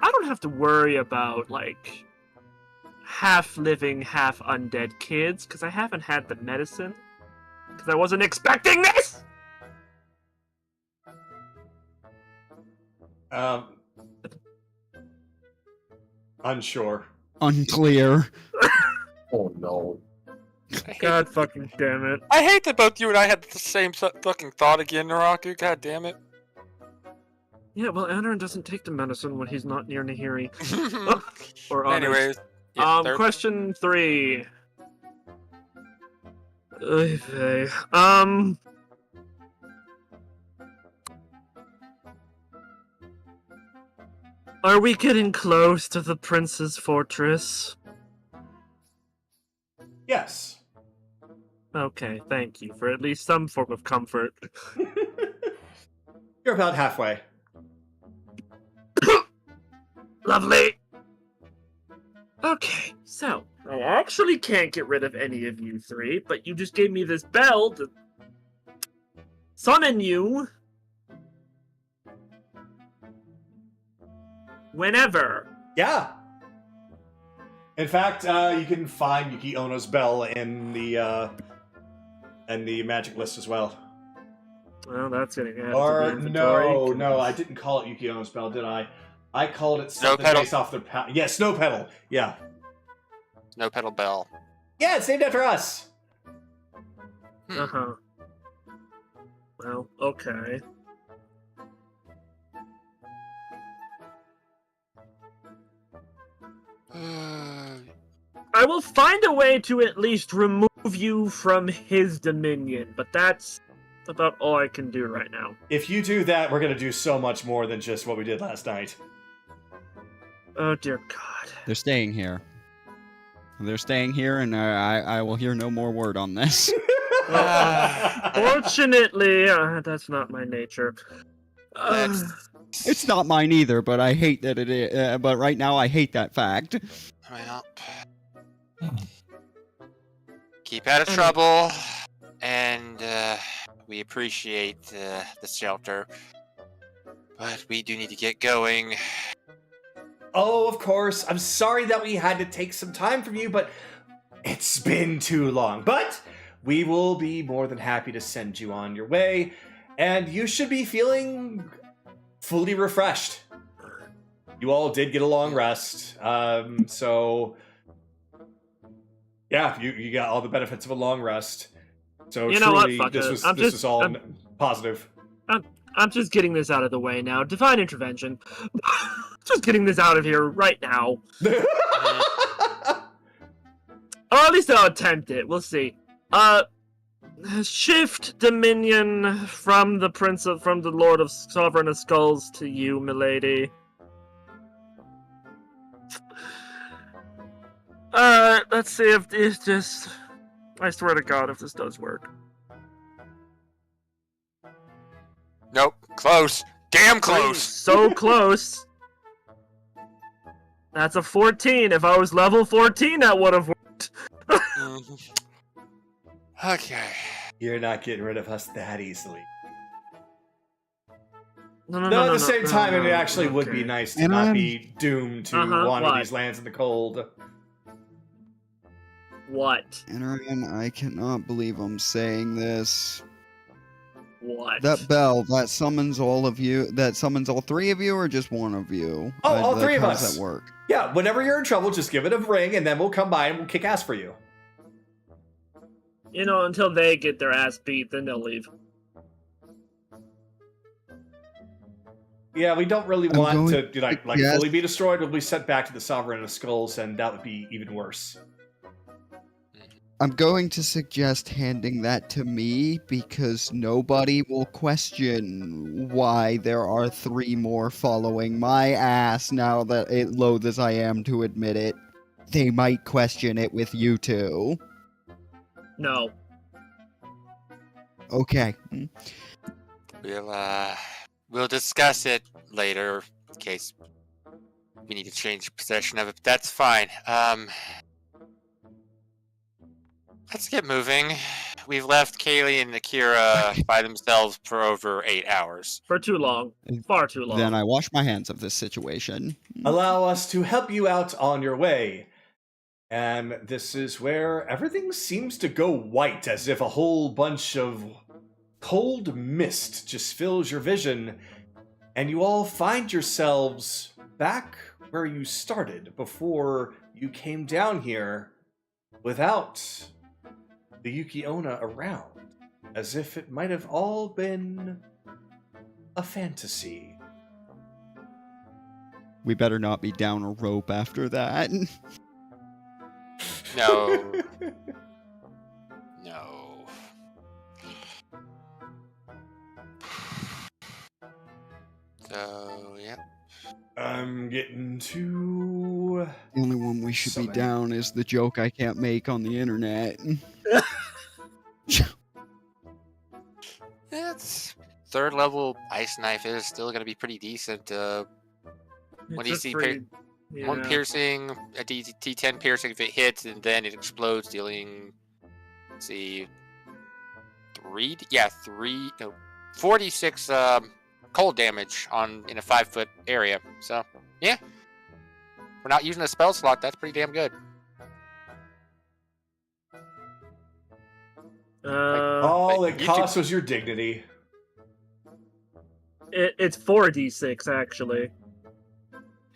I don't have to worry about, like, half living, half undead kids, because I haven't had the medicine. Because I wasn't expecting this! Unsure. unclear. Oh no. God fucking damn it. I hate that both you and I had the same fucking thought again, Naraku. God damn it. Yeah, well, Anarin doesn't take the medicine when he's not near Nahiri. Or others. Anyways. Yeah, third- Question 3. Oy vey. Are we getting close to the prince's fortress? Yes. Okay, thank you for at least some form of comfort. You're about halfway. Lovely! Okay, so, I actually can't get rid of any of you three, but you just gave me this bell to summon you whenever. Yeah. In fact, you can find Yuki Ono's bell in the magic list as well. Well, that's getting added to Or the inventory. no, I didn't call it Yuki Ono's bell, did I? I called it Snow something Petal. based off their yeah, Snow Petal. Yeah. No pedal bell. Yeah, it's named after us. Uh-huh. Well, okay. I will find a way to at least remove you from his dominion, but that's about all I can do right now. If you do that, we're gonna do so much more than just what we did last night. Oh dear God. They're staying here. They're staying here, and I will hear no more word on this. Fortunately, that's not my nature. It's not mine either, but I hate that it is. But right now, I hate that fact. Well, keep out of trouble, and we appreciate the shelter, but we do need to get going. Oh, of course. I'm sorry that we had to take some time from you, but it's been too long. But we will be more than happy to send you on your way, and you should be feeling fully refreshed. You all did get a long rest, so yeah, you got all the benefits of a long rest. So You know what? truly, Fuck this it. was I'm this just- was all I'm- positive. I'm just getting this out of the way now. Divine intervention. Just getting this out of here right now. Or at least I'll attempt it. We'll see. Shift dominion from the Lord of Sovereign of Skulls to you, milady. Let's see if this just... I swear to God if this does work. Nope, close. Damn close. So close. That's a 14. If I was level 14, that would have worked. Mhm. Okay. You're not getting rid of us that easily. No, No, at the same time, it actually would be okay. nice to And not I'm- be doomed to one what? of these lands in the cold. What? And I cannot believe I'm saying this. What? That bell, that summons all of you, that summons all three of you, or just one of you? Oh, all Like, three of how us. does that work? Yeah, whenever you're in trouble, just give it a ring, and then we'll come by and we'll kick ass for you. You know, until they get their ass beat, then they'll leave. Yeah, we don't really I'm want going to like yes. fully be destroyed. We'll be sent back to the Sovereign of Skulls, and that would be even worse. I'm going to suggest handing that to me because nobody will question why there are three more following my ass now that it loath as I am to admit it. They might question it with you two. No. Okay. We'll discuss it later in case we need to change possession of it. But that's fine. Let's get moving. We've left Kaylee and Akira by themselves for over 8 hours. For too long. Far too long. Then I wash my hands of this situation. Allow us to help you out on your way. And this is where everything seems to go white, as if a whole bunch of cold mist just fills your vision, and you all find yourselves back where you started before you came down here without the Yuki-onna around, as if it might have all been a fantasy. We better not be down a rope after that. No. No. So, yeah. I'm getting to... The only one we should be Something. down is the joke I can't make on the internet. It's third level ice knife is still gonna be pretty decent. When It's you a see free- one yeah. piercing, a D10 piercing if it hits, and then it explodes, dealing. Let's see, 46 cold damage in a 5-foot area. So yeah, we're not using a spell slot. That's pretty damn good. All but it you cost was your dignity. It's 4d6 actually.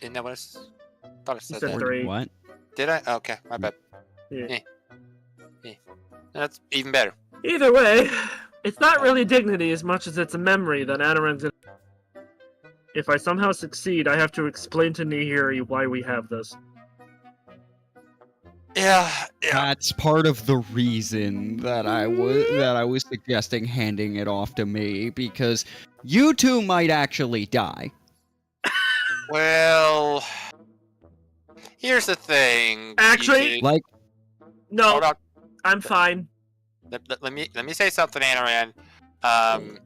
Isn't that what I thought I said? said That. 3. What? Did I? Okay, my bad. Yeah. That's even better. Either way, it's not really dignity as much as it's a memory that Anaran's gonna... If I somehow succeed, I have to explain to Nihiri why we have this. Yeah. That's part of the reason that I was suggesting handing it off to me, because you two might actually die. Well, here's the thing. Actually- you Like, No, Hold on. I'm fine. Let me say something, Anaran. I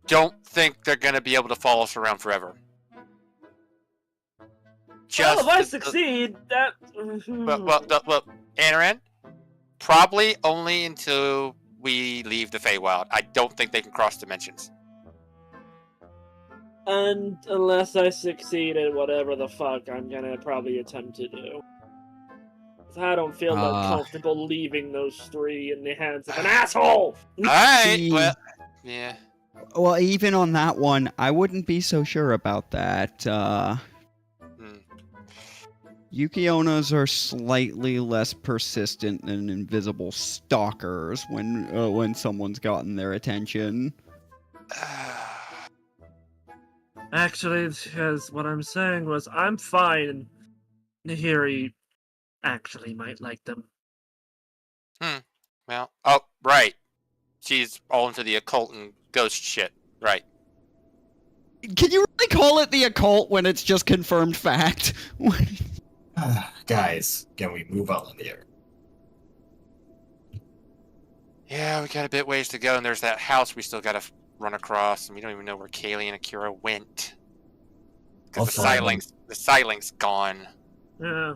don't think they're gonna be able to follow us around forever. Well, if I succeed, that. Well, Anaran, probably only until we leave the Feywild. I don't think they can cross dimensions. And unless I succeed at whatever the fuck I'm gonna probably attempt to do. I don't feel comfortable leaving those three in the hands of an asshole! Alright, well, yeah. Well, even on that one, I wouldn't be so sure about that. Yukionas are slightly less persistent than invisible stalkers when someone's gotten their attention. Actually, because what I'm saying was, I'm fine. Nahiri actually might like them. Well, oh, right. She's all into the occult and ghost shit. Right. Can you really call it the occult when it's just confirmed fact? Guys, can we move on here? Yeah, we got a bit ways to go, and there's that house we still gotta run across, and we don't even know where Kaylee and Akira went. Because the siling's gone. Yeah.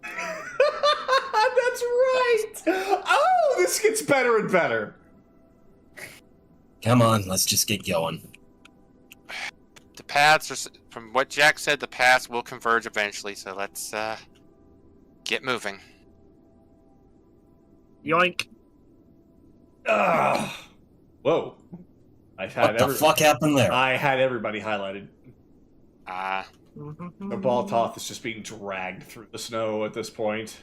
That's right! Oh, this gets better and better. Come on, let's just get going. The paths are, from what Jack said, the paths will converge eventually, so let's, get moving. Yoink. Whoa. What the fuck happened there? I had everybody highlighted. The Baltoth is just being dragged through the snow at this point.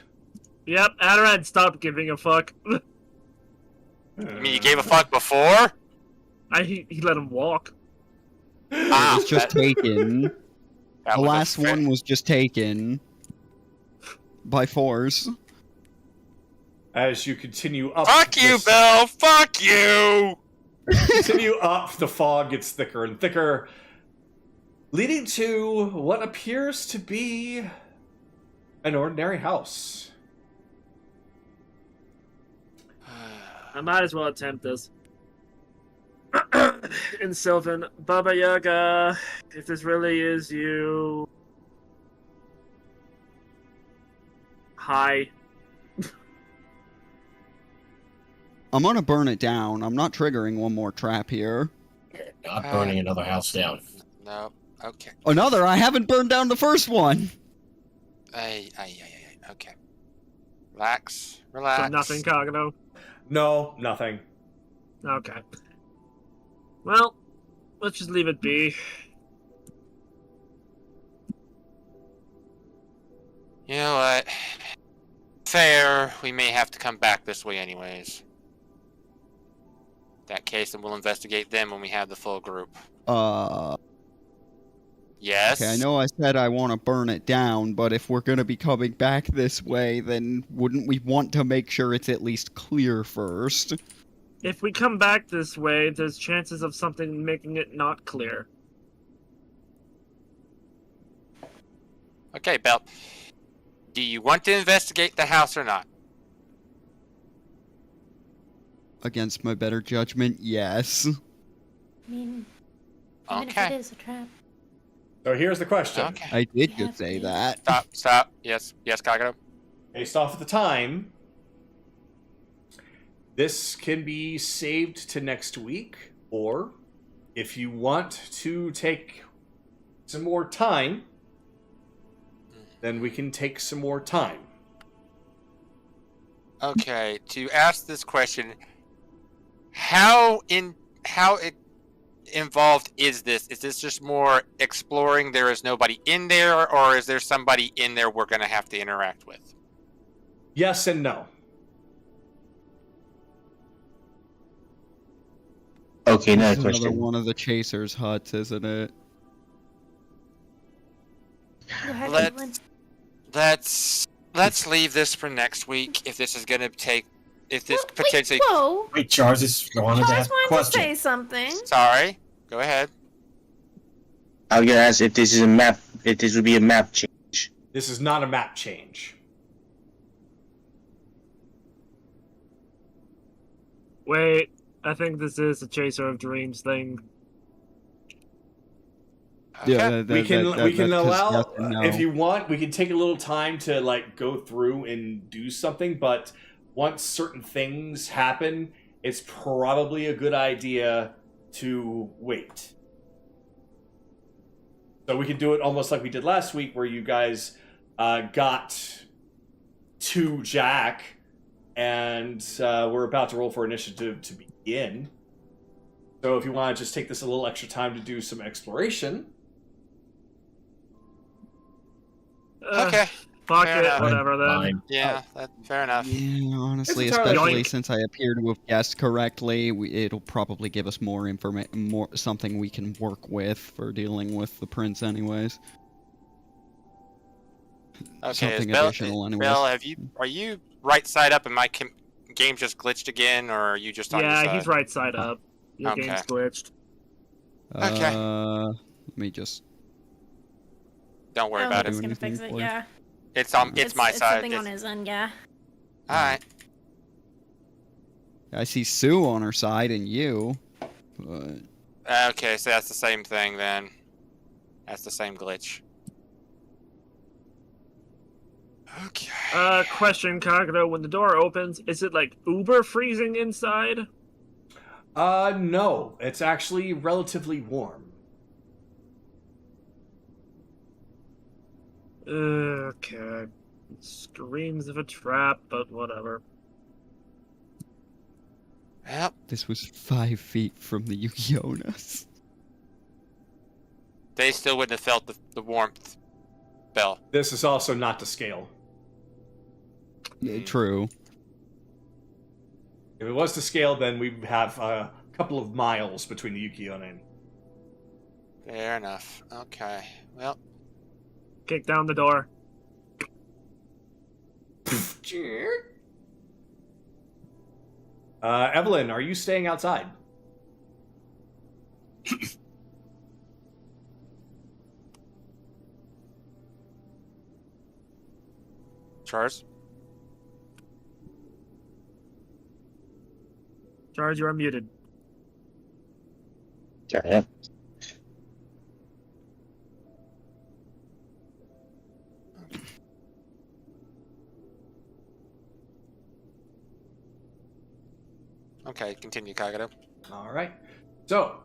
Yep, Adarad, stop giving a fuck. You mean you gave a fuck before? He let him walk. It was just taken. The last one was just taken by force. As you continue up... Fuck you, Bill! Fuck you! Continue up, the fog gets thicker and thicker, leading to what appears to be an ordinary house. I might as well attempt this. In Sylvan, Baba Yaga, if this really is you... Hi. I'm gonna burn it down. I'm not triggering one more trap here. Not burning another house down. No. Okay. Another? I haven't burned down the first one! Okay. Relax. So nothing, Kagato? No, nothing. Okay. Well, let's just leave it be. You know what? Fair. We may have to come back this way anyways. In that case, then we'll investigate them when we have the full group. Yes? Okay, I know I said I want to burn it down, but if we're gonna be coming back this way, then wouldn't we want to make sure it's at least clear first? If we come back this way, there's chances of something making it not clear. Okay, Belle. Do you want to investigate the house or not? Against my better judgment, yes. I mean, even if Okay. it is a trap. So here's the question. Okay. I did Yeah, just say please. that. Stop. Yes, Kagato. Based off of the time, this can be saved to next week, or if you want to take some more time, then we can take some more time. Okay, to ask this question, how involved is this? Is this just more exploring, there is nobody in there, or is there somebody in there we're going to have to interact with? Yes and no. Okay, This another is another question. one of the chasers' huts, isn't it? Go ahead, Let's- Evelyn. Let's leave this for next week. If this is going to take, if this Wait, potentially, whoa! Wait, Charles just wanted to Charles ask a wanted to question. say something. sorry, go ahead. I was gonna ask if this is a map. If this would be a map change. This is not a map change. Wait, I think this is a Chaser of Dreams thing. Okay. Yeah, We can allow, yes and no. if you want, we can take a little time to like go through and do something, but once certain things happen, it's probably a good idea to wait. So we can do it almost like we did last week, where you guys got to Jack, and we're about to roll for initiative to begin. So if you want to just take this a little extra time to do some exploration. Okay. Fuck Fair it, enough. whatever then. Fine. Yeah, that's fair enough. Yeah, honestly, It's entirely- especially Yoink. since I appear to have guessed correctly, it'll probably give us more something we can work with for dealing with the prince, anyways. Okay, Something Bill, additional, anyways. Bill, are you right side up and my game just glitched again, or are you just on your side? Yeah, he's right side up. Your Okay. game's glitched. Okay. Let me just. Don't worry I don't about think it. it's gonna anything fix it, for you. yeah. It's my side. Something on his end, yeah. All right. I see Sue on her side and you, but Okay, so that's the same thing then. That's the same glitch. Okay. Question, Kagato, when the door opens, is it like uber freezing inside? No, it's actually relatively warm. Okay. Screams of a trap, but whatever. Yep. this was 5 feet from the Yukionas. They still wouldn't have felt the warmth, Bell. This is also not to scale. True. If it was to scale, then we'd have a couple of miles between the Yukione. Fair enough. Okay. Well, Kick down the door. Evelyn, are you staying outside? Charles. Charge, you are muted. Yeah. Okay, continue, Kagato. All right. So,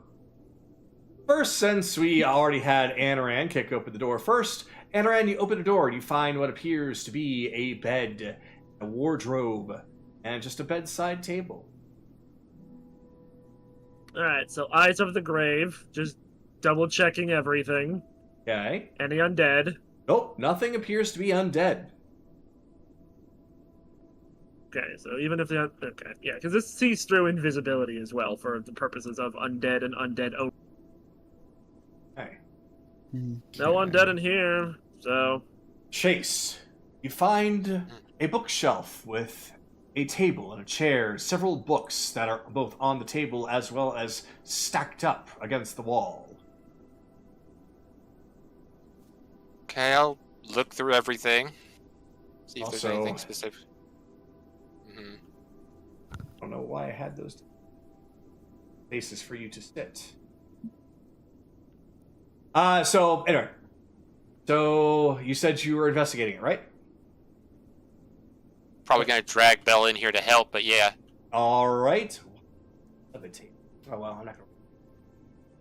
first, since we already had Anaran kick open the door first, Anaran, you open the door and you find what appears to be a bed, a wardrobe, and just a bedside table. Alright, so Eyes of the Grave, just double checking everything. Okay. Any undead? Nope, nothing appears to be undead. Okay, so even if the okay, yeah, because this sees through invisibility as well for the purposes of undead and undead only. Okay. No undead in here, so Chase, you find a bookshelf with a table and a chair, several books that are both on the table as well as stacked up against the wall. Okay, I'll look through everything. See if there's Also- anything specific. Mhm. I don't know why I had those places for you to sit. Anyway. So, you said you were investigating it, right? Probably gonna drag Bell in here to help, but yeah. Alright. Oh, well, I'm not gonna...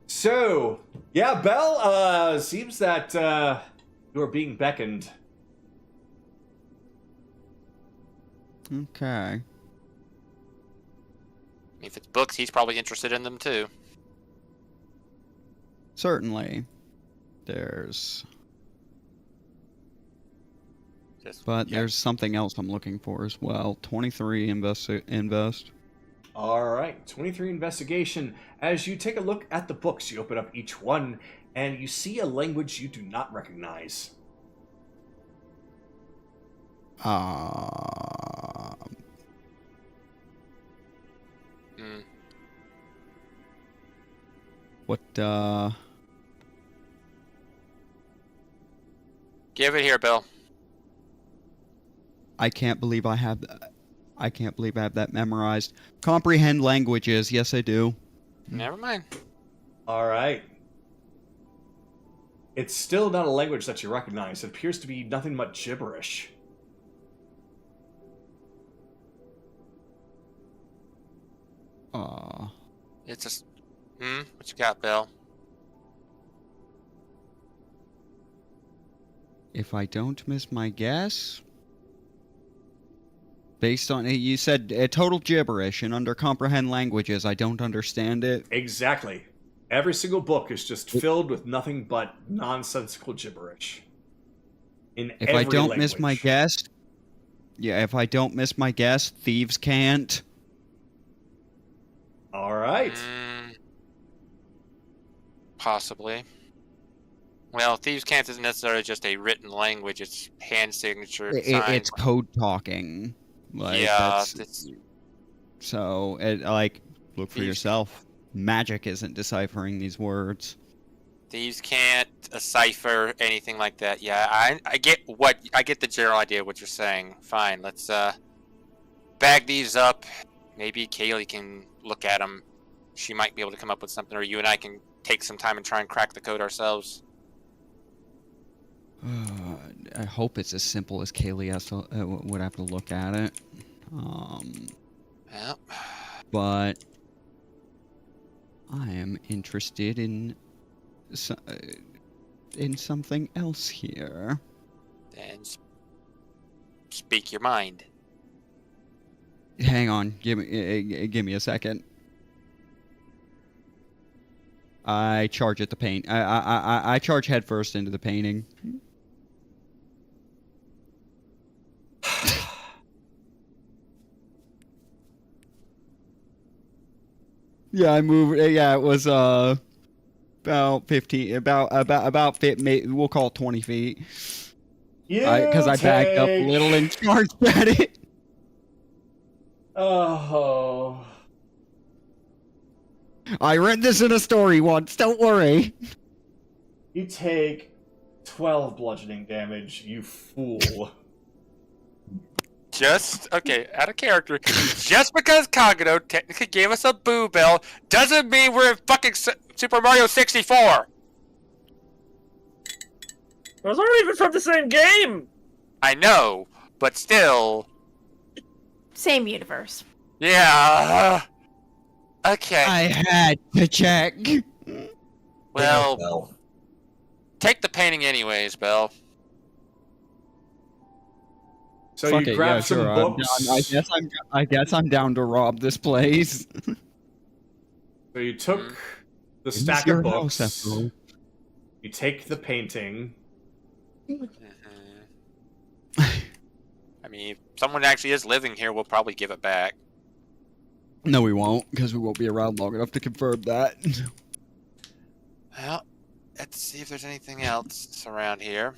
So, yeah, Belle, seems that, you are being beckoned. Okay. If it's books, he's probably interested in them too. Certainly. There's... Just, But yeah. there's something else I'm looking for as well. 23 invest. Alright, 23 investigation. As you take a look at the books, you open up each one, and you see a language you do not recognize. Mm. What, Give it here, Bill. I can't believe I have that. I can't believe I have that memorized. Comprehend languages. Yes, I do. Never mind. All right. It's still not a language that you recognize. It appears to be nothing but gibberish. It's just. What you got, Bill? If I don't miss my guess, based on you said total gibberish, and under comprehend languages, I don't understand it. Exactly. Every single book is just filled with nothing but nonsensical gibberish. If I don't miss my guess, if I don't miss my guess, thieves can't. All right. Possibly. Well, Thieves' Cant isn't necessarily just a written language, it's hand signature. It's code talking. Like, yeah. So, look for yourself. Magic isn't deciphering these words. Thieves can't decipher anything like that. Yeah, I get the general idea of what you're saying. Fine, let's bag these up. Maybe Kaylee can look at them. She might be able to come up with something, or you and I can take some time and try and crack the code ourselves. I hope it's as simple as Kaylee would have to look at it. Yep. But I am interested in something else here. Then speak your mind. Hang on, give me a second. I charge at the paint. I charge headfirst into the painting. Yeah, I moved. Yeah, it was about 15, about fit. We'll call it 20 feet. Yeah, because I backed up a little and charged at it. Oh. I read this in a story once. Don't worry. You take 12 bludgeoning damage, you fool. Okay, out of character. Just because Kagato technically gave us a boo bell doesn't mean we're in fucking Super Mario 64. Those aren't even from the same game. I know, but still. Same universe. Yeah. Okay. I had to check. Well, take the painting anyways, Belle. So Fuck you grab some books. I guess I'm down to rob this place. So you took the stack of books. You take the painting. I mean, if someone actually is living here, we'll probably give it back. No, we won't, because we won't be around long enough to confirm that. Well, let's see if there's anything else around here.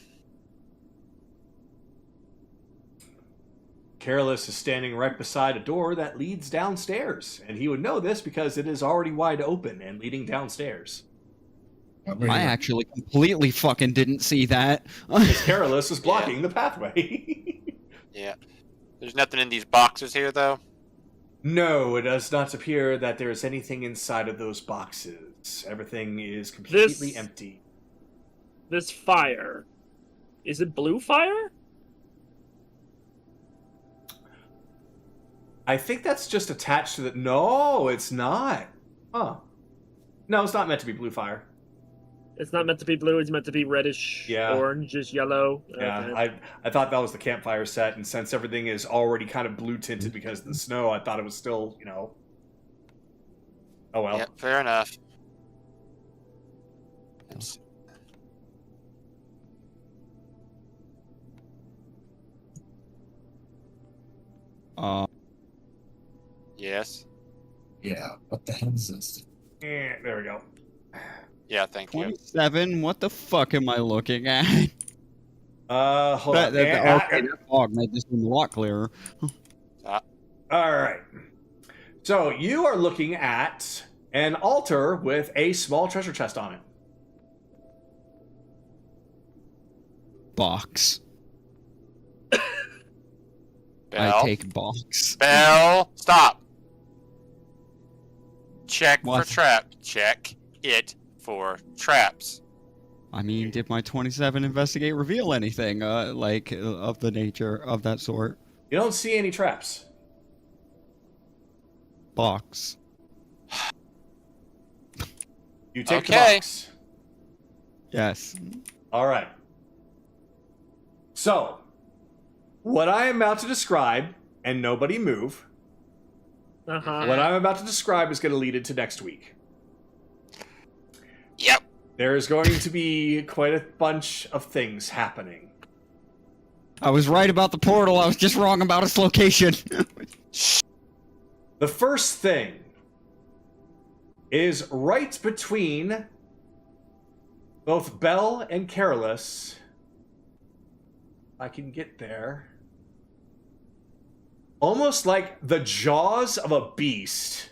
Careless is standing right beside a door that leads downstairs, and he would know this because it is already wide open and leading downstairs. I actually completely fucking didn't see that. Because Careless is blocking the pathway. Yeah. There's nothing in these boxes here, though? No, it does not appear that there is anything inside of those boxes. Everything is completely empty. This fire. Is it blue fire? I think that's just attached to the... No, it's not. Huh. No, it's not meant to be blue fire. It's not meant to be blue, it's meant to be reddish, orangish, yellow. Yeah, Okay. I thought that was the campfire set, and since everything is already kind of blue tinted because of the snow, I thought it was still, you know... Oh well. Yep, fair enough. Yes? Yeah, what the hell is this? There we go. Yeah, thank you. 27? What the fuck am I looking at? Hold on. That fog made this one a lot clearer. Alright. So, you are looking at an altar with a small treasure chest on it. Box. Bell? I take box. Bell, stop. Check What? for trap. Check it for traps. I mean, did my 27 investigate reveal anything, of the nature of that sort? You don't see any traps. Box. You take the Okay. box. Yes. All right. So, what I am about to describe, and nobody move, Uh-huh. what I'm about to describe is going to lead into next week. Yep. There is going to be quite a bunch of things happening. I was right about the portal, I was just wrong about its location. The first thing is right between both Belle and Carolus. I can get there. Almost like the jaws of a beast,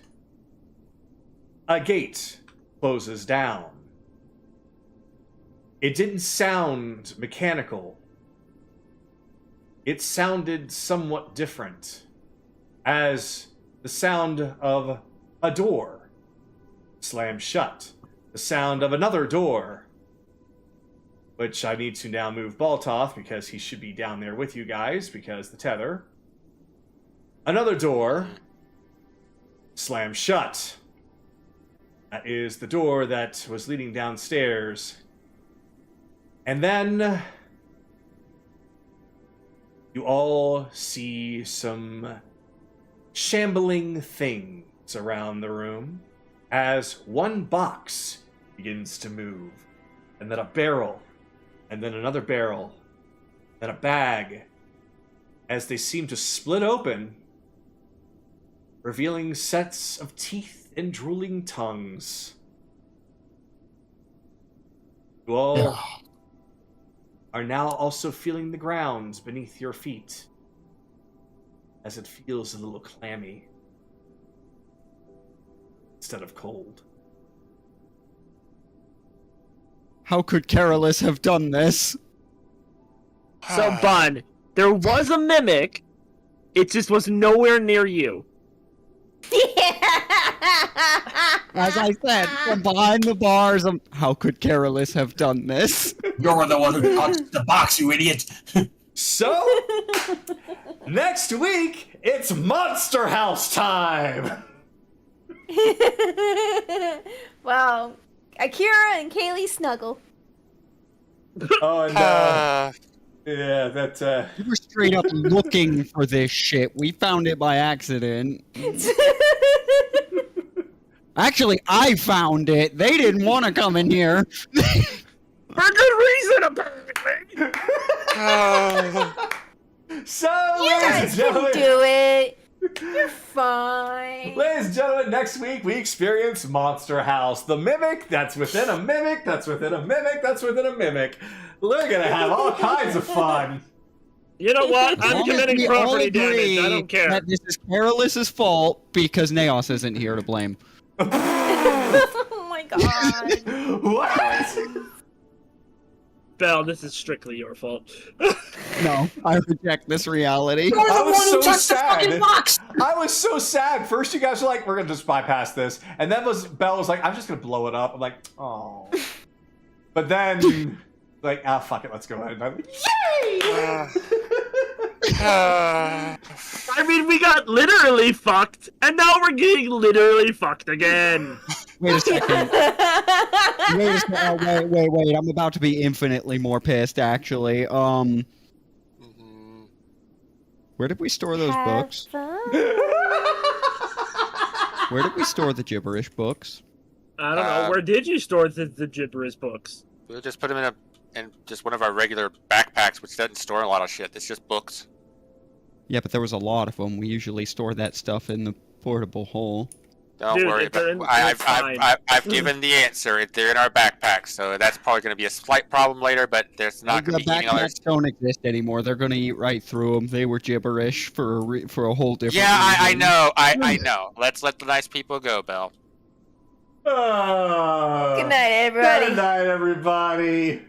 a gate closes down. It didn't sound mechanical. It sounded somewhat different, as the sound of a door slam shut, the sound of another door, which I need to now move Baltoth because he should be down there with you guys because the tether. Another door slam shut. That is the door that was leading downstairs. And then you all see some shambling things around the room as one box begins to move, and then a barrel, and then another barrel, then a bag, as they seem to split open, revealing sets of teeth and drooling tongues. You all are now also feeling the ground beneath your feet, as it feels a little clammy instead of cold. How could Carolus have done this? So, Bun, there was a mimic. It just was nowhere near you. As I said, from behind the bars, how could Carolus have done this? You're the one who touched the box, you idiot. So, next week, it's Monster House time! Well, Akira and Kaylee snuggle. Oh, and, yeah, that, We were straight up looking for this shit. We found it by accident. Actually, I found it. They didn't want to come in here. For good reason, apparently. So, You ladies and guys can gentlemen, do it. You're fine. ladies and gentlemen, next week we experience Monster House. The mimic that's within a mimic, that's within a mimic, that's within a mimic. We're gonna have all kinds of fun. You know what? As I'm long as committing we all property damage. I agree don't care. that this is Carolus's fault because Naos isn't here to blame. Oh my god. What? Belle, this is strictly your fault. No, I reject this reality. You're the I was one who so touched the sad. fucking box. I was so sad. First, you guys were like, "We're gonna just bypass this," and then Belle was like, "I'm just gonna blow it up." I'm like, "Oh," but then like, "Ah, fuck it, let's go ahead." And I'm like, "Yay!" I mean, we got literally fucked, and now we're getting literally fucked again. Wait a second. Wait. I'm about to be infinitely more pissed, actually. Where did we store those books? Where did we store the gibberish books? I don't know. Where did you store the gibberish books? We'll just put them in just one of our regular backpacks, which doesn't store a lot of shit. It's just books. Yeah, but there was a lot of them. We usually store that stuff in the portable hole. Don't Dude, worry if they're about in- it. they're fine. I've given the answer. They're in our backpacks, so that's probably going to be a slight problem later, but there's not going The to be eating others. backpacks don't exist anymore. They're going to eat right through them. They were gibberish for a whole different Yeah, I reason. know. I know. Let's let the nice people go, Belle. Good night, everybody. Good night, everybody.